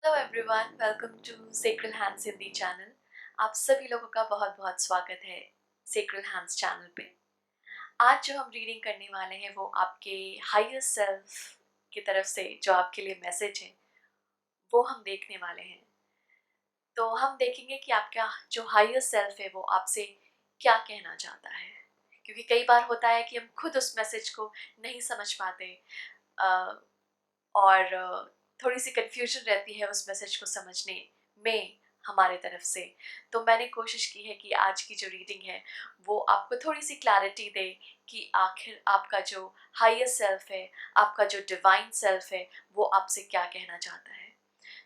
Hello everyone, welcome to Sacred Hands Hindi channel. आप सभी लोगों का बहुत बहुत स्वागत है सेक्रेड हैंड्स चैनल पे। आज जो हम रीडिंग करने वाले हैं वो आपके हायर सेल्फ की तरफ से जो आपके लिए मैसेज है वो हम देखने वाले हैं। तो हम देखेंगे कि आपका जो हायर सेल्फ है वो आपसे क्या कहना चाहता है, क्योंकि कई बार होता है कि हम खुद उस मैसेज को नहीं समझ पाते और थोड़ी सी कन्फ्यूजन रहती है उस मैसेज को समझने में हमारे तरफ से। तो मैंने कोशिश की है कि आज की जो रीडिंग है वो आपको थोड़ी सी क्लैरिटी दे कि आखिर आपका जो हायर सेल्फ है, आपका जो डिवाइन सेल्फ है, वो आपसे क्या कहना चाहता है।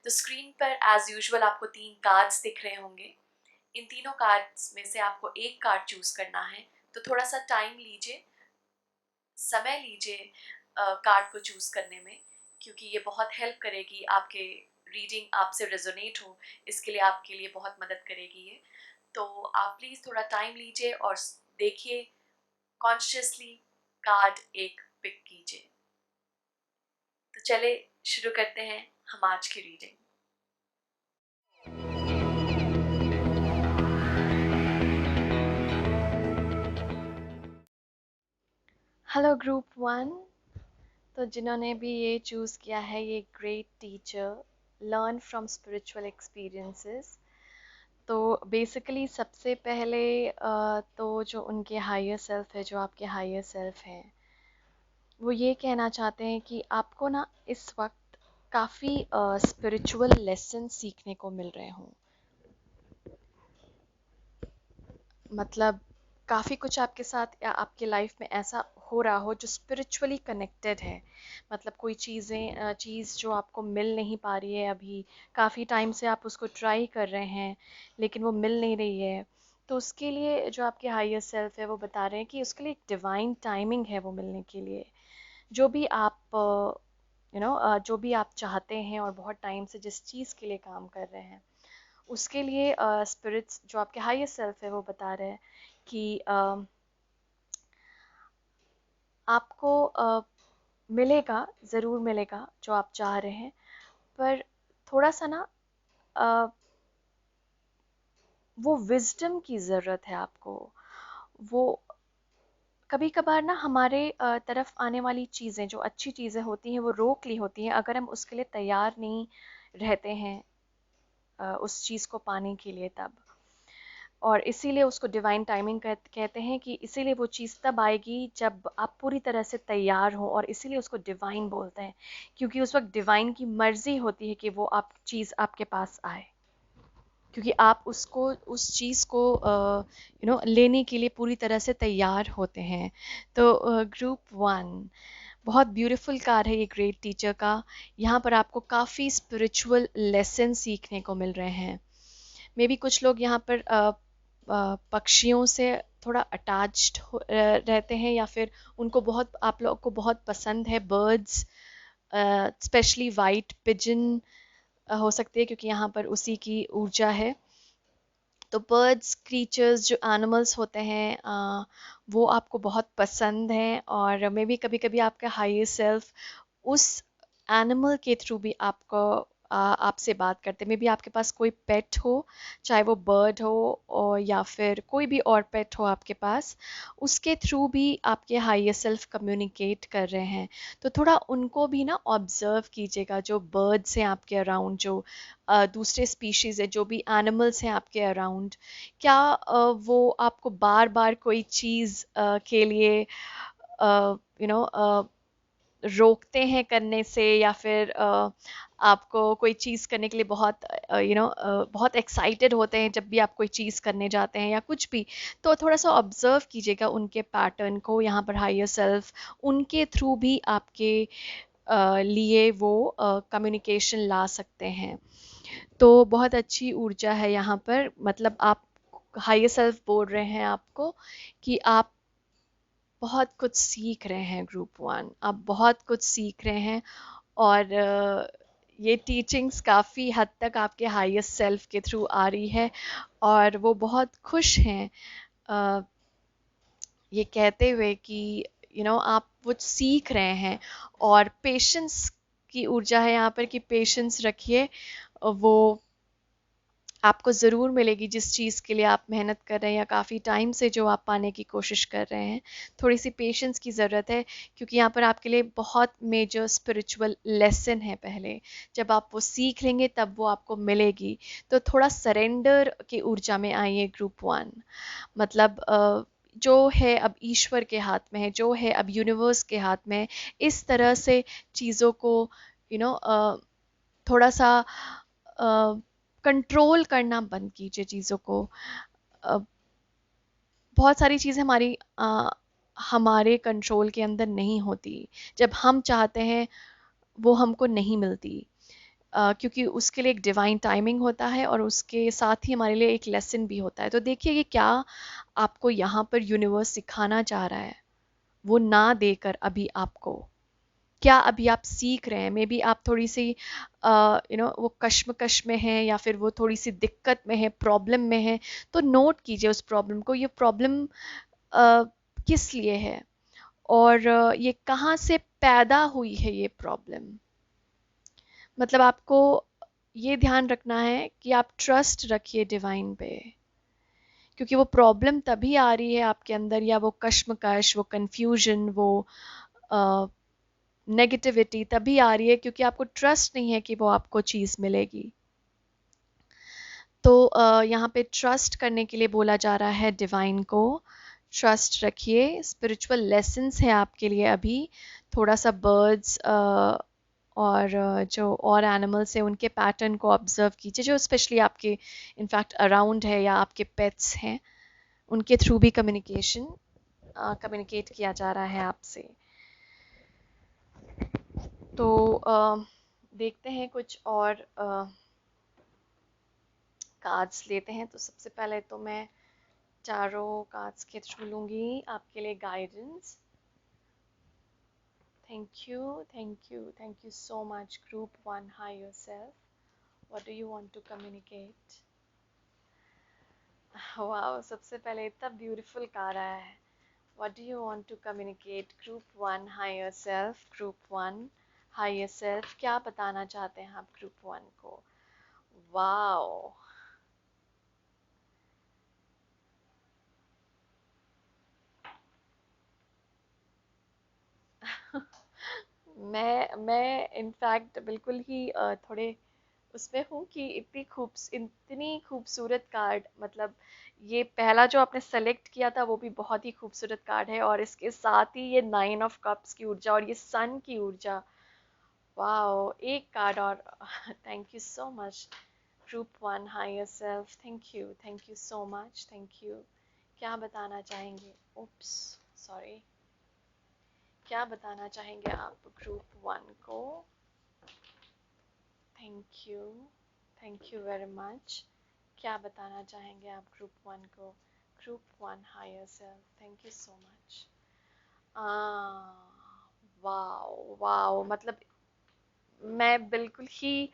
तो स्क्रीन पर एज यूजुअल आपको 3 कार्ड्स दिख रहे होंगे। इन तीनों कार्ड्स में से आपको एक कार्ड चूज करना है। तो थोड़ा सा टाइम लीजिए, समय लीजिए कार्ड को चूज करने में, क्योंकि ये बहुत हेल्प करेगी आपके रीडिंग आपसे रेजोनेट हो, इसके लिए आपके लिए बहुत मदद करेगी ये। तो आप प्लीज़ थोड़ा टाइम लीजिए और देखिए, कॉन्शियसली कार्ड एक पिक कीजिए। तो चले शुरू करते हैं हम आज की रीडिंग। Hello group 1। तो जिन्होंने भी ये चूज़ किया है, ये great teacher, learn from spiritual experiences. तो बेसिकली सबसे पहले तो जो उनके हायर सेल्फ है, जो आपके हायर सेल्फ हैं, वो ये कहना चाहते हैं कि आपको ना इस वक्त काफ़ी स्पिरिचुअल लेसन सीखने को मिल रहे हों। मतलब काफ़ी कुछ आपके साथ या आपके लाइफ में ऐसा हो रहा हो जो स्पिरिचुअली कनेक्टेड है। मतलब कोई चीज़ जो आपको मिल नहीं पा रही है अभी, काफ़ी टाइम से आप उसको ट्राई कर रहे हैं लेकिन वो मिल नहीं रही है। तो उसके लिए जो आपके हायर सेल्फ है वो बता रहे हैं कि उसके लिए एक डिवाइन टाइमिंग है वो मिलने के लिए। जो भी आप जो भी आप चाहते हैं और बहुत टाइम से जिस चीज़ के लिए काम कर रहे हैं, उसके लिए स्पिरिट्स जो आपके हायर सेल्फ है वो बता रहे हैं कि आपको मिलेगा, ज़रूर मिलेगा जो आप चाह रहे हैं। पर थोड़ा सा ना अ, वो विजडम की ज़रूरत है आपको। वो कभी कभार ना हमारे तरफ आने वाली चीज़ें, जो अच्छी चीज़ें होती हैं, वो रोक ली होती हैं अगर हम उसके लिए तैयार नहीं रहते हैं उस चीज़ को पाने के लिए तब। और इसीलिए उसको डिवाइन टाइमिंग कहते हैं कि इसीलिए वो चीज़ तब आएगी जब आप पूरी तरह से तैयार हो, और इसीलिए उसको डिवाइन बोलते हैं, क्योंकि उस वक्त डिवाइन की मर्जी होती है कि वो आप चीज़ आपके पास आए, क्योंकि आप उसको, उस चीज़ को लेने के लिए पूरी तरह से तैयार होते हैं। तो ग्रुप 1, बहुत ब्यूटीफुल कार्ड है ये ग्रेट टीचर का। यहाँ पर आपको काफ़ी स्पिरिचुअल लेसन सीखने को मिल रहे हैं। मे बी कुछ लोग यहाँ पर पक्षियों से थोड़ा अटैच्ड रहते हैं, या फिर उनको बहुत, आप लोग को बहुत पसंद है बर्ड्स, स्पेशली वाइट पिजन हो सकती है, क्योंकि यहाँ पर उसी की ऊर्जा है। तो बर्ड्स, क्रीचर्स, जो एनिमल्स होते हैं वो आपको बहुत पसंद हैं, और मे बी कभी कभी आपका हायर सेल्फ उस एनिमल के थ्रू भी आपको आपसे बात करते हैं। मे बी आपके पास कोई पेट हो, चाहे वो बर्ड हो और या फिर कोई भी और पेट हो आपके पास, उसके थ्रू भी आपके हायर सेल्फ कम्युनिकेट कर रहे हैं। तो थोड़ा उनको भी ना ऑब्जर्व कीजिएगा, जो बर्ड्स हैं आपके अराउंड, जो दूसरे स्पीशीज़ है, जो भी एनिमल्स हैं आपके अराउंड, क्या वो आपको बार बार कोई चीज़ के लिए रोकते हैं करने से, या फिर आपको कोई चीज़ करने के लिए बहुत बहुत एक्साइटेड होते हैं जब भी आप कोई चीज़ करने जाते हैं या कुछ भी। तो थोड़ा सा ऑब्जर्व कीजिएगा उनके पैटर्न को। यहाँ पर हायर सेल्फ उनके थ्रू भी आपके लिए वो कम्युनिकेशन ला सकते हैं। तो बहुत अच्छी ऊर्जा है यहाँ पर। मतलब आप, हायर सेल्फ बोल रहे हैं आपको कि आप बहुत कुछ सीख रहे हैं ग्रुप 1, आप बहुत कुछ सीख रहे हैं। और ये टीचिंग्स काफ़ी हद तक आपके हाईएस्ट सेल्फ के थ्रू आ रही है, और वो बहुत खुश हैं ये कहते हुए कि आप वो सीख रहे हैं, और पेशेंस की ऊर्जा है यहाँ पर कि पेशेंस रखिए, वो आपको ज़रूर मिलेगी जिस चीज़ के लिए आप मेहनत कर रहे हैं या काफ़ी टाइम से जो आप पाने की कोशिश कर रहे हैं। थोड़ी सी पेशेंस की ज़रूरत है, क्योंकि यहाँ पर आपके लिए बहुत मेजर स्पिरिचुअल लेसन है पहले। जब आप वो सीख लेंगे तब वो आपको मिलेगी। तो थोड़ा सरेंडर की ऊर्जा में आइए ग्रुप वन। मतलब जो है अब ईश्वर के हाथ में है, जो है अब यूनिवर्स के हाथ में है। इस तरह से चीज़ों को यू नो थोड़ा सा कंट्रोल करना बंद कीजिए चीज़ों को। अ, बहुत सारी चीज़ें हमारे कंट्रोल के अंदर नहीं होती। जब हम चाहते हैं वो हमको नहीं मिलती, क्योंकि उसके लिए एक डिवाइन टाइमिंग होता है और उसके साथ ही हमारे लिए एक लेसन भी होता है। तो देखिए कि क्या आपको यहाँ पर यूनिवर्स सिखाना चाह रहा है, वो ना देकर अभी आपको क्या अभी आप सीख रहे हैं। मे बी आप थोड़ी सी वो कश्मकश में हैं, या फिर वो थोड़ी सी दिक्कत में है, प्रॉब्लम में है। तो नोट कीजिए उस प्रॉब्लम को। ये प्रॉब्लम किस लिए है, और ये कहाँ से पैदा हुई है ये प्रॉब्लम। मतलब आपको ये ध्यान रखना है कि आप ट्रस्ट रखिए डिवाइन पे, क्योंकि वो प्रॉब्लम तभी आ रही है आपके अंदर, या वो कश्मकश, वो कंफ्यूजन, वो नेगेटिविटी तभी आ रही है क्योंकि आपको ट्रस्ट नहीं है कि वो आपको चीज़ मिलेगी। तो यहाँ पे ट्रस्ट करने के लिए बोला जा रहा है डिवाइन को। ट्रस्ट रखिए, स्पिरिचुअल लेसन्स है आपके लिए अभी। थोड़ा सा बर्ड्स और जो और एनिमल्स हैं उनके पैटर्न को ऑब्जर्व कीजिए, जो स्पेशली आपके इनफैक्ट अराउंड है या आपके पेट्स हैं, उनके थ्रू भी कम्युनिकेट किया जा रहा है आपसे। तो देखते हैं कुछ और कार्ड्स लेते हैं। तो सबसे पहले तो मैं चारों कार्ड्स के थ्रू लूँगी आपके लिए guidance. Thank you, thank you, thank you so much group one higher self. What do you want to communicate. वाह, सबसे पहले इतना ब्यूटीफुल कार्ड आया है। What do you want to communicate group one higher self. Group one higher self, क्या बताना चाहते हैं आप ग्रुप वन को। वाओ, मैं इनफैक्ट बिल्कुल ही थोड़े उसमें हूँ कि इतनी खूबसूरत कार्ड, मतलब ये पहला जो आपने सेलेक्ट किया था वो भी बहुत ही खूबसूरत कार्ड है, और इसके साथ ही ये नाइन ऑफ कप्स की ऊर्जा और ये सन की ऊर्जा। वाओ, एक कार्ड और। Thank you so much group one higher self. Thank you so much, thank you. क्या बताना चाहेंगे। Oops, sorry. क्या बताना चाहेंगे आप ग्रुप वन को। Thank you very much. क्या बताना चाहेंगे आप ग्रुप वन को। Group one higher self, thank you so much. Wow wow, मतलब मैं बिल्कुल ही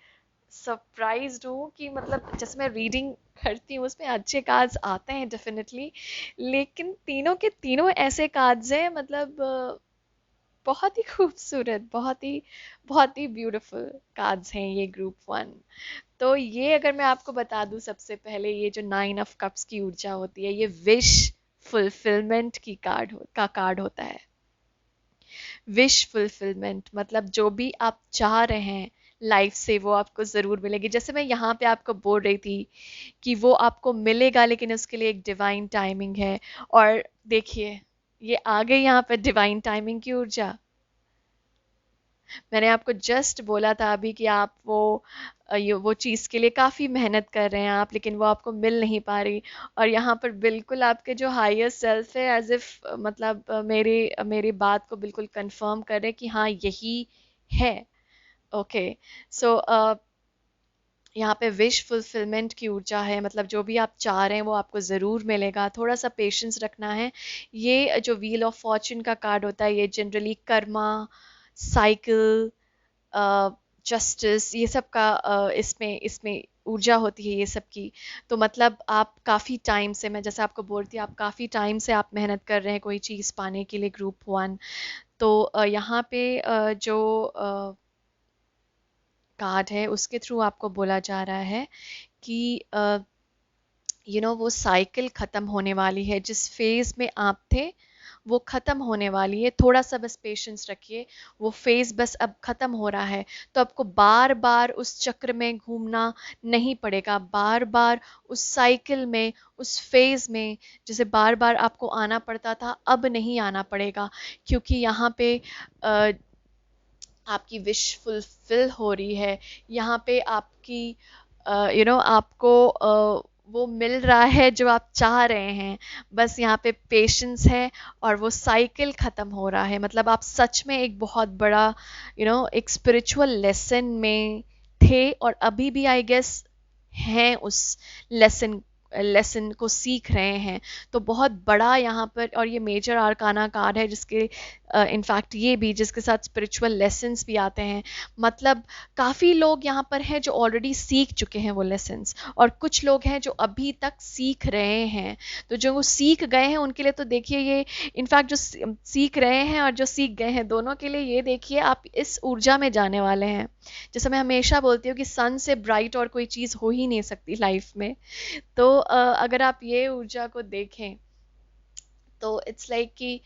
सरप्राइज्ड हूँ कि मतलब जैसे मैं रीडिंग करती हूँ उसमें अच्छे कार्ड्स आते हैं डेफिनेटली, लेकिन तीनों के तीनों ऐसे कार्ड्स हैं, मतलब बहुत ही खूबसूरत, बहुत ही ब्यूटीफुल कार्ड्स हैं ये ग्रुप वन। तो ये अगर मैं आपको बता दूं, सबसे पहले ये जो नाइन ऑफ कप्स की ऊर्जा होती है, ये विश फुलफिलमेंट का कार्ड होता है। विश फुलफिलमेंट मतलब जो भी आप चाह रहे हैं लाइफ से वो आपको ज़रूर मिलेगी। जैसे मैं यहाँ पे आपको बोल रही थी कि वो आपको मिलेगा, लेकिन उसके लिए एक डिवाइन टाइमिंग है। और देखिए, ये आ गई यहाँ पर डिवाइन टाइमिंग की ऊर्जा। मैंने आपको जस्ट बोला था अभी कि आप वो चीज़ के लिए काफ़ी मेहनत कर रहे हैं आप, लेकिन वो आपको मिल नहीं पा रही। और यहाँ पर बिल्कुल आपके जो हायर सेल्फ है एज इफ मतलब मेरी बात को बिल्कुल कंफर्म कर रहे हैं कि हाँ यही है। ओके, सो यहाँ पे विश फुलफिलमेंट की ऊर्जा है, मतलब जो भी आप चाह रहे हैं वो आपको ज़रूर मिलेगा। थोड़ा सा पेशेंस रखना है। ये जो व्हील ऑफ फॉर्चून का कार्ड होता है, ये जनरली कर्मा, साइकिल, जस्टिस, ये सब का इसमें इसमें ऊर्जा होती है ये सब की। तो मतलब आप काफ़ी टाइम से, मैं जैसे आपको बोलती हूँ, आप काफ़ी टाइम से आप मेहनत कर रहे हैं कोई चीज़ पाने के लिए ग्रुप वन। तो यहाँ पे जो कार्ड है उसके थ्रू आपको बोला जा रहा है कि वो साइकिल ख़त्म होने वाली है। जिस फेज़ में आप थे वो ख़त्म होने वाली है। थोड़ा सा बस पेशेंस रखिए, वो फेज़ बस अब ख़त्म हो रहा है। तो आपको बार बार उस चक्र में घूमना नहीं पड़ेगा, बार बार उस साइकिल में, उस फेज़ में जैसे बार बार आपको आना पड़ता था, अब नहीं आना पड़ेगा। क्योंकि यहाँ पे अ, आपकी विश फुलफिल हो रही है। यहाँ पे आपकी आपको वो मिल रहा है जो आप चाह रहे हैं। बस यहाँ पे पेशेंस है और वो साइकिल ख़त्म हो रहा है। मतलब आप सच में एक बहुत बड़ा एक स्पिरिचुअल लेसन में थे और अभी भी आई गेस हैं उस लेसन लेसन को सीख रहे हैं। तो बहुत बड़ा यहाँ पर, और ये मेजर आर्काना कार्ड है जिसके इनफैक्ट ये भी जिसके साथ स्पिरिचुअल लेसन्स भी आते हैं। मतलब काफ़ी लोग यहाँ पर हैं जो ऑलरेडी सीख चुके हैं वो लेसन्स, और कुछ लोग हैं जो अभी तक सीख रहे हैं। तो जो वो सीख गए हैं उनके लिए तो देखिए ये, इनफैक्ट जो सीख रहे हैं और जो सीख गए हैं दोनों के लिए ये देखिए आप इस ऊर्जा में जाने वाले हैं। जैसे मैं हमेशा बोलती हूँ कि सन से ब्राइट और कोई चीज़ हो ही नहीं सकती लाइफ में। तो अगर आप ये ऊर्जा को देखें तो इट्स लाइक कि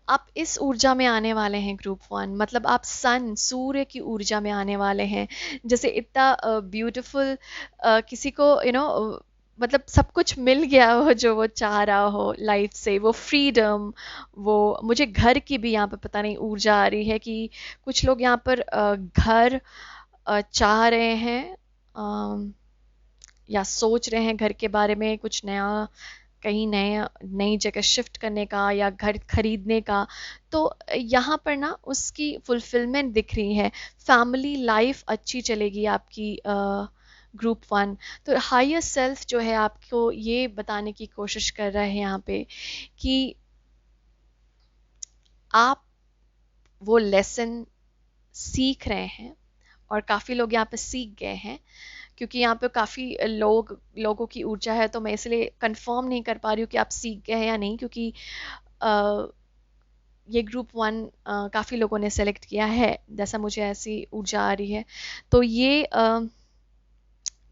आप इस ऊर्जा में आने वाले हैं ग्रुप वन। मतलब आप सन सूर्य की ऊर्जा में आने वाले हैं। जैसे इतना ब्यूटीफुल किसी को मतलब सब कुछ मिल गया हो जो वो चाह रहा हो लाइफ से, वो फ्रीडम, वो मुझे घर की भी यहाँ पर पता नहीं ऊर्जा आ रही है कि कुछ लोग यहाँ पर घर चाह रहे हैं, या सोच रहे हैं घर के बारे में कुछ नया, कहीं नया नई जगह शिफ्ट करने का या घर खरीदने का। तो यहाँ पर ना उसकी फुलफिलमेंट दिख रही है। फैमिली लाइफ अच्छी चलेगी आपकी ग्रुप वन। तो हायर सेल्फ जो है आपको ये बताने की कोशिश कर रहा है यहाँ पे कि आप वो लेसन सीख रहे हैं, और काफ़ी लोग यहाँ पे सीख गए हैं। क्योंकि यहाँ पे काफ़ी लोगों की ऊर्जा है, तो मैं इसलिए कंफर्म नहीं कर पा रही हूँ कि आप सीख गए हैं या नहीं, क्योंकि अ, ये ग्रुप वन काफ़ी लोगों ने सेलेक्ट किया है, जैसा मुझे ऐसी ऊर्जा आ रही है। तो ये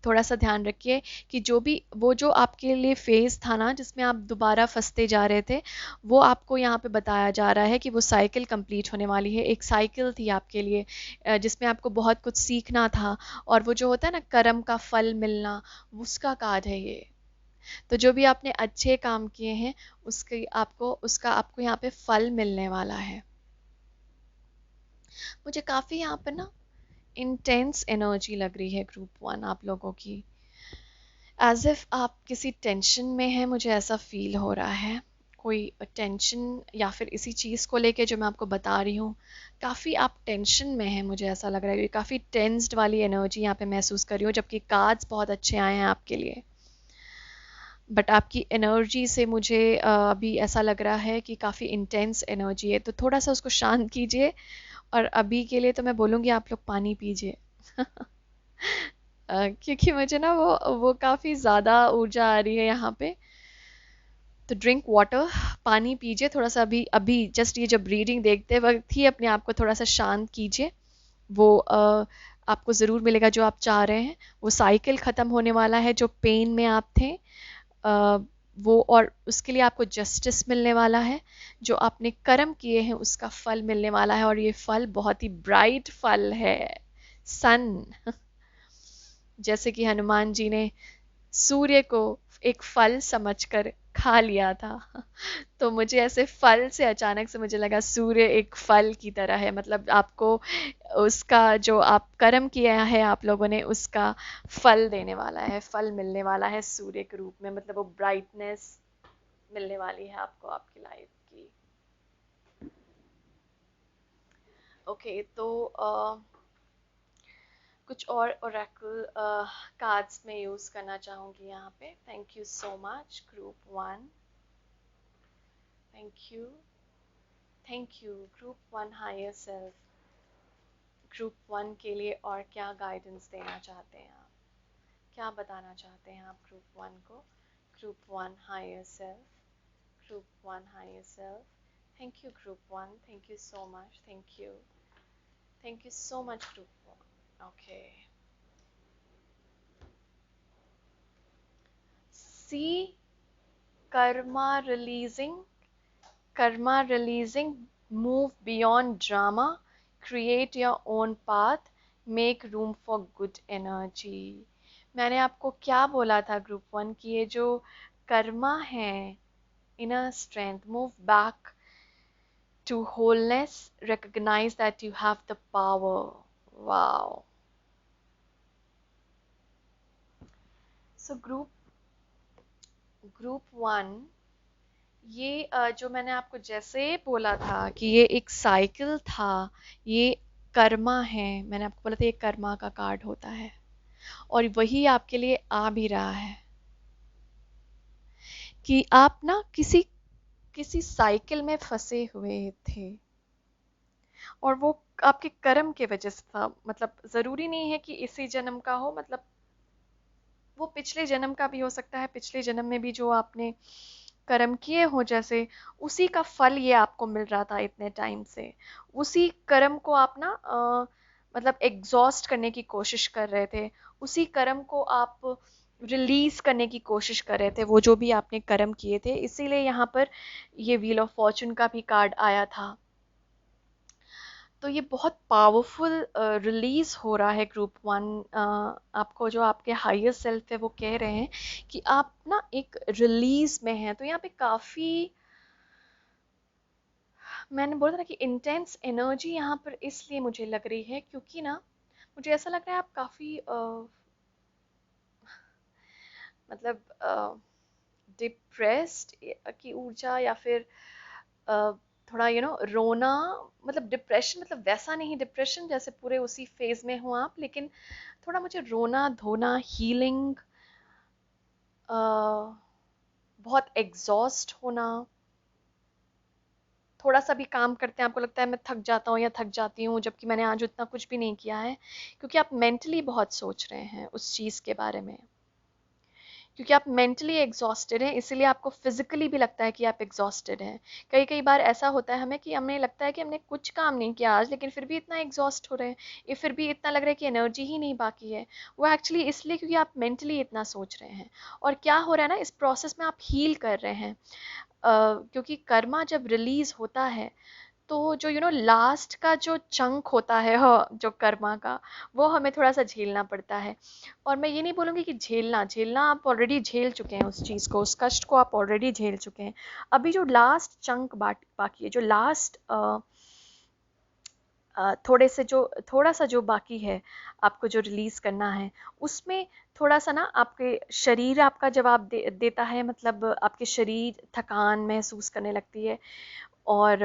थोड़ा सा ध्यान रखिए कि जो भी वो जो आपके लिए फेज़ था ना जिसमें आप दोबारा फंसते जा रहे थे, वो आपको यहाँ पे बताया जा रहा है कि वो साइकिल कंप्लीट होने वाली है। एक साइकिल थी आपके लिए जिसमें आपको बहुत कुछ सीखना था, और वो जो होता है ना कर्म का फल मिलना, उसका कार्ड है ये। तो जो भी आपने अच्छे काम किए हैं उसका आपको यहाँ पे फल मिलने वाला है। मुझे काफ़ी यहाँ पर ना इंटेंस एनर्जी लग रही है ग्रुप वन आप लोगों की, एज इफ आप किसी टेंशन में हैं। मुझे ऐसा फील हो रहा है कोई टेंशन, या फिर इसी चीज़ को लेके जो मैं आपको बता रही हूँ काफ़ी आप टेंशन में हैं। मुझे ऐसा लग रहा है काफ़ी टेंस्ड वाली एनर्जी यहाँ पे महसूस कर रही हूँ, जबकि कार्ड्स बहुत अच्छे आए हैं आपके लिए। बट आपकी एनर्जी से मुझे अभी ऐसा लग रहा है कि काफ़ी इंटेंस एनर्जी है, तो थोड़ा सा उसको शांत कीजिए। और अभी के लिए तो मैं बोलूँगी आप लोग पानी पीजिए क्योंकि मुझे ना वो काफ़ी ज़्यादा ऊर्जा आ रही है यहाँ पे। तो ड्रिंक वाटर, पानी पीजिए थोड़ा सा। अभी अभी जस्ट ये जब रीडिंग देखते वक्त ही अपने आप को थोड़ा सा शांत कीजिए। वो आपको ज़रूर मिलेगा जो आप चाह रहे हैं। वो साइकिल ख़त्म होने वाला है जो पेन में आप थे, अ, वो, और उसके लिए आपको जस्टिस मिलने वाला है। जो आपने कर्म किए हैं उसका फल मिलने वाला है, और ये फल बहुत ही ब्राइट फल है। सन जैसे कि हनुमान जी ने सूर्य को एक फल समझकर खा लिया था तो मुझे ऐसे फल से अचानक से मुझे लगा सूर्य एक फल की तरह है। मतलब आपको उसका जो आप कर्म किया है आप लोगों ने उसका फल देने वाला है, फल मिलने वाला है सूर्य के रूप में। मतलब वो ब्राइटनेस मिलने वाली है आपको आपकी लाइफ की। ओके, तो कुछ और ओरेकल कार्ड्स में यूज़ करना चाहूँगी यहाँ पे। Thank you so much group one, thank you, thank you group one higher self. Group one के लिए और क्या गाइडेंस देना चाहते हैं आप, क्या बताना चाहते हैं आप ग्रुप वन को? Group one higher self, group one higher self. Thank you group one, thank you so much, thank you, thank you so much group one. Okay, see karma releasing, karma releasing, move beyond drama, create your own path, make room for good energy। मैंने आपको क्या बोला था group one की ये जो कर्मा है, inner strength, move back to wholeness, recognize that you have the power। wow। so group one, ये जो मैंने आपको जैसे बोला था कि ये एक साइकिल था, ये कर्मा है, मैंने आपको बोला था ये कर्मा का कार्ड होता है और वही आपके लिए आ भी रहा है कि आप ना किसी किसी साइकिल में फंसे हुए थे और वो आपके कर्म के वजह से था। मतलब जरूरी नहीं है कि इसी जन्म का हो, मतलब वो पिछले जन्म का भी हो सकता है, पिछले जन्म में भी जो आपने कर्म किए हो जैसे, उसी का फल ये आपको मिल रहा था इतने टाइम से। उसी कर्म को आप ना मतलब एग्जॉस्ट करने की कोशिश कर रहे थे, उसी कर्म को आप रिलीज करने की कोशिश कर रहे थे, वो जो भी आपने कर्म किए थे। इसीलिए यहाँ पर ये व्हील ऑफ फॉर्चून का भी कार्ड आया था। तो ये बहुत पावरफुल रिलीज हो रहा है ग्रुप वन। आपको जो आपके हायर सेल्फ है वो कह रहे हैं कि आप ना एक रिलीज में हैं। तो यहाँ पे काफी, मैंने बोला था ना कि इंटेंस एनर्जी यहाँ पर इसलिए मुझे लग रही है क्योंकि ना मुझे ऐसा लग रहा है आप काफी मतलब डिप्रेस्ड की ऊर्जा, या फिर थोड़ा रोना, मतलब डिप्रेशन, मतलब वैसा नहीं डिप्रेशन जैसे पूरे उसी फेज में हो आप, लेकिन थोड़ा मुझे रोना धोना, हीलिंग, बहुत एग्जॉस्ट होना। थोड़ा सा भी काम करते हैं आपको लगता है मैं थक जाता हूँ या थक जाती हूँ, जबकि मैंने आज उतना कुछ भी नहीं किया है, क्योंकि आप मेंटली बहुत सोच रहे हैं उस चीज़ के बारे में। क्योंकि आप मेंटली एग्जॉस्टेड हैं, इसीलिए आपको फिजिकली भी लगता है कि आप एग्जॉस्टेड हैं। कई कई बार ऐसा होता है हमें कि हमें लगता है कि हमने कुछ काम नहीं किया आज, लेकिन फिर भी इतना एग्जॉस्ट हो रहे हैं, ये फिर भी इतना लग रहा है कि एनर्जी ही नहीं बाकी है। वो एक्चुअली इसलिए क्योंकि आप मेंटली इतना सोच रहे हैं। और क्या हो रहा है ना, इस प्रोसेस में आप हील कर रहे हैं। क्योंकि कर्मा जब रिलीज होता है तो जो लास्ट का जो चंक होता है, हाँ, जो कर्मा का, वो हमें थोड़ा सा झेलना पड़ता है। और मैं ये नहीं बोलूँगी कि झेलना झेलना, आप ऑलरेडी झेल चुके हैं उस चीज़ को, उस कष्ट को आप ऑलरेडी झेल चुके हैं। अभी जो लास्ट चंक बाकी है, जो लास्ट थोड़ा सा जो बाकी है आपको जो रिलीज करना है, उसमें थोड़ा सा ना आपके शरीर आपका जवाब देता है। मतलब आपके शरीर थकान महसूस करने लगती है और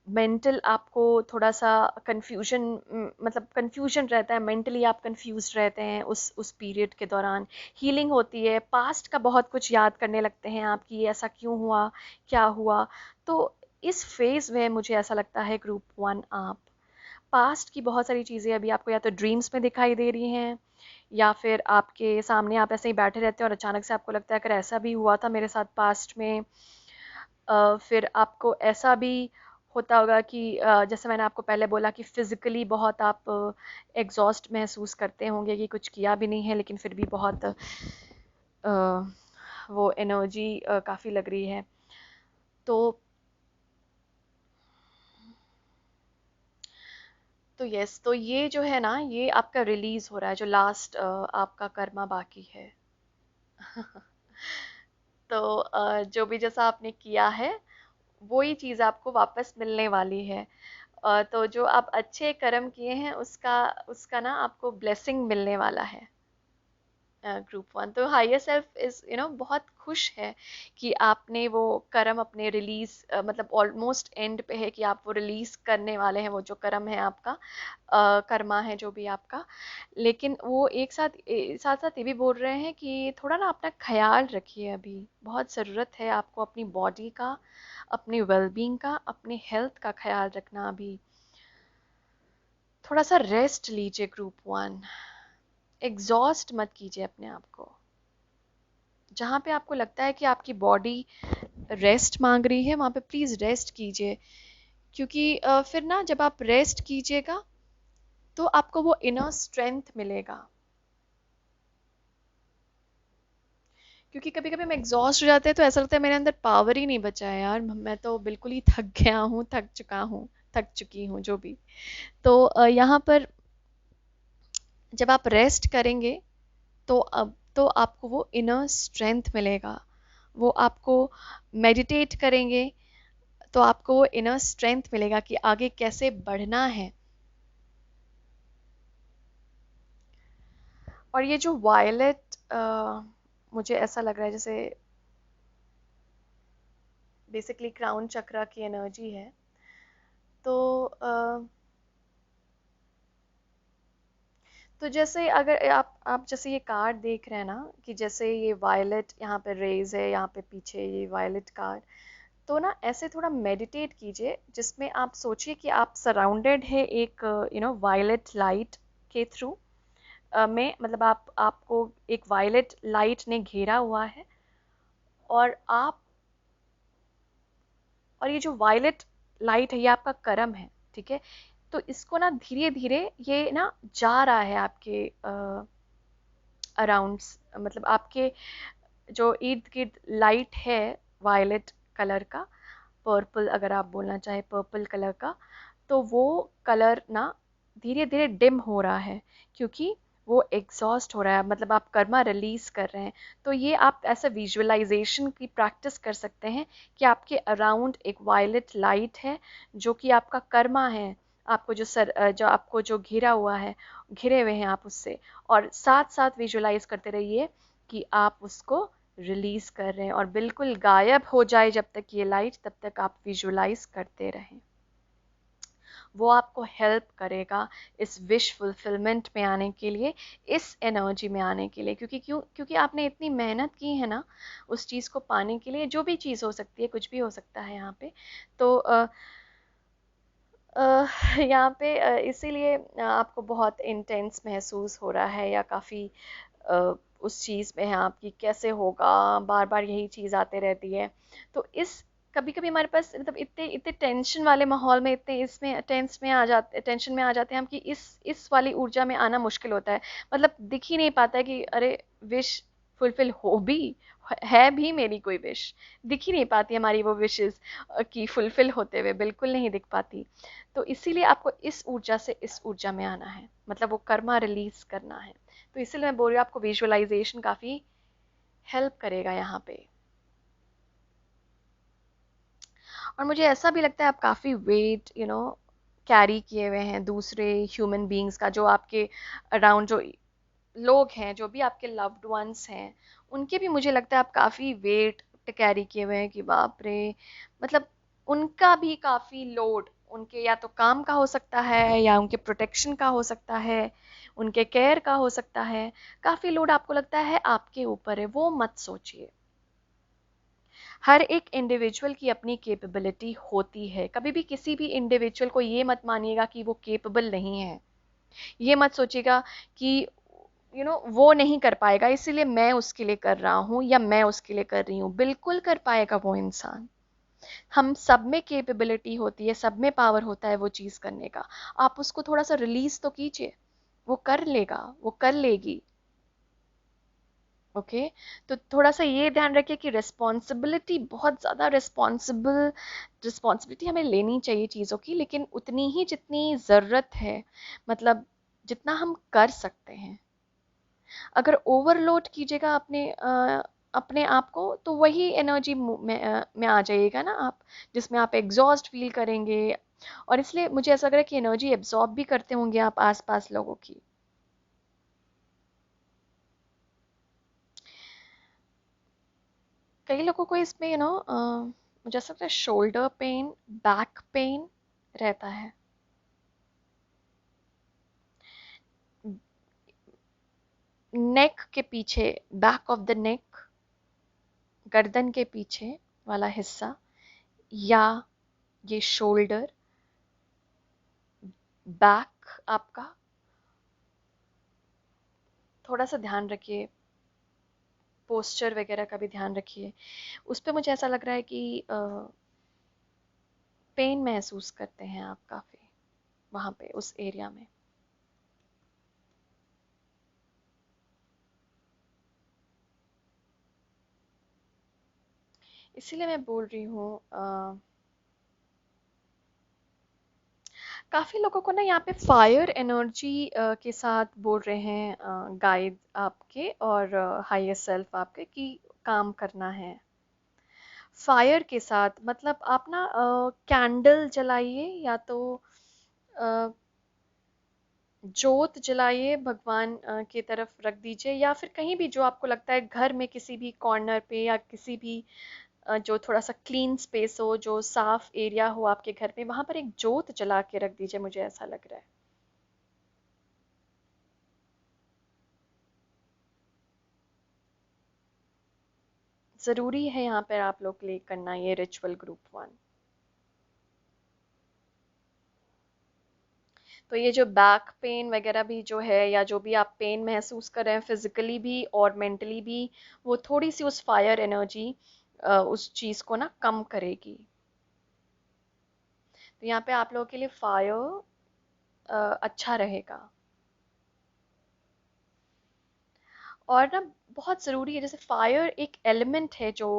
मेंटल आपको थोड़ा सा कंफ्यूजन, मतलब कंफ्यूजन रहता है, मेंटली आप कंफ्यूज रहते हैं उस पीरियड के दौरान। हीलिंग होती है, पास्ट का बहुत कुछ याद करने लगते हैं आप कि ये ऐसा क्यों हुआ, क्या हुआ। तो इस फेज में मुझे ऐसा लगता है ग्रुप वन, आप पास्ट की बहुत सारी चीज़ें अभी आपको या तो ड्रीम्स में दिखाई दे रही हैं, या फिर आपके सामने आप ऐसे ही बैठे रहते हैं और अचानक से आपको लगता है अगर ऐसा भी हुआ था मेरे साथ पास्ट में। फिर आपको ऐसा भी होता होगा कि जैसे मैंने आपको पहले बोला कि फिजिकली बहुत आप एग्जॉस्ट महसूस करते होंगे कि कुछ किया भी नहीं है, लेकिन फिर भी बहुत वो एनर्जी काफ़ी लग रही है। तो यस, तो ये जो है ना, ये आपका रिलीज हो रहा है, जो लास्ट आपका कर्मा बाकी है। तो जो भी जैसा आपने किया है वही चीज़ आपको वापस मिलने वाली है। तो जो आप अच्छे कर्म किए हैं उसका उसका ना आपको ब्लेसिंग मिलने वाला है। ग्रुप वन तो हायर सेल्फ इज बहुत खुश है कि आपने वो कर्म अपने रिलीज, मतलब ऑलमोस्ट एंड पे है कि आप वो रिलीज करने वाले हैं, वो जो कर्म है आपका, कर्मा है जो भी आपका। लेकिन वो एक साथ साथ साथ ये भी बोल रहे हैं कि थोड़ा ना अपना ख्याल रखिए, अभी बहुत ज़रूरत है आपको अपनी बॉडी का, अपनी वेलबींग का, अपने हेल्थ का ख्याल रखना। अभी थोड़ा सा रेस्ट लीजिए ग्रुप वन, एग्जॉस्ट मत कीजिए अपने आप को। जहाँ पे आपको लगता है कि आपकी बॉडी रेस्ट मांग रही है, वहाँ पे प्लीज़ रेस्ट कीजिए। क्योंकि फिर ना जब आप रेस्ट कीजिएगा तो आपको वो इनर स्ट्रेंथ मिलेगा। क्योंकि कभी कभी हम एग्जॉस्ट हो जाते हैं तो ऐसा लगता है मेरे अंदर पावर ही नहीं बचा है यार, मैं तो बिल्कुल ही थक गया हूँ, थक चुका हूँ, थक चुकी हूँ, जो भी। तो यहाँ पर जब आप रेस्ट करेंगे तो अब तो आपको वो इनर स्ट्रेंथ मिलेगा। वो आपको मेडिटेट करेंगे तो आपको वो इनर स्ट्रेंथ मिलेगा कि आगे कैसे बढ़ना है। और ये जो वायलेट, मुझे ऐसा लग रहा है जैसे बेसिकली क्राउन चक्रा की एनर्जी है। तो तो जैसे अगर आप जैसे ये कार्ड देख रहे हैं ना, कि जैसे ये वायलेट यहाँ पे रेज है, यहाँ पे पीछे ये वायलेट कार्ड। तो ना ऐसे थोड़ा मेडिटेट कीजिए जिसमें आप सोचिए कि आप सराउंडेड है एक वायलेट लाइट के थ्रू, में मतलब आपको एक वायलेट लाइट ने घेरा हुआ है। और आप और ये जो वायलेट लाइट है ये आपका कर्म है, ठीक है। तो इसको ना धीरे धीरे ये ना जा रहा है आपके अराउंड, मतलब आपके जो इर्द गिर्द लाइट है वायलेट कलर का, पर्पल अगर आप बोलना चाहे पर्पल कलर का, तो वो कलर ना धीरे धीरे डिम हो रहा है, क्योंकि वो एग्जॉस्ट हो रहा है, मतलब आप कर्मा रिलीज कर रहे हैं। तो ये आप ऐसा विजुअलाइजेशन की प्रैक्टिस कर सकते हैं कि आपके अराउंड एक वायलेट लाइट है जो कि आपका कर्मा है, आपको जो आपको जो घिरा हुआ है, घिरे हुए हैं आप उससे। और साथ साथ विजुअलाइज करते रहिए कि आप उसको रिलीज कर रहे हैं, और बिल्कुल गायब हो जाए जब तक ये लाइट, तब तक आप विजुअलाइज करते रहें। वो आपको हेल्प करेगा इस विश फुलफिलमेंट में आने के लिए, इस एनर्जी में आने के लिए। क्योंकि आपने इतनी मेहनत की है ना उस चीज़ को पाने के लिए, जो भी चीज़ हो सकती है, कुछ भी हो सकता है यहाँ पे। तो यहाँ पे इसीलिए आपको बहुत इंटेंस महसूस हो रहा है, या काफ़ी उस चीज़ में है आपकी कैसे होगा, बार बार यही चीज़ आते रहती है। तो इस कभी कभी हमारे पास मतलब इतने इतने टेंशन वाले माहौल में, इतने इसमें टेंशन में आ जाते हैं हम कि इस वाली ऊर्जा में आना मुश्किल होता है। मतलब दिख ही नहीं पाता है कि अरे विश फुलफिल हो भी है भी मेरी कोई विश, दिख ही नहीं पाती हमारी वो विशेस की फुलफिल होते हुए, बिल्कुल नहीं दिख पाती। तो इसीलिए आपको इस ऊर्जा से इस ऊर्जा में आना है, मतलब वो कर्मा रिलीज करना है। तो इसीलिए मैं बोल रही हूँ आपको विजुअलाइजेशन काफी हेल्प करेगा यहाँ पे। और मुझे ऐसा भी लगता है आप काफी वेट कैरी किए हुए हैं दूसरे ह्यूमन बीइंग्स का, जो आपके अराउंड जो लोग हैं, जो भी आपके लव्ड वंस हैं, उनके भी मुझे लगता है आप काफी वेट कैरी किए हुए हैं कि बाप रे। मतलब उनका भी काफी लोड, उनके या तो काम का हो सकता है, या उनके प्रोटेक्शन का हो सकता है, उनके केयर का हो सकता है। काफी लोड आपको लगता है आपके ऊपर है, वो मत सोचिए। हर एक इंडिविजुअल की अपनी कैपेबिलिटी होती है, कभी भी किसी भी इंडिविजुअल को ये मत मानिएगा कि वो कैपेबल नहीं है। ये मत सोचिएगा कि वो नहीं कर पाएगा इसीलिए मैं उसके लिए कर रहा हूँ या मैं उसके लिए कर रही हूँ। बिल्कुल कर पाएगा वो इंसान। हम सब में कैपेबिलिटी होती है, सब में पावर होता है वो चीज़ करने का। आप उसको थोड़ा सा रिलीज तो कीजिए, वो कर लेगा, वो कर लेगी। ओके तो थोड़ा सा ये ध्यान रखिए कि रिस्पॉन्सिबिलिटी, बहुत ज़्यादा रिस्पॉन्सिबिलिटी हमें लेनी चाहिए चीज़ों की, लेकिन उतनी ही जितनी ज़रूरत है, मतलब जितना हम कर सकते हैं। अगर ओवरलोड कीजिएगा अपने आप को, तो वही एनर्जी में आ जाइएगा ना आप, जिसमें आप एग्जॉस्ट फील करेंगे। और इसलिए मुझे ऐसा लग रहा है कि एनर्जी एब्जॉर्ब भी करते होंगे आप आसपास लोगों की। कई लोगों को इसमें मुझे ऐसा लगता है शोल्डर पेन, बैक पेन रहता है। नेक के पीछे, बैक ऑफ द नेक, गर्दन के पीछे वाला हिस्सा, या ये शोल्डर, बैक आपका, थोड़ा सा ध्यान रखिए। पोस्चर वगैरह का भी ध्यान रखिए। उस पे मुझे ऐसा लग रहा है कि पेन महसूस करते हैं आप काफ़ी वहाँ पे उस एरिया में। इसीलिए मैं बोल रही हूँ काफी लोगों को ना यहाँ पे फायर एनर्जी के साथ बोल रहे हैं गाइड आपके और हायर सेल्फ आपके कि काम करना है फायर के साथ। मतलब आप ना कैंडल जलाइए या तो अ, जोत जलाइए भगवान की तरफ रख दीजिए या फिर कहीं भी जो आपको लगता है घर में किसी भी कॉर्नर पे या किसी भी जो थोड़ा सा क्लीन स्पेस हो जो साफ एरिया हो आपके घर में वहां पर एक जोत जला के रख दीजिए मुझे ऐसा लग रहा है। जरूरी है यहाँ पर आप लोग के लिए करना ये रिचुअल ग्रुप वन। तो ये जो बैक पेन वगैरह भी जो है या जो भी आप पेन महसूस कर रहे हैं फिजिकली भी और मेंटली भी वो थोड़ी सी उस फायर एनर्जी उस चीज को ना कम करेगी। तो यहाँ पे आप लोगों के लिए फायर अच्छा रहेगा। और ना बहुत ज़रूरी है जैसे फायर एक एलिमेंट है जो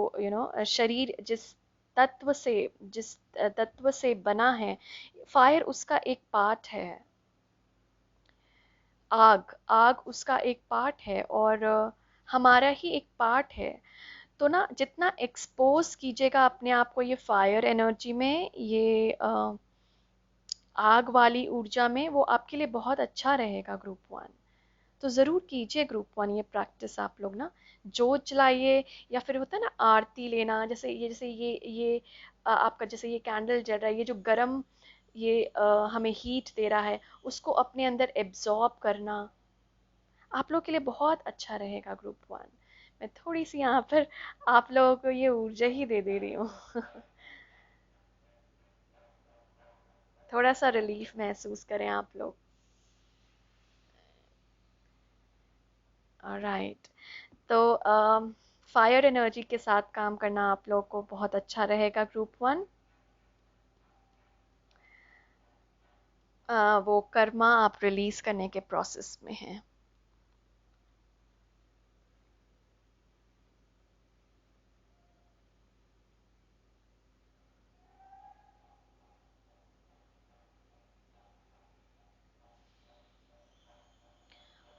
शरीर जिस तत्व से बना है फायर उसका एक पार्ट है। आग आग उसका एक पार्ट है और हमारा ही एक पार्ट है। तो ना जितना एक्सपोज कीजिएगा अपने आप को ये फायर एनर्जी में ये आग वाली ऊर्जा में वो आपके लिए बहुत अच्छा रहेगा ग्रुप वन। तो ज़रूर कीजिए ग्रुप वन ये प्रैक्टिस आप लोग ना जोत जलाइए या फिर होता है ना आरती लेना जैसे ये आपका जैसे ये कैंडल जल रहा है ये जो गरम ये हमें हीट दे रहा है उसको अपने अंदर एब्जॉर्ब करना आप लोग के लिए बहुत अच्छा रहेगा ग्रुप वन। मैं थोड़ी सी यहाँ पर आप लोगों को ये ऊर्जा ही दे रही हूँ थोड़ा सा रिलीफ महसूस करें आप लोग। राइट। तो फायर एनर्जी के साथ काम करना आप लोग को बहुत अच्छा रहेगा ग्रुप वन। वो कर्मा आप रिलीज करने के प्रोसेस में हैं।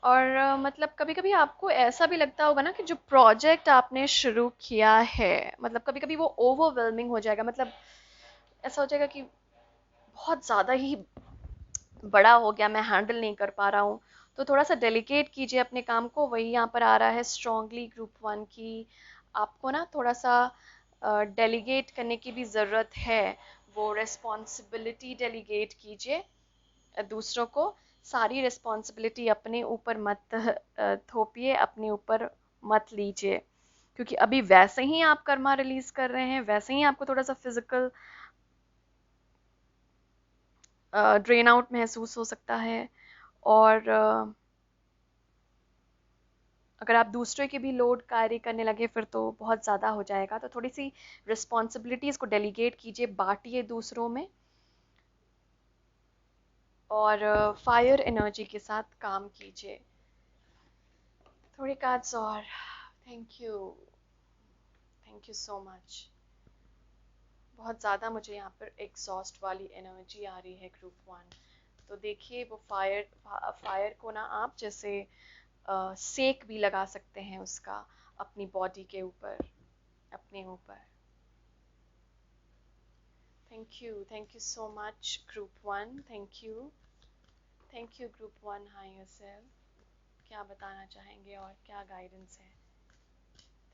और मतलब कभी कभी आपको ऐसा भी लगता होगा ना कि जो प्रोजेक्ट आपने शुरू किया है मतलब कभी कभी वो ओवरवेलमिंग हो जाएगा मतलब ऐसा हो जाएगा कि बहुत ज़्यादा ही बड़ा हो गया मैं हैंडल नहीं कर पा रहा हूँ। तो थोड़ा सा डेलीकेट कीजिए अपने काम को वही यहाँ पर आ रहा है स्ट्रांगली ग्रुप वन की आपको ना थोड़ा सा डेलीगेट करने की भी ज़रूरत है। वो रिस्पॉन्सिबिलिटी डेलीगेट कीजिए दूसरों को। सारी रिस्पॉन्सिबिलिटी अपने ऊपर मत थोपिए अपने ऊपर मत लीजिए क्योंकि अभी वैसे ही आप कर्मा रिलीज कर रहे हैं वैसे ही आपको थोड़ा सा फिजिकल ड्रेन आउट महसूस हो सकता है। और अगर आप दूसरे के भी लोड कार्य करने लगे फिर तो बहुत ज़्यादा हो जाएगा। तो थोड़ी सी रिस्पॉन्सिबिलिटीज़ को डेलीगेट कीजिए बांटिए दूसरों में और फायर एनर्जी के साथ काम कीजिए। थोड़ी कार्ड्स और थैंक यू सो मच। बहुत ज़्यादा मुझे यहाँ पर एग्जॉस्ट वाली एनर्जी आ रही है ग्रुप वन। तो देखिए वो फायर को ना आप जैसे सेक भी लगा सकते हैं उसका अपनी बॉडी के ऊपर अपने ऊपर। Thank you so much group one. Thank you group one higher self. क्या बताना चाहेंगे और क्या गाइडेंस है?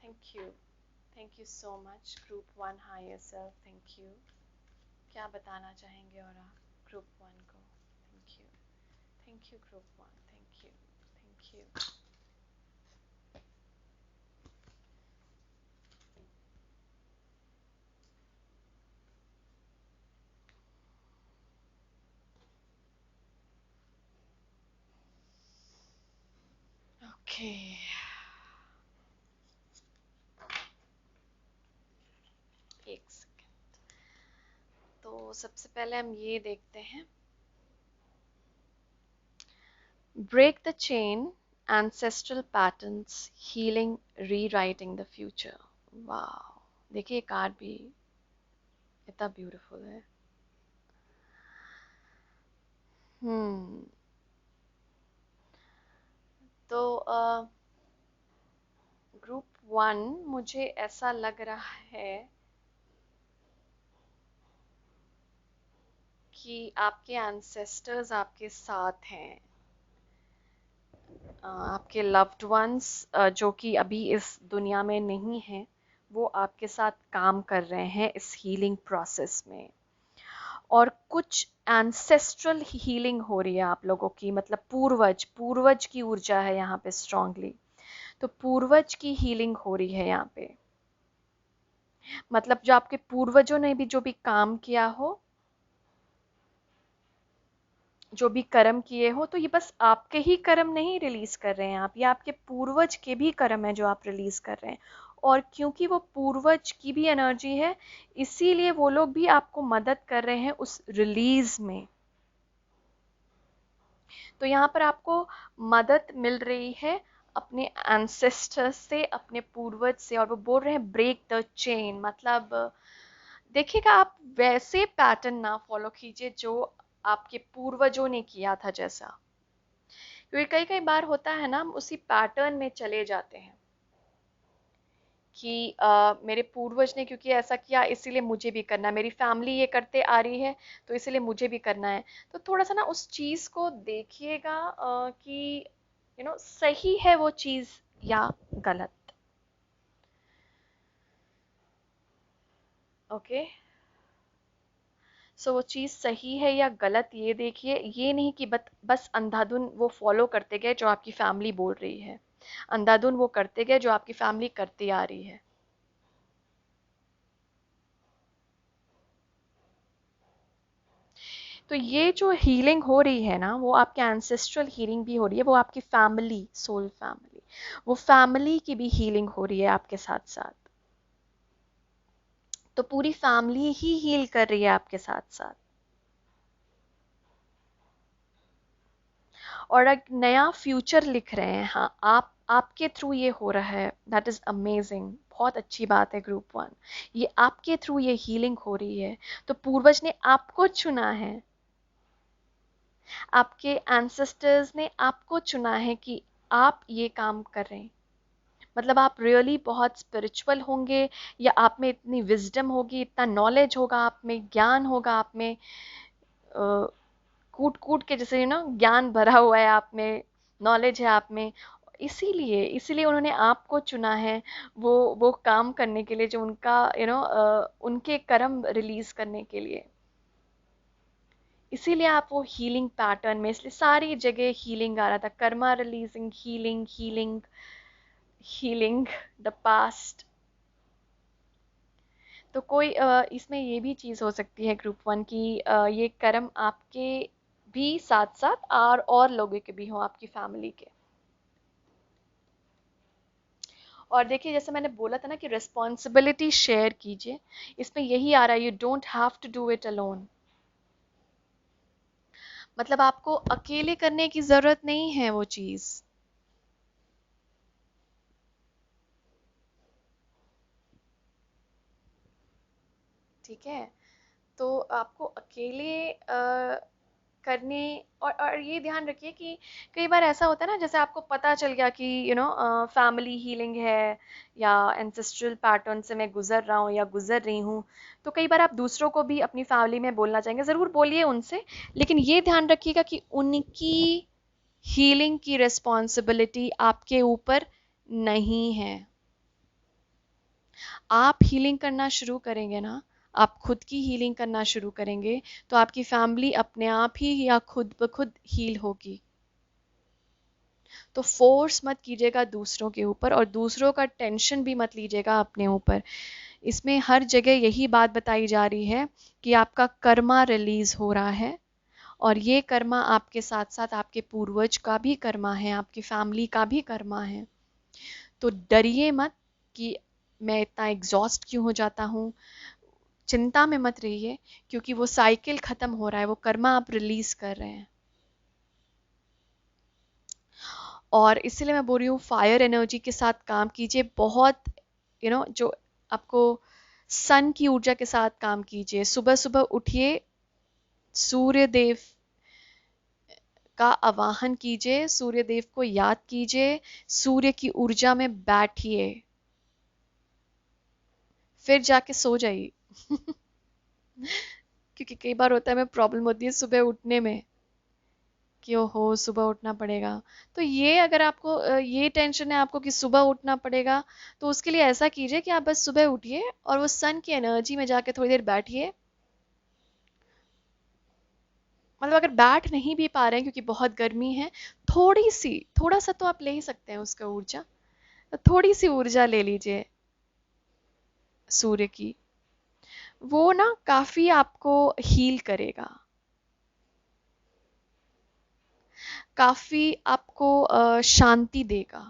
Thank you so much group one higher self. Thank you. क्या बताना चाहेंगे और आप ग्रुप वन को? Thank you group one. Thank you. Okay एक सेकेंड। तो सबसे पहले हम ये देखते हैं break the chain ancestral patterns healing rewriting the future। वाह देखिए कार्ड भी इतना ब्यूटीफुल है। हम्म। तो ग्रुप वन, मुझे ऐसा लग रहा है कि आपके एंसेस्टर्स आपके साथ हैं। आपके लव्ड वंस जो कि अभी इस दुनिया में नहीं हैं, वो आपके साथ काम कर रहे हैं इस हीलिंग प्रोसेस में। और कुछ एंसेस्ट्रल हीलिंग हो रही है आप लोगों की, मतलब पूर्वज पूर्वज की ऊर्जा है यहाँ पे स्ट्रांगली। तो पूर्वज की हीलिंग हो रही है यहाँ पे, मतलब जो आपके पूर्वजों ने भी जो भी काम किया हो, जो भी कर्म किए हो, तो ये बस आपके ही कर्म नहीं रिलीज कर रहे हैं आप, ये आपके पूर्वज के भी कर्म है जो आप रिलीज कर रहे हैं। और क्योंकि वो पूर्वज की भी एनर्जी है, इसीलिए वो लोग भी आपको मदद कर रहे हैं उस रिलीज में। तो यहाँ पर आपको मदद मिल रही है अपने एंसेस्टर्स से, अपने पूर्वज से, और वो बोल रहे हैं ब्रेक द चेन। मतलब देखिएगा, आप वैसे पैटर्न ना फॉलो कीजिए जो आपके पूर्वजों ने किया था जैसा, क्योंकि कई कई बार होता है ना, हम उसी पैटर्न में चले जाते हैं कि मेरे पूर्वज ने क्योंकि ऐसा किया इसीलिए मुझे भी करना है, मेरी फैमिली ये करते आ रही है तो इसीलिए मुझे भी करना है। तो थोड़ा सा ना उस चीज को देखिएगा कि सही है वो चीज या गलत। ओके। सो वो चीज सही है या गलत ये देखिए, ये नहीं कि बस अंधाधुन वो फॉलो करते गए जो आपकी फैमिली बोल रही है, अंधाधुन वो करते गए जो आपकी फैमिली करती आ रही है। तो ये जो हीलिंग हो रही है ना, वो आपके एंसेस्ट्रल हीलिंग भी हो रही है, वो आपकी फैमिली, सोल फैमिली, वो फैमिली की भी हीलिंग हो रही है आपके साथ साथ। तो पूरी फैमिली ही हील कर रही है आपके साथ साथ। और एक नया फ्यूचर लिख रहे हैं, हाँ, आपके थ्रू ये हो रहा है। दैट इज अमेजिंग, बहुत अच्छी बात है ग्रुप वन। ये आपके थ्रू ये हीलिंग हो रही है, तो पूर्वज ने आपको चुना है, आपके एंसेस्टर्स ने आपको चुना है कि आप ये काम करें। मतलब आप रियली बहुत स्पिरिचुअल होंगे, या आप में इतनी विजडम होगी, इतना नॉलेज होगा, आप में ज्ञान होगा, आप में कूट कूट के जैसे ज्ञान भरा हुआ है आप में, नॉलेज है आप में। इसीलिए इसीलिए उन्होंने आपको चुना है वो काम करने के लिए, जो उनका उनके कर्म रिलीज करने के लिए। इसीलिए आप वो हीलिंग पैटर्न में, इसलिए सारी जगह हीलिंग आ रहा था, Karma releasing, healing healing healing the past. तो कोई इसमें ये भी चीज़ हो सकती है ग्रुप वन की, ये कर्म आपके भी साथ साथ और लोगों के भी हो, आपकी फैमिली के। और देखिए, जैसे मैंने बोला था ना कि रिस्पॉन्सिबिलिटी शेयर कीजिए, इसमें यही आ रहा है, you don't have to do it alone. मतलब आपको अकेले करने की जरूरत नहीं है वो चीज़। ठीक है। तो आपको अकेले करने, और ये ध्यान रखिए कि कई बार ऐसा होता है ना, जैसे आपको पता चल गया कि फैमिली हीलिंग है, या एंसेस्ट्रल पैटर्न से मैं गुजर रहा हूँ या गुजर रही हूँ, तो कई बार आप दूसरों को भी अपनी फैमिली में बोलना चाहेंगे, ज़रूर बोलिए उनसे, लेकिन ये ध्यान रखिएगा कि उनकी हीलिंग की रिस्पॉन्सिबिलिटी आपके ऊपर नहीं है। आप हीलिंग करना शुरू करेंगे ना, आप खुद की हीलिंग करना शुरू करेंगे, तो आपकी फैमिली अपने आप ही या खुद ब खुद हील होगी। तो फोर्स मत कीजिएगा दूसरों के ऊपर, और दूसरों का टेंशन भी मत लीजिएगा अपने ऊपर। इसमें हर जगह यही बात बताई जा रही है कि आपका कर्मा रिलीज हो रहा है, और ये कर्मा आपके साथ साथ आपके पूर्वज का भी कर्मा है, आपकी फैमिली का भी कर्मा है। तो डरिए मत कि मैं इतना एग्जॉस्ट क्यों हो जाता हूँ, चिंता में मत रहिए, क्योंकि वो साइकिल खत्म हो रहा है, वो कर्मा आप रिलीज कर रहे हैं। और इसीलिए मैं बोल रही हूँ, फायर एनर्जी के साथ काम कीजिए बहुत, जो आपको सन की ऊर्जा के साथ काम कीजिए। सुबह सुबह उठिए, सूर्य देव का आवाहन कीजिए, सूर्य देव को याद कीजिए, सूर्य की ऊर्जा में बैठिए, फिर जाके सो जाइए। क्योंकि कई बार होता है हमें प्रॉब्लम होती है सुबह उठने में कि ओहो सुबह उठना पड़ेगा। तो ये अगर आपको ये टेंशन है आपको कि सुबह उठना पड़ेगा, तो उसके लिए ऐसा कीजिए कि आप बस सुबह उठिए और वो सन की एनर्जी में जाके थोड़ी देर बैठिए। मतलब अगर बैठ नहीं भी पा रहे हैं क्योंकि बहुत गर्मी है, थोड़ा सा तो आप ले ही सकते हैं उसका ऊर्जा। तो थोड़ी सी ऊर्जा ले लीजिए सूर्य की, वो ना काफी आपको हील करेगा, काफी आपको शांति देगा।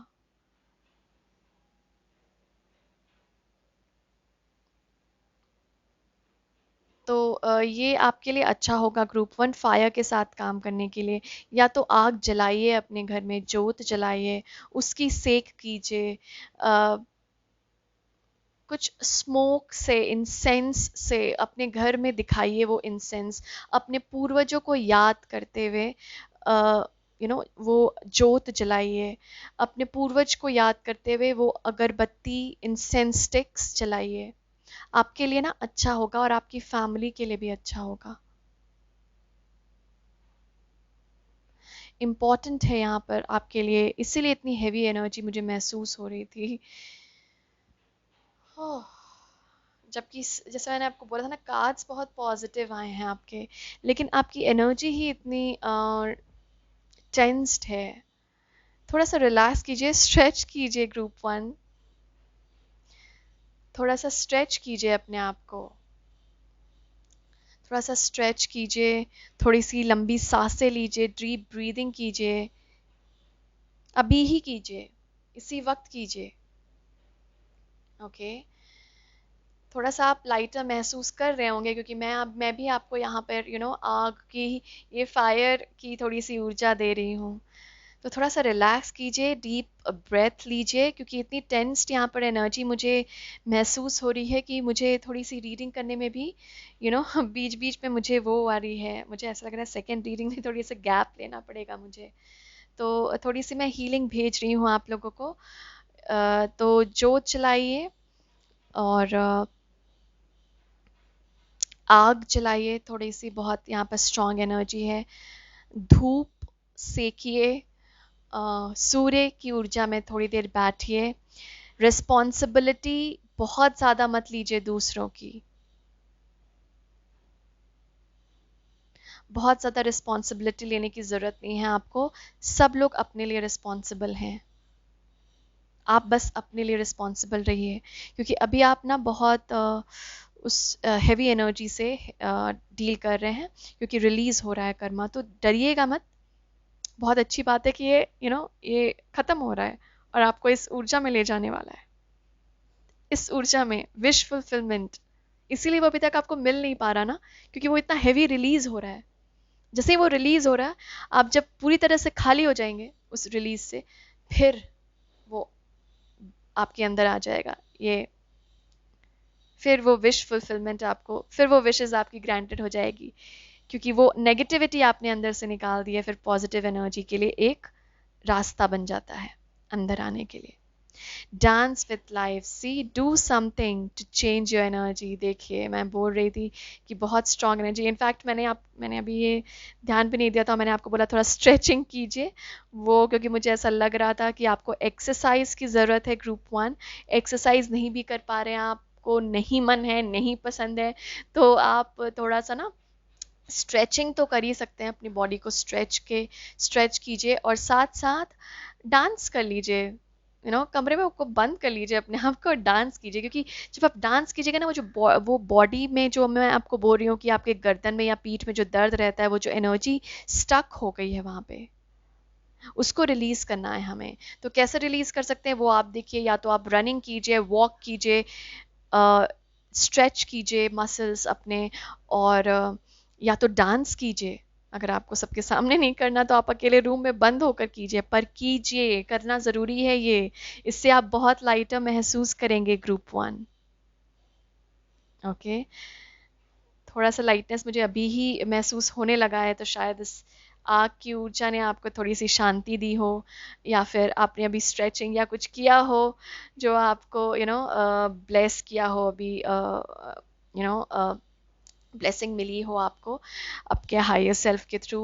तो ये आपके लिए अच्छा होगा ग्रुप वन फायर के साथ काम करने के लिए। या तो आग जलाइए, अपने घर में जोत जलाइए, उसकी सेक कीजिए, कुछ स्मोक से, इंसेंस से अपने घर में दिखाइए वो इंसेंस, अपने पूर्वजों को याद करते हुए वो जोत जलाइए, अपने पूर्वज को याद करते हुए वो अगरबत्ती, इंसेंस स्टिक्स जलाइए। आपके लिए ना अच्छा होगा और आपकी फैमिली के लिए भी अच्छा होगा। इम्पॉर्टेंट है यहाँ पर आपके लिए, इसीलिए इतनी हैवी एनर्जी मुझे महसूस हो रही थी। ओह, जबकि जैसे मैंने आपको बोला था ना, कार्ड्स बहुत पॉजिटिव आए हैं आपके, लेकिन आपकी एनर्जी ही इतनी टेंस्ड है। थोड़ा सा रिलैक्स कीजिए, स्ट्रेच कीजिए ग्रुप वन, थोड़ा सा स्ट्रेच कीजिए अपने आप को, थोड़ा सा स्ट्रेच कीजिए, थोड़ी सी लंबी सांसें लीजिए, डीप ब्रीदिंग कीजिए, अभी ही कीजिए, इसी वक्त कीजिए। ओके, थोड़ा सा आप लाइटर महसूस कर रहे होंगे क्योंकि मैं भी आपको यहाँ पर आग की, ये फायर की थोड़ी सी ऊर्जा दे रही हूँ। तो थोड़ा सा रिलैक्स कीजिए, डीप ब्रेथ लीजिए, क्योंकि इतनी टेंस्ड यहाँ पर एनर्जी मुझे महसूस हो रही है कि मुझे थोड़ी सी रीडिंग करने में भी बीच बीच में मुझे वो आ रही है, मुझे ऐसा लग रहा है सेकेंड रीडिंग में थोड़ी सी गैप लेना पड़ेगा मुझे। तो थोड़ी सी मैं हीलिंग भेज रही हूँ आप लोगों को। तो जोत जलाइए और आग जलाइए थोड़ी सी, बहुत यहाँ पर स्ट्रॉन्ग एनर्जी है। धूप सेकिए, सूर्य की ऊर्जा में थोड़ी देर बैठिए। रिस्पॉन्सिबिलिटी बहुत ज़्यादा मत लीजिए दूसरों की, बहुत ज़्यादा रिस्पॉन्सिबिलिटी लेने की ज़रूरत नहीं है आपको। सब लोग अपने लिए रिस्पॉन्सिबल हैं, आप बस अपने लिए रिस्पॉन्सिबल रहिए, क्योंकि अभी आप ना बहुत उस हैवी एनर्जी से डील कर रहे हैं, क्योंकि रिलीज हो रहा है कर्मा। तो डरिएगा मत, बहुत अच्छी बात है कि ये ये खत्म हो रहा है और आपको इस ऊर्जा में ले जाने वाला है, इस ऊर्जा में विश फुलफिलमेंट। इसीलिए वो अभी तक आपको मिल नहीं पा रहा ना, क्योंकि वो इतना हैवी रिलीज हो रहा है। जैसे ही वो रिलीज हो रहा है, आप जब पूरी तरह से खाली हो जाएंगे उस रिलीज से, फिर वो आपके अंदर आ जाएगा ये, फिर वो विश फुलफिलमेंट आपको, फिर वो विशेस आपकी ग्रांटेड हो जाएगी, क्योंकि वो नेगेटिविटी आपने अंदर से निकाल दी है, फिर पॉजिटिव एनर्जी के लिए एक रास्ता बन जाता है अंदर आने के लिए। Dance with life, see do something to change your energy. देखिए मैं बोल रही थी कि बहुत स्ट्रॉन्ग एनर्जी, इनफैक्ट मैंने अभी ये ध्यान भी नहीं दिया था, मैंने आपको बोला थोड़ा स्ट्रेचिंग कीजिए, वो क्योंकि मुझे ऐसा लग रहा था कि आपको एक्सरसाइज की ज़रूरत है ग्रुप वन। एक्सरसाइज नहीं भी कर पा रहे हैं, आपको नहीं मन है, नहीं पसंद है, तो आप थोड़ा सा ना स्ट्रेचिंग तो कर ही सकते हैं, अपनी बॉडी को स्ट्रेच कीजिए और साथ साथ डांस कर लीजिए। कमरे में आपको बंद कर लीजिए अपने आप को, डांस कीजिए, क्योंकि जब आप डांस कीजिएगा ना, वो बॉडी में जो मैं आपको बोल रही हूँ कि आपके गर्दन में या पीठ में जो दर्द रहता है, वो जो एनर्जी स्टक हो गई है वहाँ पे, उसको रिलीज करना है हमें। तो कैसे रिलीज कर सकते हैं वो आप देखिए, या तो आप रनिंग कीजिए, वॉक कीजिए, स्ट्रेच कीजिए मसल्स अपने, और या तो डांस कीजिए। अगर आपको सबके सामने नहीं करना तो आप अकेले रूम में बंद होकर कीजिए, पर कीजिए, करना ज़रूरी है ये। इससे आप बहुत लाइटर महसूस करेंगे ग्रुप वन। ओके, थोड़ा सा लाइटनेस मुझे अभी ही महसूस होने लगा है, तो शायद इस आग की ऊर्जा ने आपको थोड़ी सी शांति दी हो, या फिर आपने अभी स्ट्रेचिंग या कुछ किया हो जो आपको ब्लेस किया हो अभी, ब्लेसिंग मिली हो आपको आपके हायर सेल्फ के थ्रू।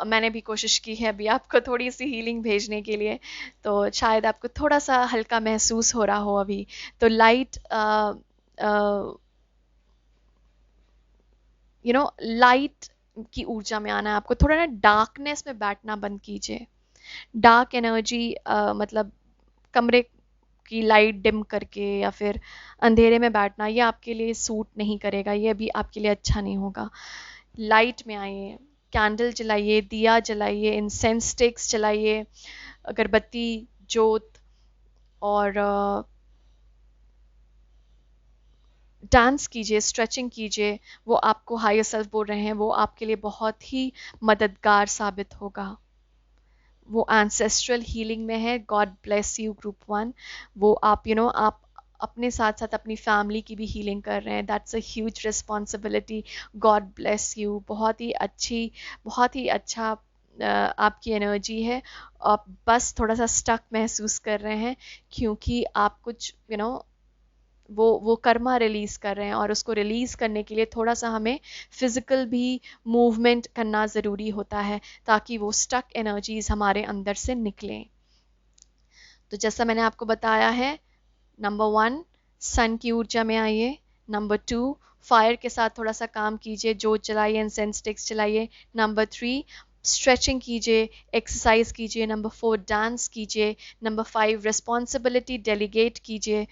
मैंने भी कोशिश की है अभी आपको थोड़ी सी हीलिंग भेजने के लिए, तो शायद आपको थोड़ा सा हल्का महसूस हो रहा हो अभी। तो लाइट लाइट की ऊर्जा में आना है आपको। थोड़ा ना डार्कनेस में बैठना बंद कीजिए। डार्क एनर्जी मतलब कमरे की लाइट डिम करके या फिर अंधेरे में बैठना, ये आपके लिए सूट नहीं करेगा, ये भी आपके लिए अच्छा नहीं होगा। लाइट में आइए, कैंडल जलाइए, दिया जलाइए, इंसेंस स्टिक्स जलाइए, अगरबत्ती, जोत, और डांस कीजिए, स्ट्रेचिंग कीजिए। वो आपको हायर सेल्फ बोल रहे हैं, वो आपके लिए बहुत ही मददगार साबित होगा। वो एंसेस्ट्रल हीलिंग में है। God bless you group one. वो आप आप अपने साथ साथ अपनी फैमिली की भी हीलिंग कर रहे हैं। That's a huge responsibility. God bless you. बहुत ही अच्छी, बहुत ही अच्छा आपकी एनर्जी है। आप बस थोड़ा सा स्टक महसूस कर रहे हैं क्योंकि आप कुछ वो कर्मा रिलीज कर रहे हैं, और उसको रिलीज करने के लिए थोड़ा सा हमें फिजिकल भी मूवमेंट करना ज़रूरी होता है, ताकि वो स्टक एनर्जीज हमारे अंदर से निकलें। तो जैसा मैंने आपको बताया है, नंबर वन, सन की ऊर्जा में आइए। नंबर टू, फायर के साथ थोड़ा सा काम कीजिए, जोत जलाइए, इंसेंस स्टिक्स जलाइए। नंबर थ्री, स्ट्रेचिंग कीजिए, एक्सरसाइज कीजिए। नंबर फोर, डांस कीजिए। नंबर फाइव, रिस्पॉन्सिबिलिटी डेलीगेट कीजिए,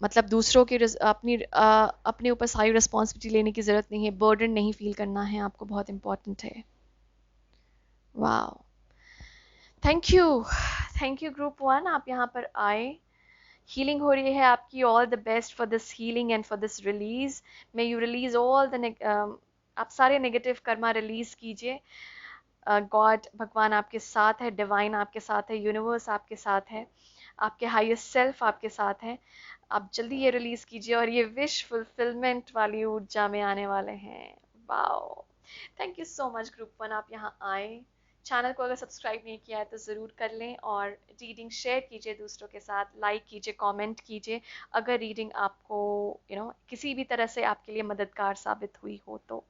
मतलब दूसरों की अपने ऊपर सारी रिस्पॉन्सिबिलिटी लेने की ज़रूरत नहीं है, बर्डन नहीं फील करना है आपको, बहुत इंपॉर्टेंट है। वाह, thank you, thank you group one, आप यहाँ पर आए। हीलिंग हो रही है आपकी। All the best for this healing and for this release. May you release all the आप सारे नेगेटिव कर्मा रिलीज कीजिए। गॉड, भगवान आपके साथ है, डिवाइन आपके साथ है, यूनिवर्स आपके साथ है, आपके हाईएस्ट सेल्फ आपके साथ है। आप जल्दी ये रिलीज कीजिए और ये विश फुलफिलमेंट वाली ऊर्जा में आने वाले हैं। Wow, thank you so much group one, आप यहाँ आए। चैनल को अगर सब्सक्राइब नहीं किया है तो ज़रूर कर लें, और रीडिंग शेयर कीजिए दूसरों के साथ, लाइक कीजिए, कमेंट कीजिए अगर रीडिंग आपको किसी भी तरह से आपके लिए मददगार साबित हुई हो तो।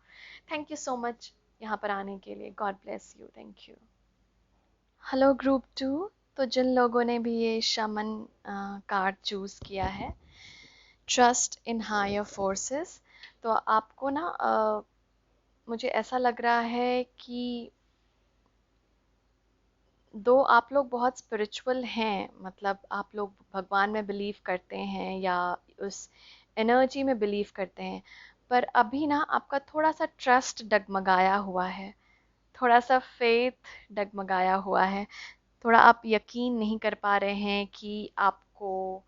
थैंक यू सो मच यहाँ पर आने के लिए। God bless you. Thank you. Hello group two. तो जिन लोगों ने भी ये शमन कार्ड चूज़ किया है, ट्रस्ट इन हायर फोर्सेस, तो आपको ना मुझे ऐसा लग रहा है कि दो आप लोग बहुत स्पिरिचुअल हैं, मतलब आप लोग भगवान में बिलीव करते हैं या उस एनर्जी में बिलीव करते हैं, पर अभी ना आपका थोड़ा सा ट्रस्ट डगमगाया हुआ है, थोड़ा सा फेथ डगमगाया हुआ है। थोड़ा आप यकीन नहीं कर पा रहे हैं कि आपको,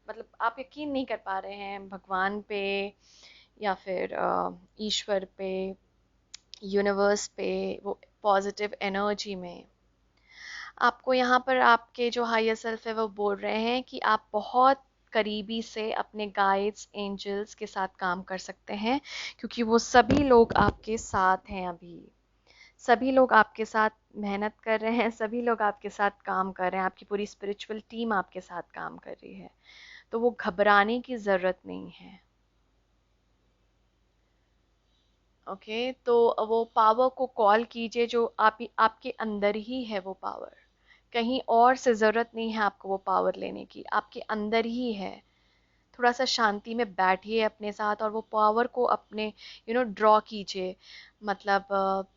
मतलब आप यकीन नहीं कर पा रहे हैं भगवान पे या फिर ईश्वर पे, यूनिवर्स पे, वो पॉजिटिव एनर्जी में। आपको यहाँ पर आपके जो हायर सेल्फ है वो बोल रहे हैं कि आप बहुत करीबी से अपने गाइड्स, एंजल्स के साथ काम कर सकते हैं, क्योंकि वो सभी लोग आपके साथ हैं अभी। सभी लोग आपके साथ मेहनत कर रहे हैं, सभी लोग आपके साथ काम कर रहे हैं, आपकी पूरी स्पिरिचुअल टीम आपके साथ काम कर रही है, तो वो घबराने की ज़रूरत नहीं है। ओके, तो वो पावर को कॉल कीजिए जो आपके अंदर ही है। वो पावर कहीं और से ज़रूरत नहीं है आपको वो पावर लेने की, आपके अंदर ही है। थोड़ा सा शांति में बैठिए अपने साथ और वो पावर को अपने ड्रॉ कीजिए, मतलब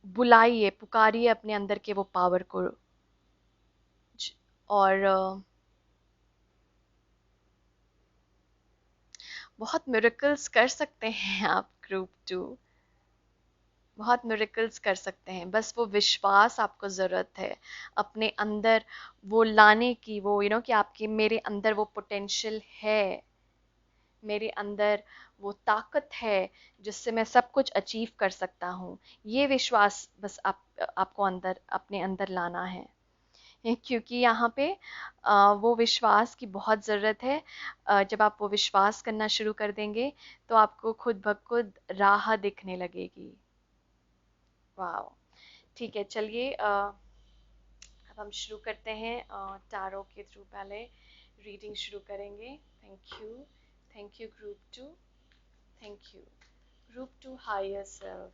बुलाइए, पुकारिए अपने अंदर के वो पावर को। और बहुत मिरेकल्स कर सकते हैं आप ग्रुप टू, बहुत मिरेकल्स कर सकते हैं। बस वो विश्वास आपको ज़रूरत है अपने अंदर वो लाने की, वो कि आपके मेरे अंदर वो पोटेंशियल है, मेरे अंदर वो ताकत है जिससे मैं सब कुछ अचीव कर सकता हूँ। ये विश्वास बस आपको अंदर, अपने अंदर लाना है। क्योंकि यहाँ पे वो विश्वास की बहुत ज़रूरत है। जब आप वो विश्वास करना शुरू कर देंगे तो आपको खुद ब खुद राह दिखने लगेगी। वाह, ठीक है, चलिए अब हम शुरू करते हैं। टैरो के थ्रू पहले रीडिंग शुरू करेंगे। Thank you group two, thank you group two higher self.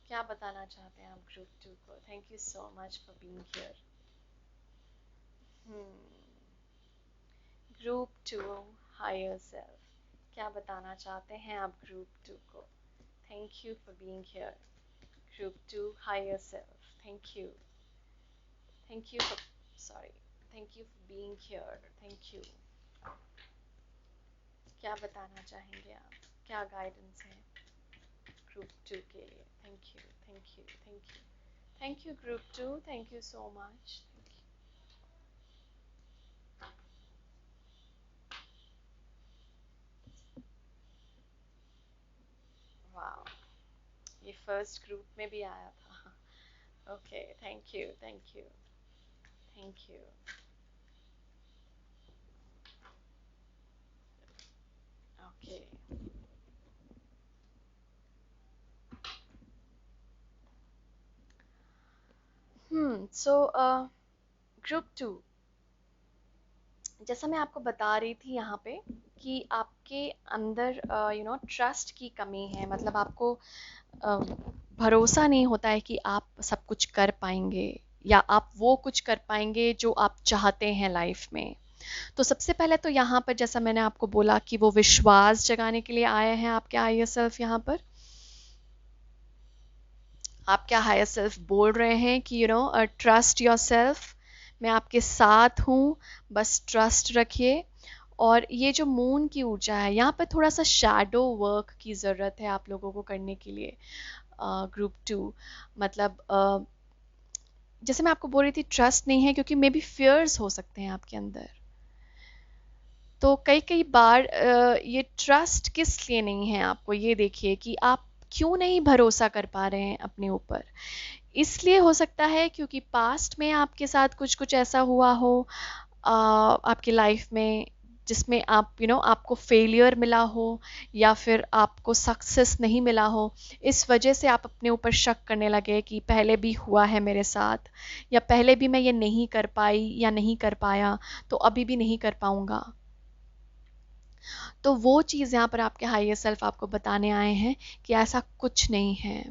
क्या बताना चाहते हैं आप ग्रुप टू को? Thank you so much for being here. Group two higher self, क्या बताना चाहते हैं आप ग्रुप टू को? Thank you for being here. Group two higher self, thank you for, sorry, thank you for being here. Thank you. क्या बताना चाहेंगे आप? क्या गाइडेंस है ग्रुप टू के लिए? Thank you, thank you, thank you, thank you group two, thank you so much. वाह, ये फर्स्ट ग्रुप में भी आया था। Okay, thank you, thank you, thank you. Okay, so group two, जैसा मैं आपको बता रही थी यहाँ पे कि आपके अंदर ट्रस्ट की कमी है। मतलब आपको भरोसा नहीं होता है कि आप सब कुछ कर पाएंगे या आप वो कुछ कर पाएंगे जो आप चाहते हैं लाइफ में। तो सबसे पहले तो यहाँ पर जैसा मैंने आपको बोला कि वो विश्वास जगाने के लिए आए हैं आपके हायर सेल्फ। यहाँ पर आपके हायर सेल्फ बोल रहे हैं कि ट्रस्ट योर सेल्फ, मैं आपके साथ हूँ, बस ट्रस्ट रखिए। और ये जो मून की ऊर्जा है, यहाँ पर थोड़ा सा शैडो वर्क की ज़रूरत है आप लोगों को करने के लिए। ग्रुप टू, मतलब जैसे मैं आपको बोल रही थी, ट्रस्ट नहीं है क्योंकि मे बी फियर्स हो सकते हैं आपके अंदर। तो कई कई बार ये ट्रस्ट किस लिए नहीं है आपको, ये देखिए कि आप क्यों नहीं भरोसा कर पा रहे हैं अपने ऊपर। इसलिए हो सकता है क्योंकि पास्ट में आपके साथ कुछ कुछ ऐसा हुआ हो आपकी लाइफ में, जिसमें आप आपको फेलियर मिला हो या फिर आपको सक्सेस नहीं मिला हो। इस वजह से आप अपने ऊपर शक करने लगे कि पहले भी हुआ है मेरे साथ, या पहले भी मैं ये नहीं कर पाई या नहीं कर पाया, तो अभी भी नहीं कर पाऊंगा। तो वो चीज़ यहाँ पर आपके हायर सेल्फ आपको बताने आए हैं कि ऐसा कुछ नहीं है।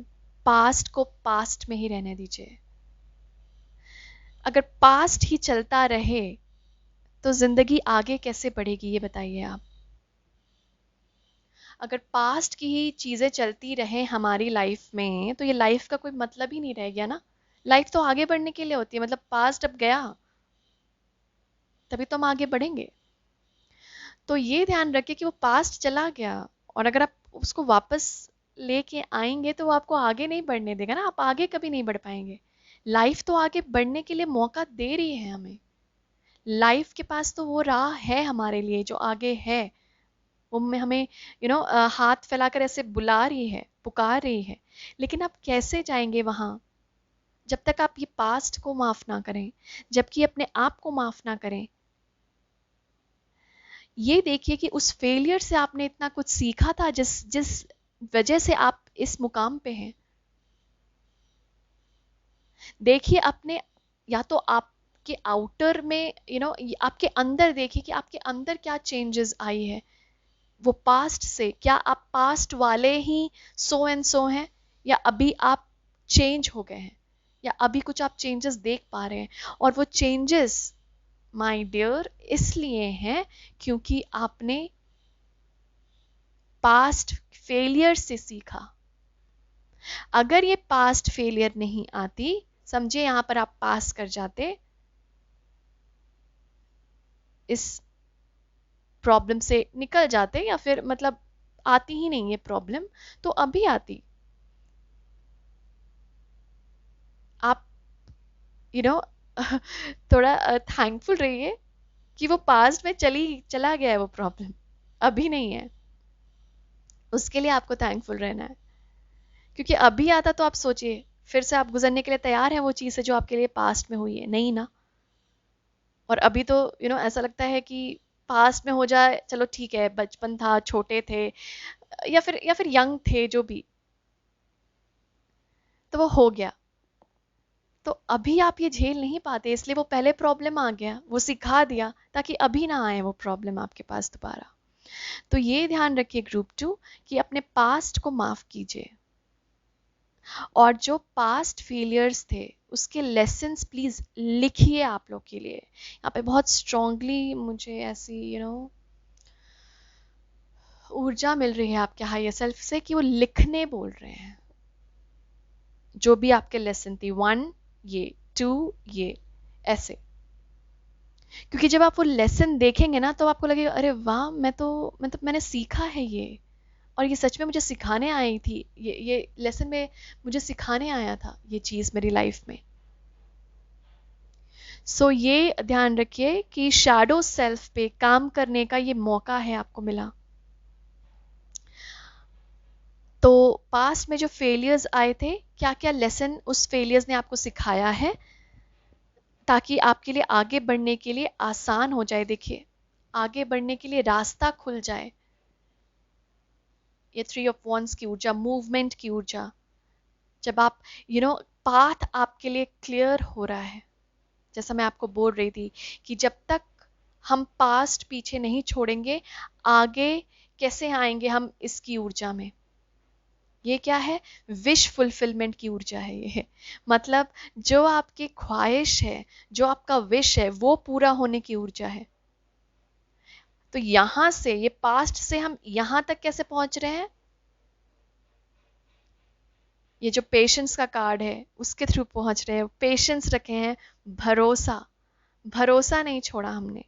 पास्ट को पास्ट में ही रहने दीजिए। अगर पास्ट ही चलता रहे तो जिंदगी आगे कैसे बढ़ेगी, ये बताइए आप। अगर पास्ट की ही चीजें चलती रहे हमारी लाइफ में तो ये लाइफ का कोई मतलब ही नहीं रह गया ना। लाइफ तो आगे बढ़ने के लिए होती है। मतलब पास्ट अब गया तभी तो हम आगे बढ़ेंगे। तो ये ध्यान रखिए कि वो पास्ट चला गया, और अगर आप उसको वापस लेके आएंगे तो वो आपको आगे नहीं बढ़ने देगा ना। आप आगे कभी नहीं बढ़ पाएंगे। लाइफ तो आगे बढ़ने के लिए मौका दे रही है हमें। लाइफ के पास तो वो राह है हमारे लिए जो आगे है। वो में हमें हाथ फैलाकर ऐसे बुला रही है, पुकार रही है। लेकिन आप कैसे जाएंगे वहां जब तक आप ये पास्ट को माफ ना करें, जबकि अपने आप को माफ ना करें। ये देखिए कि उस फेलियर से आपने इतना कुछ सीखा था जिस जिस वजह से आप इस मुकाम पे हैं। देखिए अपने, या तो आपके आउटर में आपके अंदर देखिए कि आपके अंदर क्या चेंजेस आई है। वो पास्ट से, क्या आप पास्ट वाले ही सो एंड सो हैं, या अभी आप चेंज हो गए हैं, या अभी कुछ आप चेंजेस देख पा रहे हैं। और वो चेंजेस माय डियर इसलिए हैं क्योंकि आपने पास्ट फेलियर से सीखा। अगर ये पास्ट फेलियर नहीं आती, समझिए यहां पर आप पास कर जाते, इस प्रॉब्लम से निकल जाते, या फिर मतलब आती ही नहीं ये प्रॉब्लम, तो अभी आती। आप यू you नो know, थोड़ा थैंकफुल रहिए कि वो पास्ट में चला गया है वो प्रॉब्लम, अभी नहीं है। उसके लिए आपको थैंकफुल रहना है। क्योंकि अभी आता तो आप सोचिए, फिर से आप गुजरने के लिए तैयार हैं वो चीज़ से जो आपके लिए पास्ट में हुई है? नहीं ना। और अभी तो ऐसा लगता है कि पास्ट में हो जाए, चलो ठीक है, बचपन था, छोटे थे, या फिर यंग थे, जो भी, तो वो हो गया। तो अभी आप ये झेल नहीं पाते, इसलिए वो पहले प्रॉब्लम आ गया, वो सिखा दिया ताकि अभी ना आए वो प्रॉब्लम आपके पास दोबारा। तो ये ध्यान रखिए ग्रुप 2, कि अपने पास्ट को माफ कीजिए, और जो पास्ट फेलियर्स थे उसके लेसन्स प्लीज लिखिए आप लोग के लिए। यहाँ पे बहुत स्ट्रांगली मुझे ऐसी ऊर्जा मिल रही है आपके हायर सेल्फ से, कि वो लिखने बोल रहे हैं जो भी आपके लेसन थी, 1 ये, 2 ये, ऐसे। क्योंकि जब आप वो लेसन देखेंगे ना, तो आपको लगेगा अरे वाह, मैंने सीखा है ये, और ये सच में मुझे सिखाने आई थी, ये लेसन में मुझे सिखाने आया था ये चीज़ मेरी लाइफ में। सो ये ध्यान रखिए कि शैडो सेल्फ पे काम करने का ये मौका है आपको मिला। तो पास्ट में जो फेलियर्स आए थे, क्या क्या लेसन उस फेलियर्स ने आपको सिखाया है, ताकि आपके लिए आगे बढ़ने के लिए आसान हो जाए। देखिए, आगे बढ़ने के लिए रास्ता खुल जाए। ये 3 ऑफ वंस की ऊर्जा, मूवमेंट की ऊर्जा, जब आप पाथ आपके लिए क्लियर हो रहा है। जैसा मैं आपको बोल रही थी कि जब तक हम पास्ट पीछे नहीं छोड़ेंगे, आगे कैसे आएंगे हम इसकी ऊर्जा में। ये क्या है? विश फुलफिलमेंट की ऊर्जा है ये। मतलब जो आपकी ख्वाहिश है, जो आपका विश है, वो पूरा होने की ऊर्जा है। तो यहां से, ये पास्ट से हम यहां तक कैसे पहुंच रहे हैं? ये जो पेशेंस का कार्ड है उसके थ्रू पहुंच रहे हैं। पेशेंस रखे हैं, भरोसा, भरोसा नहीं छोड़ा हमने,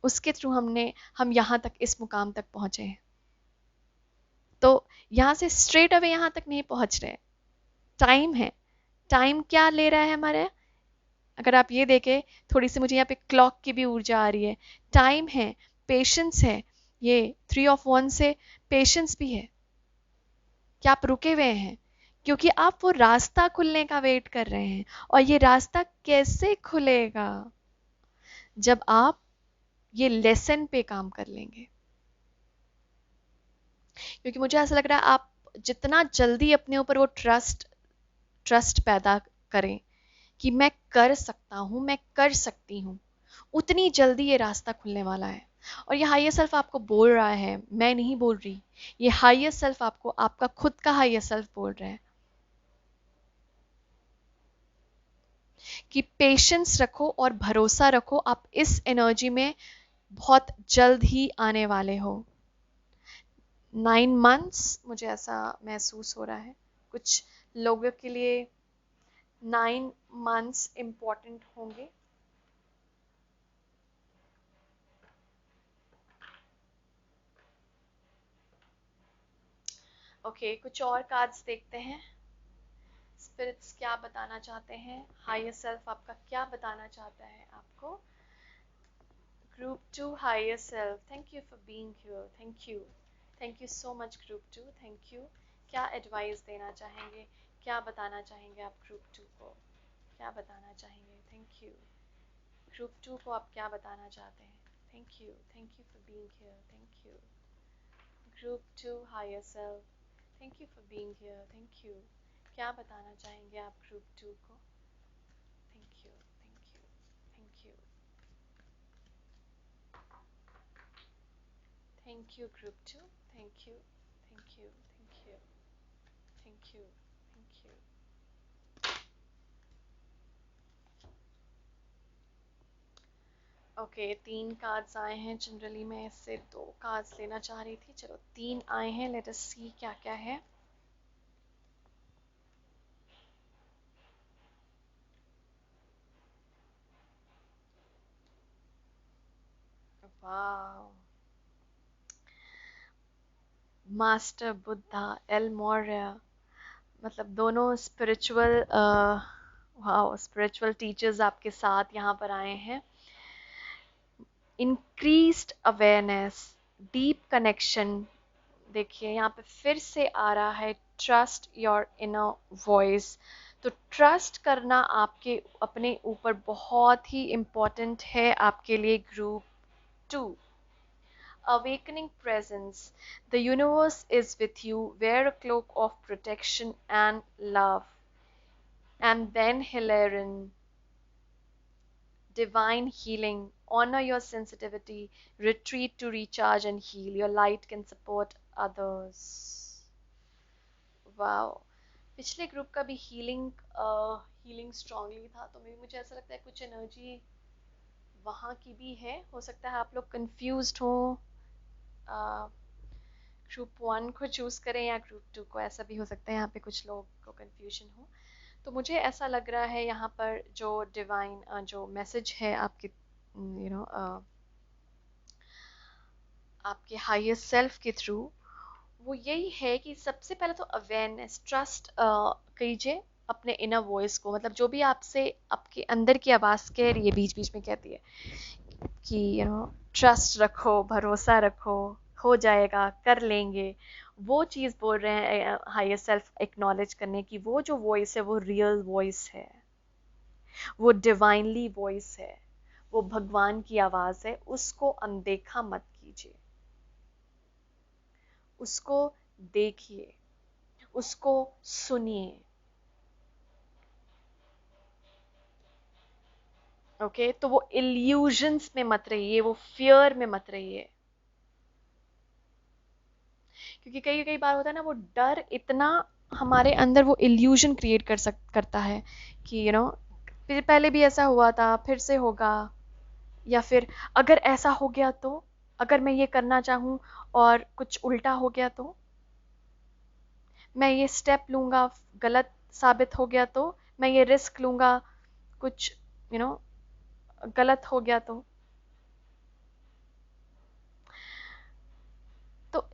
उसके थ्रू हम यहां तक, इस मुकाम तक पहुंचे हैं। तो यहां से स्ट्रेट अवे यहां तक नहीं पहुंच रहे, टाइम है। टाइम क्या ले रहा है हमारे? अगर आप ये देखें, थोड़ी सी मुझे यहाँ पे क्लॉक की भी ऊर्जा आ रही है। टाइम है, पेशेंस है, ये 3 ऑफ वन से पेशेंस भी है। क्या आप रुके हुए हैं? क्योंकि आप वो रास्ता खुलने का वेट कर रहे हैं। और ये रास्ता कैसे खुलेगा? जब आप ये लेसन पे काम कर लेंगे। क्योंकि मुझे ऐसा लग रहा है, आप जितना जल्दी अपने ऊपर वो ट्रस्ट ट्रस्ट पैदा करें कि मैं कर सकता हूं, मैं कर सकती हूं, उतनी जल्दी ये रास्ता खुलने वाला है। और ये हायर सेल्फ आपको बोल रहा है, मैं नहीं बोल रही, ये हायर सेल्फ आपको, आपका खुद का हायर सेल्फ बोल रहा है कि पेशेंस रखो और भरोसा रखो, आप इस एनर्जी में बहुत जल्द ही आने वाले हो। 9 मंथ्स मुझे ऐसा महसूस हो रहा है, कुछ लोगों के लिए 9 मंथ्स इंपॉर्टेंट होंगे। ओके, कुछ और कार्ड्स देखते हैं। स्पिरिट्स क्या बताना चाहते हैं, हायर सेल्फ आपका क्या बताना चाहता है आपको। Group 2 higher self, thank you for being here, thank you so much group 2, thank you. क्या एडवाइस देना चाहेंगे, क्या बताना चाहेंगे आप ग्रुप 2 को, क्या बताना चाहेंगे? Thank you. ग्रुप 2 को आप क्या बताना चाहते हैं? Thank you for being here, thank you. Group 2 higher self, thank you for being here, thank you. क्या बताना चाहेंगे आप ग्रुप 2 को? Thank you, thank you, thank you, thank you group 2, thank you, thank you, thank you, thank you, thank you. Okay, 3 cards आए हैं। Generally मैं इससे 2 cards लेना चाह रही थी, चलो 3 आए हैं। लेट अस सी क्या क्या है। वाह, मास्टर बुद्धा, एल मौर्य, मतलब दोनों स्पिरिचुअल, वाह, स्पिरिचुअल टीचर्स आपके साथ यहाँ पर आए हैं। Increased awareness, deep connection. देखिए यहाँ पे फिर से आ रहा है, ट्रस्ट योर इनर वॉइस। तो ट्रस्ट करना आपके अपने ऊपर बहुत ही इम्पोर्टेंट है आपके लिए। Group 2, awakening presence. The universe is with you. Wear a cloak of protection and love. And then Hilarion, divine healing. Honor your sensitivity. Retreat to recharge and heal. Your light can support others. Wow, पिछले group का भी healing strongly था, तो मुझे ऐसा लगता है कुछ एनर्जी वहाँ की भी है। हो सकता है आप लोग कंफ्यूज्ड हो, ग्रुप 1 को चूज करें या ग्रुप 2 को, ऐसा भी हो सकता है यहाँ पे कुछ लोग को कंफ्यूजन हो। तो मुझे ऐसा लग रहा है यहाँ पर जो डिवाइन जो मैसेज है आपके आपके हायर सेल्फ के थ्रू, वो यही है कि सबसे पहले तो अवेयरनेस, ट्रस्ट कीजिए अपने इनर वॉइस को। मतलब जो भी आपसे आपके अंदर की आवाज़ कह रही है, बीच बीच में कहती है कि ट्रस्ट रखो, भरोसा रखो, हो जाएगा, कर लेंगे, वो चीज़ बोल रहे हैं हायर सेल्फ एक्नॉलेज करने की। वो जो वॉइस है वो रियल वॉइस है, वो डिवाइनली वॉइस है, वो भगवान की आवाज़ है। उसको अनदेखा मत कीजिए, उसको देखिए, उसको सुनिए। ओके तो वो इल्यूजन्स में मत रहिए, वो फियर में मत रहिए, क्योंकि कई कई बार होता है ना, वो डर इतना हमारे अंदर वो इल्यूजन क्रिएट करता है कि फिर पहले भी ऐसा हुआ था, फिर से होगा, या फिर अगर ऐसा हो गया तो, अगर मैं ये करना चाहूँ और कुछ उल्टा हो गया तो, मैं ये स्टेप लूँगा गलत साबित हो गया तो, मैं ये रिस्क लूँगा कुछ गलत हो गया तो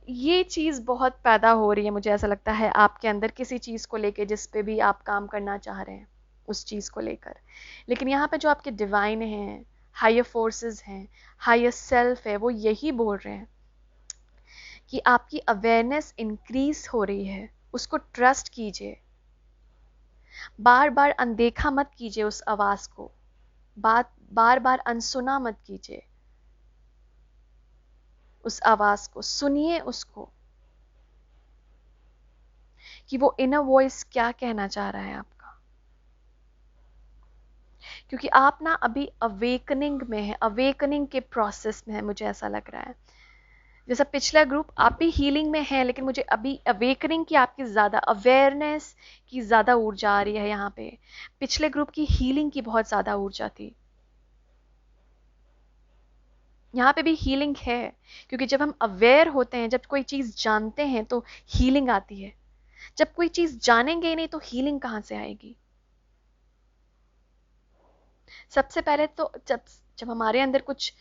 ये चीज़ बहुत पैदा हो रही है, मुझे ऐसा लगता है आपके अंदर, किसी चीज़ को लेके जिस पे भी आप काम करना चाह रहे हैं उस चीज़ को लेकर। लेकिन यहाँ पे जो आपके डिवाइन हैं, हायर फोर्सेस हैं, हायर सेल्फ है, वो यही बोल रहे हैं कि आपकी अवेयरनेस इंक्रीज हो रही है, उसको ट्रस्ट कीजिए, बार बार अनदेखा मत कीजिए उस आवाज़ को, बार बार अनसुना मत कीजिए, उस आवाज़ को सुनिए, उसको कि वो इनर वॉइस क्या कहना चाह रहा है आपका। क्योंकि आप ना अभी अवेकनिंग में है, अवेकनिंग के प्रोसेस में है, मुझे ऐसा लग रहा है। जैसा पिछला ग्रुप आप भी हीलिंग में है, लेकिन मुझे अभी अवेकनिंग की, आपकी ज़्यादा अवेयरनेस की ज़्यादा ऊर्जा आ रही है यहाँ पे। पिछले ग्रुप की हीलिंग की बहुत ज़्यादा ऊर्जा थी, यहाँ पे भी हीलिंग है, क्योंकि जब हम अवेयर होते हैं, जब कोई चीज़ जानते हैं तो हीलिंग आती है। जब कोई चीज़ जानेंगे ही नहीं तो हीलिंग कहाँ से आएगी। सबसे पहले तो जब जब हमारे अंदर कुछ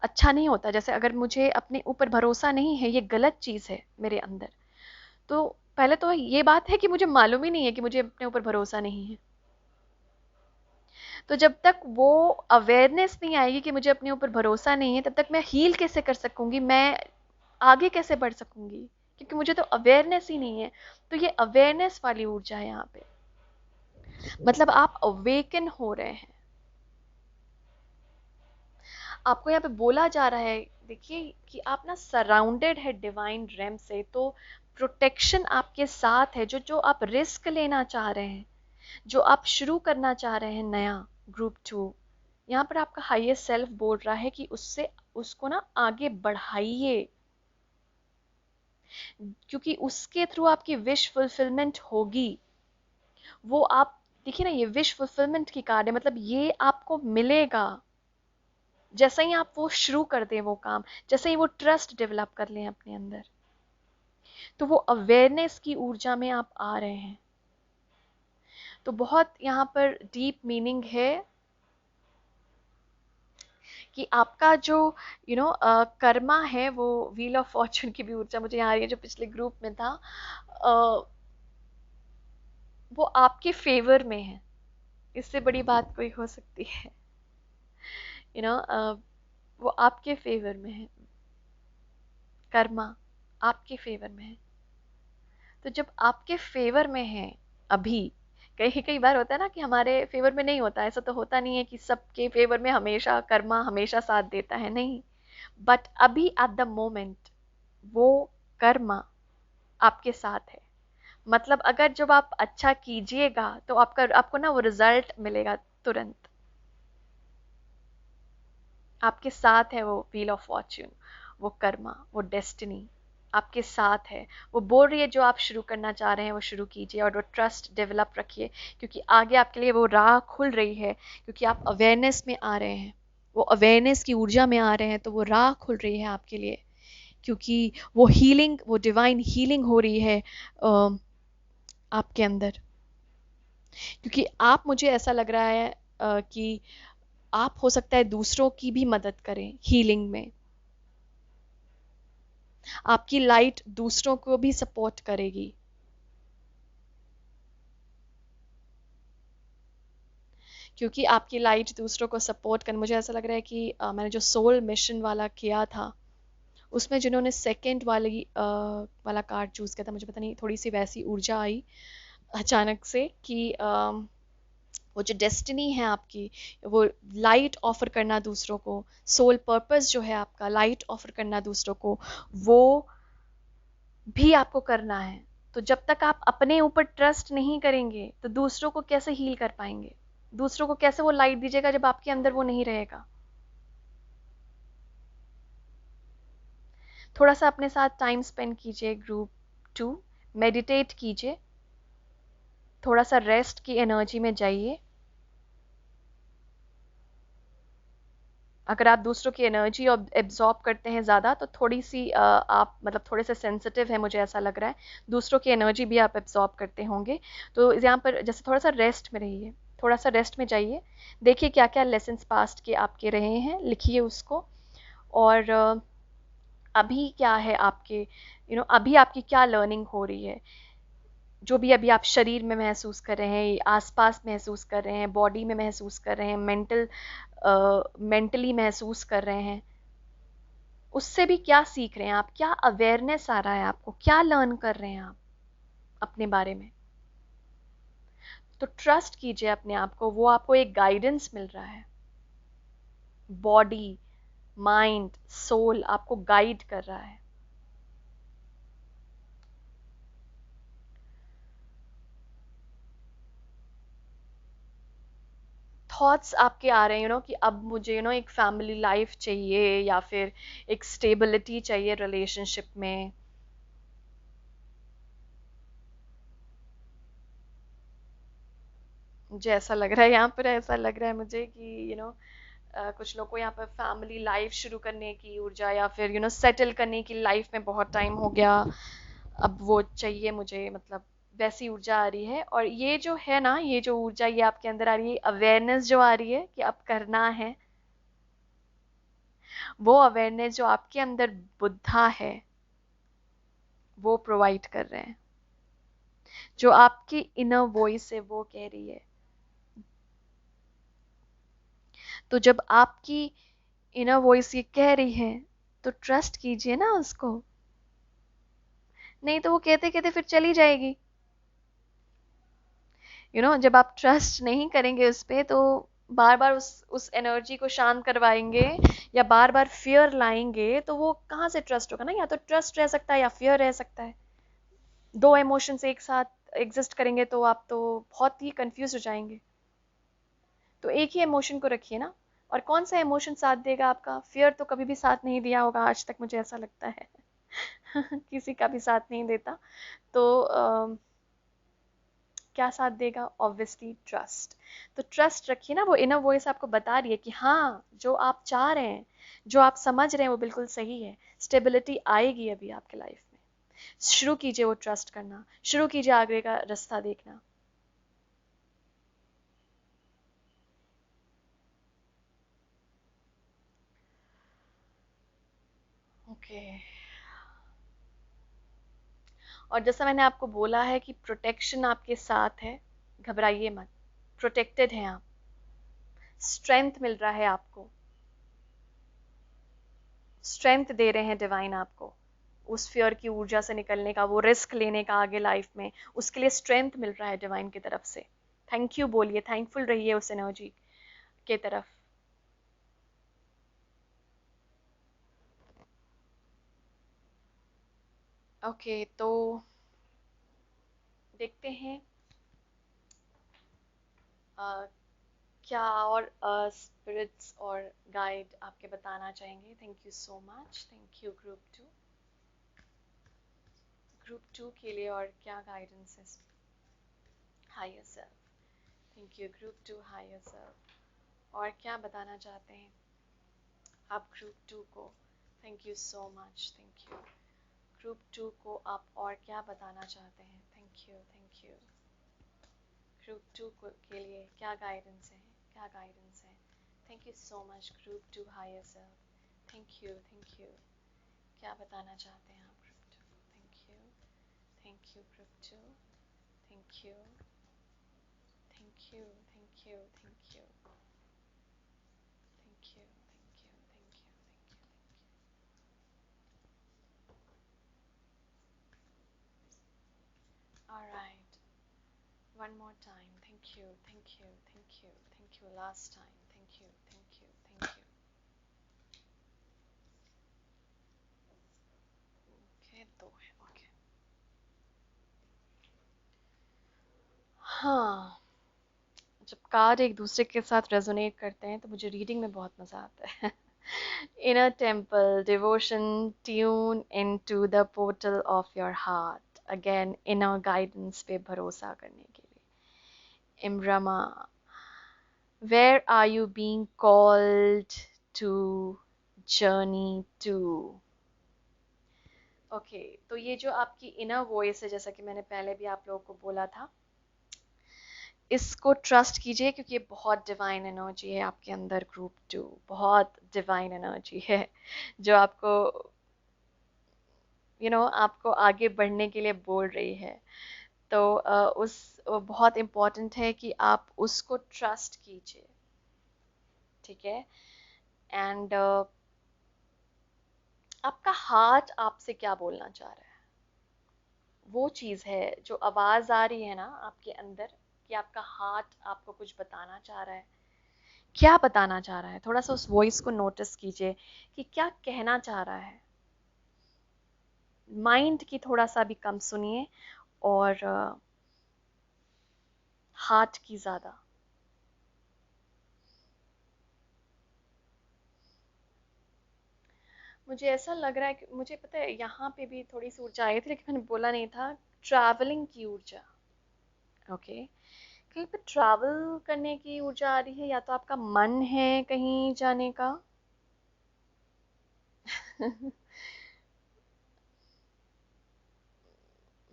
अच्छा नहीं होता, जैसे अगर मुझे अपने ऊपर भरोसा नहीं है, ये गलत चीज़ है मेरे अंदर, तो पहले तो ये बात है कि मुझे मालूम ही नहीं है कि मुझे अपने ऊपर भरोसा नहीं है। तो जब तक वो अवेयरनेस नहीं आएगी कि मुझे अपने ऊपर भरोसा नहीं है, तब तक मैं हील कैसे कर सकूंगी, मैं आगे कैसे बढ़ सकूंगी, क्योंकि मुझे तो अवेयरनेस ही नहीं है। तो ये अवेयरनेस वाली ऊर्जा है यहाँ पे, मतलब आप अवेकन हो रहे हैं। आपको यहाँ पे बोला जा रहा है, देखिए कि आप ना सराउंडेड है डिवाइन रेम से, तो प्रोटेक्शन आपके साथ है। जो जो आप रिस्क लेना चाह रहे हैं, जो आप शुरू करना चाह रहे हैं नया ग्रुप 2, यहाँ पर आपका हायर सेल्फ बोल रहा है कि उससे उसको ना आगे बढ़ाइए, क्योंकि उसके थ्रू आपकी विश फुलफिलमेंट होगी। वो आप देखिए ना, ये विश फुलफिलमेंट की कार्ड है, मतलब ये आपको मिलेगा जैसे ही आप वो शुरू कर दें वो काम, जैसे ही वो ट्रस्ट डेवलप कर लें अपने अंदर, तो वो अवेयरनेस की ऊर्जा में आप आ रहे हैं। तो बहुत यहाँ पर डीप मीनिंग है कि आपका जो कर्मा है, वो व्हील ऑफ फॉर्चून की भी ऊर्जा मुझे यहाँ आ रही है, जो पिछले ग्रुप में था, वो आपके फेवर में है। इससे बड़ी बात कोई हो सकती है, वो आपके फेवर में है, कर्मा आपके फेवर में है। तो जब आपके फेवर में है अभी, कई कई बार होता है ना कि हमारे फेवर में नहीं होता, ऐसा तो होता नहीं है कि सबके फेवर में हमेशा कर्मा हमेशा साथ देता है, नहीं। बट अभी एट द मोमेंट वो कर्मा आपके साथ है। मतलब अगर जब आप अच्छा कीजिएगा तो आपको ना वो रिजल्ट मिलेगा तुरंत। आपके साथ है वो व्हील ऑफ फॉर्च्यून, वो कर्मा, वो डेस्टिनी आपके साथ है। वो बोल रही है जो आप शुरू करना चाह रहे हैं वो शुरू कीजिए और वो ट्रस्ट डेवलप रखिए, क्योंकि आगे आपके लिए वो राह खुल रही है, क्योंकि आप अवेयरनेस में आ रहे हैं, वो अवेयरनेस की ऊर्जा में आ रहे हैं, तो वो राह खुल रही है आपके लिए। क्योंकि वो हीलिंग, वो डिवाइन हीलिंग हो रही है आपके अंदर। क्योंकि आप, मुझे ऐसा लग रहा है कि आप हो सकता है दूसरों की भी मदद करें हीलिंग में। आपकी लाइट दूसरों को भी सपोर्ट करेगी। क्योंकि आपकी लाइट दूसरों को सपोर्ट कर, मुझे ऐसा लग रहा है कि मैंने जो सोल मिशन वाला किया था उसमें जिन्होंने सेकंड वाला कार्ड चूज किया था, मुझे पता नहीं थोड़ी सी वैसी ऊर्जा आई अचानक से कि वो जो डेस्टिनी है आपकी, वो लाइट ऑफर करना दूसरों को, सोल पर्पस जो है आपका लाइट ऑफर करना दूसरों को, वो भी आपको करना है। तो जब तक आप अपने ऊपर ट्रस्ट नहीं करेंगे तो दूसरों को कैसे हील कर पाएंगे, दूसरों को कैसे वो लाइट दीजिएगा जब आपके अंदर वो नहीं रहेगा। थोड़ा सा अपने साथ टाइम स्पेंड कीजिए, ग्रुप 2 मेडिटेट कीजिए, थोड़ा सा रेस्ट की एनर्जी में जाइए। अगर आप दूसरों की एनर्जी एब्जॉर्ब करते हैं ज़्यादा तो थोड़ी सी आप मतलब थोड़े से सेंसिटिव है, मुझे ऐसा लग रहा है, दूसरों की एनर्जी भी आप एब्जॉर्ब करते होंगे। तो यहाँ पर जैसे थोड़ा सा रेस्ट में रहिए, थोड़ा सा रेस्ट में जाइए, देखिए क्या क्या लेसन्स पास्ट के आपके रहे हैं, लिखिए उसको। और अभी क्या है आपके, अभी आपकी क्या लर्निंग हो रही है, जो भी अभी आप शरीर में महसूस कर रहे हैं, आसपास महसूस कर रहे हैं, बॉडी में महसूस कर रहे हैं, मेंटली महसूस कर रहे हैं, उससे भी क्या सीख रहे हैं आप, क्या अवेयरनेस आ रहा है आपको, क्या लर्न कर रहे हैं आप अपने बारे में। तो ट्रस्ट कीजिए अपने आप को, वो आपको एक गाइडेंस मिल रहा है। बॉडी, माइंड, सोल आपको गाइड कर रहा है। थॉट्स आपके आ रहे हैं कि अब मुझे एक फैमिली लाइफ चाहिए या फिर एक स्टेबिलिटी चाहिए रिलेशनशिप में। मुझे ऐसा लग रहा है, यहाँ पर ऐसा लग रहा है मुझे कि कुछ लोगों को यहाँ पर फैमिली लाइफ शुरू करने की ऊर्जा या फिर सेटल करने की लाइफ में बहुत टाइम हो गया, अब वो चाहिए मुझे, मतलब वैसी ऊर्जा आ रही है। और ये जो है ना, ये जो ऊर्जा ये आपके अंदर आ रही है, अवेयरनेस जो आ रही है कि अब करना है, वो अवेयरनेस जो आपके अंदर बुद्धा है वो प्रोवाइड कर रहे हैं, जो आपकी इनर वॉइस है वो कह रही है। तो जब आपकी इनर वॉइस ये कह रही है तो ट्रस्ट कीजिए ना उसको, नहीं तो वो कहते कहते फिर चली जाएगी। जब आप ट्रस्ट नहीं करेंगे उस पे तो बार बार उस एनर्जी को शांत करवाएंगे या बार बार फियर लाएंगे, तो वो कहाँ से ट्रस्ट होगा ना, या तो ट्रस्ट रह सकता है या फियर रह सकता है। दो इमोशंस एक साथ एग्जिस्ट करेंगे तो आप तो बहुत ही कंफ्यूज हो जाएंगे। तो एक ही इमोशन को रखिए ना। और कौन सा इमोशन साथ देगा आपका, फियर तो कभी भी साथ नहीं दिया होगा आज तक, मुझे ऐसा लगता है किसी का भी साथ नहीं देता। तो क्या साथ देगा, ऑब्वियसली ट्रस्ट। तो ट्रस्ट रखिए ना, वो इनर वॉइस आपको बता रही है कि हाँ जो आप चाह रहे हैं, जो आप समझ रहे हैं वो बिल्कुल सही है, स्टेबिलिटी आएगी अभी आपके लाइफ में। शुरू कीजिए वो ट्रस्ट करना, शुरू कीजिए आगे का रास्ता देखना। ओके। और जैसा मैंने आपको बोला है कि प्रोटेक्शन आपके साथ है, घबराइए मत, प्रोटेक्टेड हैं आप, स्ट्रेंथ मिल रहा है आपको, स्ट्रेंथ दे रहे हैं डिवाइन आपको, उस फियर की ऊर्जा से निकलने का, वो रिस्क लेने का आगे लाइफ में, उसके लिए स्ट्रेंथ मिल रहा है डिवाइन की तरफ से। थैंक यू बोलिए, थैंकफुल रहिए उस एनर्जी के तरफ। ओके, तो देखते हैं अ, क्या और स्पिरिट्स और गाइड आपके बताना चाहेंगे। Thank you so much, thank you group 2 के लिए, और क्या गाइडेंस है higher self. Thank you group 2 higher self. और क्या बताना चाहते हैं आप ग्रुप 2 को। Thank you so much, thank you group 2 को। आप और क्या बताना चाहते हैं। थैंक यू ग्रुप 2 के लिए क्या गाइडेंस है, क्या गाइडेंस है। Thank you so much group 2 higher self. Thank you क्या बताना चाहते हैं आप group 2। Thank you group 2। Thank you thank you thank you thank you thank you thank you thank you alright, one more time. Thank you last time. Thank you okay, दो है okay. हाँ, जब card एक दूसरे के साथ resonate करते हैं तो मुझे रीडिंग में बहुत मज़ा आता है। Inner temple devotion, tune into the portal of your heart, again inner guidance पे भरोसा करने के लिए। इमरमा, where are you being called to journey to. Okay, तो ये जो आपकी इनर वॉइस है, जैसा कि मैंने पहले भी आप लोगों को बोला था, इसको ट्रस्ट कीजिए क्योंकि ये बहुत डिवाइन एनर्जी है आपके अंदर। ग्रुप 2 बहुत डिवाइन एनर्जी है जो आपको आपको आगे बढ़ने के लिए बोल रही है। तो बहुत इम्पोर्टेंट है कि आप उसको ट्रस्ट कीजिए, ठीक है। एंड आपका हार्ट आपसे क्या बोलना चाह रहा है, वो चीज़ है जो आवाज़ आ रही है ना आपके अंदर, कि आपका हार्ट आपको कुछ बताना चाह रहा है। क्या बताना चाह रहा है, थोड़ा सा उस वॉइस को नोटिस कीजिए कि क्या कहना चाह रहा है। माइंड की थोड़ा सा भी कम सुनिए और हार्ट की ज़्यादा। मुझे ऐसा लग रहा है कि मुझे पता है यहाँ पे भी थोड़ी सी ऊर्जा आई थी, लेकिन मैंने बोला नहीं था। ट्रैवलिंग की ऊर्जा, ओके। कहीं पे ट्रैवल करने की ऊर्जा आ रही है, या तो आपका मन है कहीं जाने का।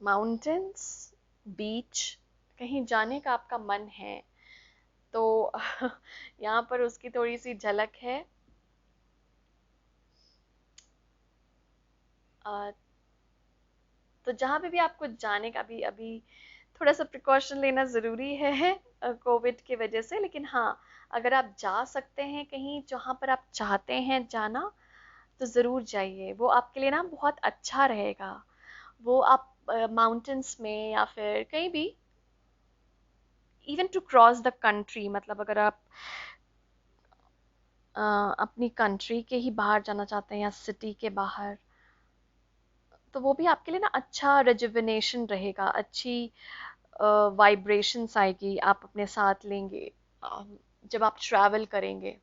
माउंटेन्स, बीच, कहीं जाने का आपका मन है तो यहाँ पर उसकी थोड़ी सी झलक है। अ, तो जहाँ पे भी आपको जाने का, अभी अभी थोड़ा सा प्रिकॉशन लेना ज़रूरी है कोविड की वजह से, लेकिन हाँ, अगर आप जा सकते हैं कहीं जहाँ पर आप चाहते हैं जाना, तो ज़रूर जाइए। वो आपके लिए ना बहुत अच्छा रहेगा। वो आप माउंटेन्स में या फिर कहीं भी, even to cross the country, मतलब अगर आप अपनी कंट्री के ही बाहर जाना चाहते हैं या सिटी के बाहर, तो वो भी आपके लिए ना अच्छा रेजुविनेशन रहेगा, अच्छी वाइब्रेशंस आएगी, आप अपने साथ लेंगे जब आप ट्रैवल करेंगे।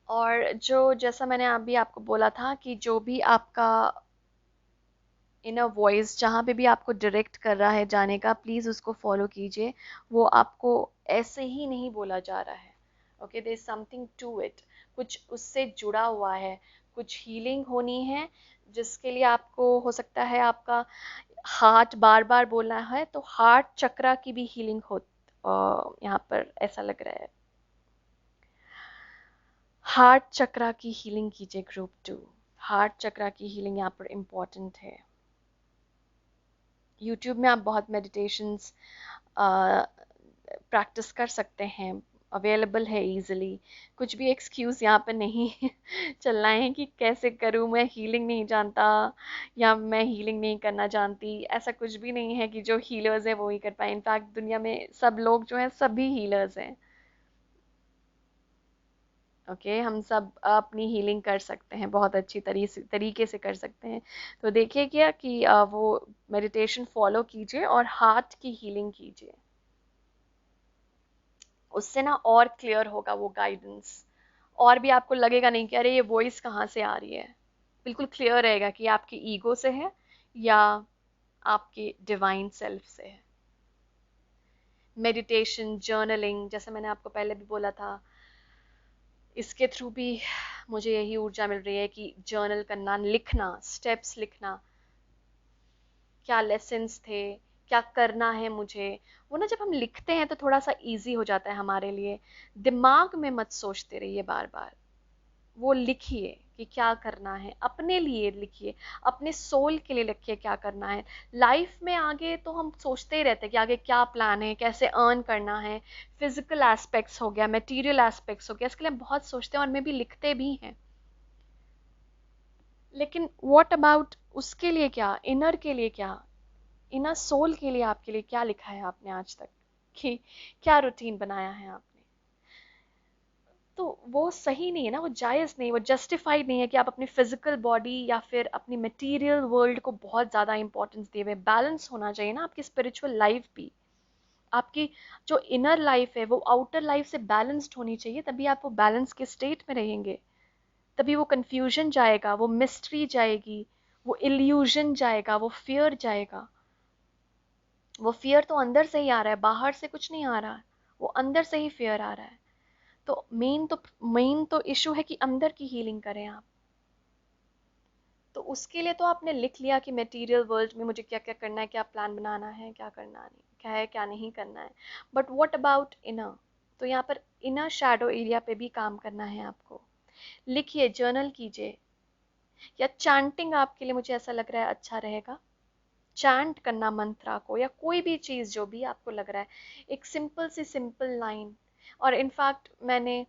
और जो जैसा मैंने अभी आपको बोला था कि जो भी आपका इनर वॉइस जहाँ पे भी आपको डायरेक्ट कर रहा है जाने का, प्लीज़ उसको फॉलो कीजिए। वो आपको ऐसे ही नहीं बोला जा रहा है, okay. There is something to it, कुछ उससे जुड़ा हुआ है, कुछ हीलिंग होनी है, जिसके लिए आपको हो सकता है आपका हार्ट बार बार बोलना है, तो हार्ट चक्रा की भी हीलिंग हो यहाँ पर ऐसा लग रहा है। हार्ट चक्रा की हीलिंग कीजिए ग्रुप 2। हार्ट चक्रा की हीलिंग यहाँ पर इम्पॉर्टेंट है। यूट्यूब में आप बहुत मेडिटेशंस प्रैक्टिस कर सकते हैं अवेलेबल है इजीली। कुछ भी एक्सक्यूज यहाँ पे नहीं चलना है कि कैसे करूँ, मैं हीलिंग नहीं जानता या मैं हीलिंग नहीं करना जानती। ऐसा कुछ भी नहीं है कि जो हीलर्स है वो ही कर पाए। इनफैक्ट दुनिया में सब लोग जो हैं सभी हीलर्स हैं। ओके, हम सब अपनी हीलिंग कर सकते हैं, बहुत अच्छी तरीके से कर सकते हैं। तो देखिए क्या कि वो मेडिटेशन फॉलो कीजिए और हार्ट की हीलिंग कीजिए। उससे ना और क्लियर होगा वो गाइडेंस, और भी आपको लगेगा नहीं कि अरे ये वॉइस कहाँ से आ रही है। बिल्कुल क्लियर रहेगा कि आपकी ईगो से है या आपके डिवाइन सेल्फ से है। मेडिटेशन, जर्नलिंग, जैसे मैंने आपको पहले भी बोला था, इसके थ्रू भी मुझे यही ऊर्जा मिल रही है कि जर्नल करना, लिखना, स्टेप्स लिखना, क्या लेसन्स थे, क्या करना है मुझे। वो ना जब हम लिखते हैं तो थोड़ा सा इजी हो जाता है हमारे लिए। दिमाग में मत सोचते रहिए बार बार, वो लिखिए कि क्या करना है, अपने लिए लिखिए, अपने सोल के लिए लिखिए क्या करना है। लाइफ में आगे तो हम सोचते ही रहते हैं कि आगे क्या प्लान है, कैसे अर्न करना है। फिजिकल एस्पेक्ट्स हो गया, मटेरियल एस्पेक्ट्स हो गया, इसके लिए हम बहुत सोचते हैं और मे भी लिखते भी हैं। लेकिन व्हाट अबाउट उसके लिए, क्या इनर के लिए, क्या इनर सोल के लिए आपके लिए क्या लिखा है आपने आज तक, कि क्या रूटीन बनाया है आपने। तो वो सही नहीं है ना, वो जायज़ नहीं, वो जस्टिफाइड नहीं है कि आप अपनी फिजिकल बॉडी या फिर अपनी मटेरियल वर्ल्ड को बहुत ज़्यादा इंपॉर्टेंस दिए हुए। बैलेंस होना चाहिए ना आपकी स्पिरिचुअल लाइफ भी। आपकी जो इनर लाइफ है वो आउटर लाइफ से बैलेंस्ड होनी चाहिए, तभी आप वो बैलेंस के स्टेट में रहेंगे। तभी वो कंफ्यूजन जाएगा, वो मिस्ट्री जाएगी, वो इल्यूजन जाएगा, वो फियर जाएगा। वो फियर तो अंदर से ही आ रहा है, बाहर से कुछ नहीं आ रहा, वो अंदर से ही फियर आ रहा है। तो मेन तो इशू है कि अंदर की हीलिंग करें आप। तो उसके लिए तो आपने लिख लिया कि मटेरियल वर्ल्ड में मुझे क्या क्या करना है, क्या प्लान बनाना है, क्या करना नहीं, क्या है क्या नहीं करना है। But what about inner? तो यहाँ पर इनर शैडो एरिया पे भी काम करना है आपको। लिखिए, जर्नल कीजिए, या चैंटिंग आपके लिए मुझे ऐसा लग रहा है अच्छा रहेगा। चैंट करना मंत्रा को, या कोई भी चीज़ जो भी आपको लग रहा है, एक सिंपल सी सिंपल लाइन। और इनफैक्ट मैंने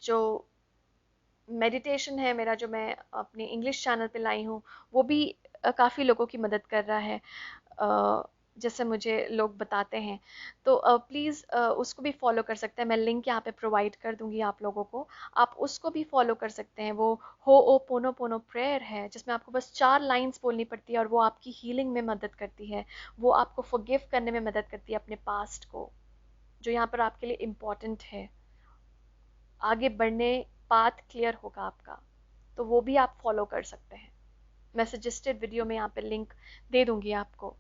जो मेडिटेशन है मेरा, जो मैं अपने इंग्लिश चैनल पे लाई हूँ, वो भी काफ़ी लोगों की मदद कर रहा है, जैसे मुझे लोग बताते हैं। तो प्लीज़ उसको भी फॉलो कर सकते हैं। मैं लिंक यहाँ पे प्रोवाइड कर दूँगी आप लोगों को, आप उसको भी फॉलो कर सकते हैं। वो हो ओ पोनो पोनो प्रेयर है, जिसमें आपको बस 4 लाइंस बोलनी पड़ती है और वो आपकी हीलिंग में मदद करती है। वो आपको फॉरगिव करने में मदद करती है अपने पास्ट को, जो यहाँ पर आपके लिए इम्पॉर्टेंट है। आगे बढ़ने, पाथ क्लियर होगा आपका, तो वो भी आप फॉलो कर सकते हैं। मैं सजेस्टेड वीडियो में यहाँ पे लिंक दे दूंगी आपको।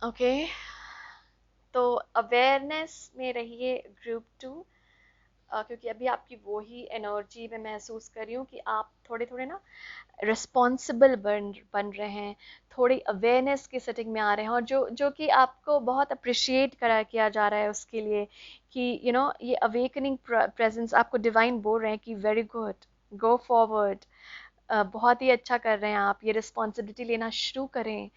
ओके, तो अवेयरनेस में रहिए ग्रुप 2, क्योंकि अभी आपकी वो ही एनर्जी में महसूस कर रही हूँ कि आप थोड़े थोड़े ना रिस्पॉन्सिबल बन रहे हैं, थोड़ी अवेयरनेस की सेटिंग में आ रहे हैं, और जो जो कि आपको बहुत अप्रिशिएट करा किया जा रहा है उसके लिए, कि ये अवेकनिंग प्रेजेंस आपको डिवाइन बोल रहे हैं कि वेरी गुड, गो फॉरवर्ड, बहुत ही अच्छा कर रहे हैं आप, ये रिस्पॉन्सिबिलिटी लेना शुरू करें।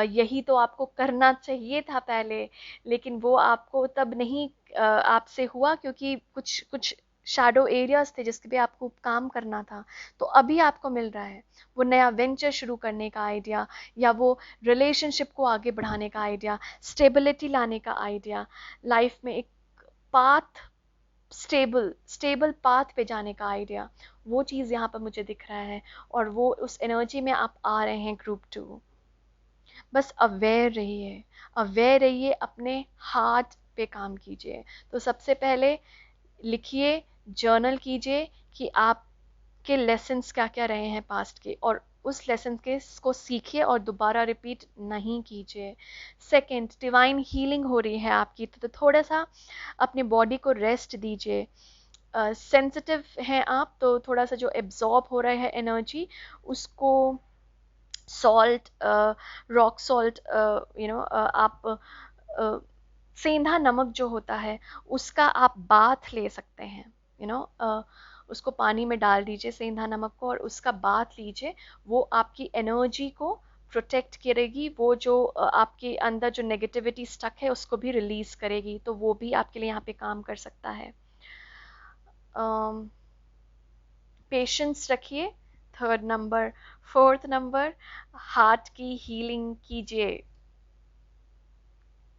यही तो आपको करना चाहिए था पहले, लेकिन वो आपको तब नहीं आपसे हुआ, क्योंकि कुछ कुछ शैडो एरियाज थे जिसके पे आपको काम करना था। तो अभी आपको मिल रहा है वो नया वेंचर शुरू करने का आइडिया, या वो रिलेशनशिप को आगे बढ़ाने का आइडिया, स्टेबिलिटी लाने का आइडिया, लाइफ में एक पाथ, स्टेबल स्टेबल पाथ पे जाने का आइडिया। वो चीज़ यहाँ पर मुझे दिख रहा है, और वो उस एनर्जी में आप आ रहे हैं ग्रुप 2। बस अवेयर रहिए, अवेयर रहिए, अपने हार्ट पे काम कीजिए। तो सबसे पहले लिखिए, जर्नल कीजिए कि आपके लेसन्स क्या क्या रहे हैं पास्ट के, और उस लेसन के को सीखिए और दोबारा रिपीट नहीं कीजिए। सेकंड, डिवाइन हीलिंग हो रही है आपकी, तो थोड़ा सा अपने बॉडी को रेस्ट दीजिए। सेंसिटिव हैं आप, तो थोड़ा सा जो एब्जॉर्ब हो रहा है एनर्जी, उसको सॉल्ट, रॉक सॉल्ट, आप सेंधा नमक जो होता है उसका आप बाथ ले सकते हैं। यू नो उसको पानी में डाल दीजिए, सेंधा नमक को, और उसका बाथ लीजिए। वो आपकी एनर्जी को प्रोटेक्ट करेगी, वो जो आपके अंदर जो नेगेटिविटी स्टक है उसको भी रिलीज करेगी, तो वो भी आपके लिए यहाँ पे काम कर सकता है। पेशेंस रखिए, third number. Fourth number, heart की हीलिंग कीजिए।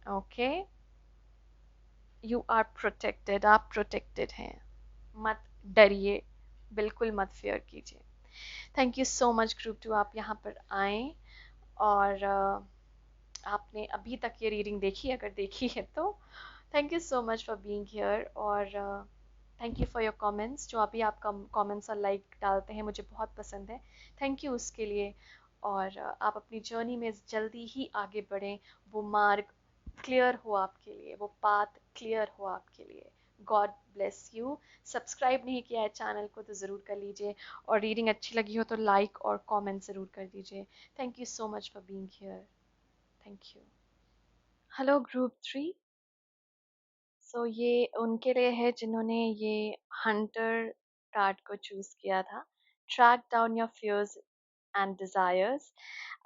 ओके, यू आर प्रोटेक्टेड, आप प्रोटेक्टेड हैं, मत डरिए, बिल्कुल मत फियर कीजिए। Thank you so much group two, आप यहाँ पर आए, और आपने अभी तक ये रीडिंग देखी, अगर देखी है तो thank you so much for being here, और thank you for your comments. जो अभी आप कमेंट्स और लाइक डालते हैं मुझे बहुत पसंद है, थैंक यू उसके लिए। और आप अपनी जर्नी में जल्दी ही आगे बढ़ें, वो मार्ग क्लियर हो आपके लिए, वो पाथ क्लियर हो आपके लिए। God bless you. सब्सक्राइब नहीं किया है चैनल को तो ज़रूर कर लीजिए, और रीडिंग अच्छी लगी हो तो लाइक और कमेंट ज़रूर कर दीजिए। Thank you so much for being here. Thank you. Hello group three. So ये उनके लिए है जिन्होंने ये हंटर कार्ड को चूज किया था। Track down your fears and desires.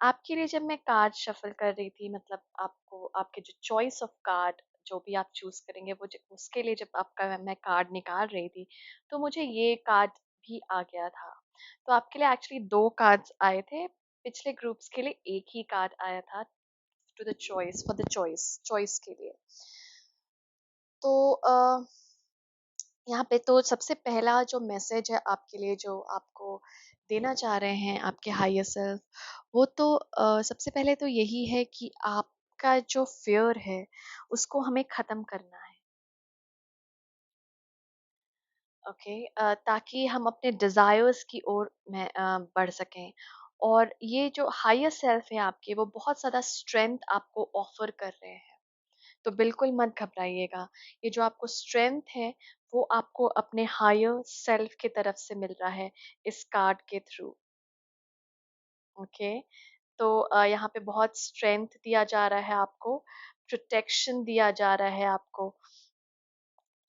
आपके लिए जब मैं कार्ड शफल कर रही थी, मतलब आपको आपके जो चॉइस ऑफ कार्ड जो भी आप चूज करेंगे वो उसके लिए जब आपका मैं कार्ड निकाल रही थी, तो मुझे ये कार्ड भी आ गया था। तो आपके लिए एक्चुअली दो कार्ड्स आए थे, पिछले ग्रुप्स के लिए एक ही कार्ड आया था, to the choice, for the choice, choice के लिए। तो यहाँ पे तो सबसे पहला जो मैसेज है आपके लिए, जो आपको देना चाह रहे हैं आपके हायर सेल्फ, वो तो सबसे पहले तो यही है कि आपका जो फियर है उसको हमें ख़त्म करना है। ओके, ताकि हम अपने डिज़ायर्स की ओर में बढ़ सकें। और ये जो हायर सेल्फ है आपके, वो बहुत ज़्यादा स्ट्रेंथ आपको ऑफर कर रहे हैं, तो बिल्कुल मत घबराइएगा। ये जो आपको स्ट्रेंथ है वो आपको अपने हायर सेल्फ की तरफ से मिल रहा है इस कार्ड के थ्रू। ओके, तो यहाँ पे बहुत स्ट्रेंथ दिया जा रहा है आपको, प्रोटेक्शन दिया जा रहा है आपको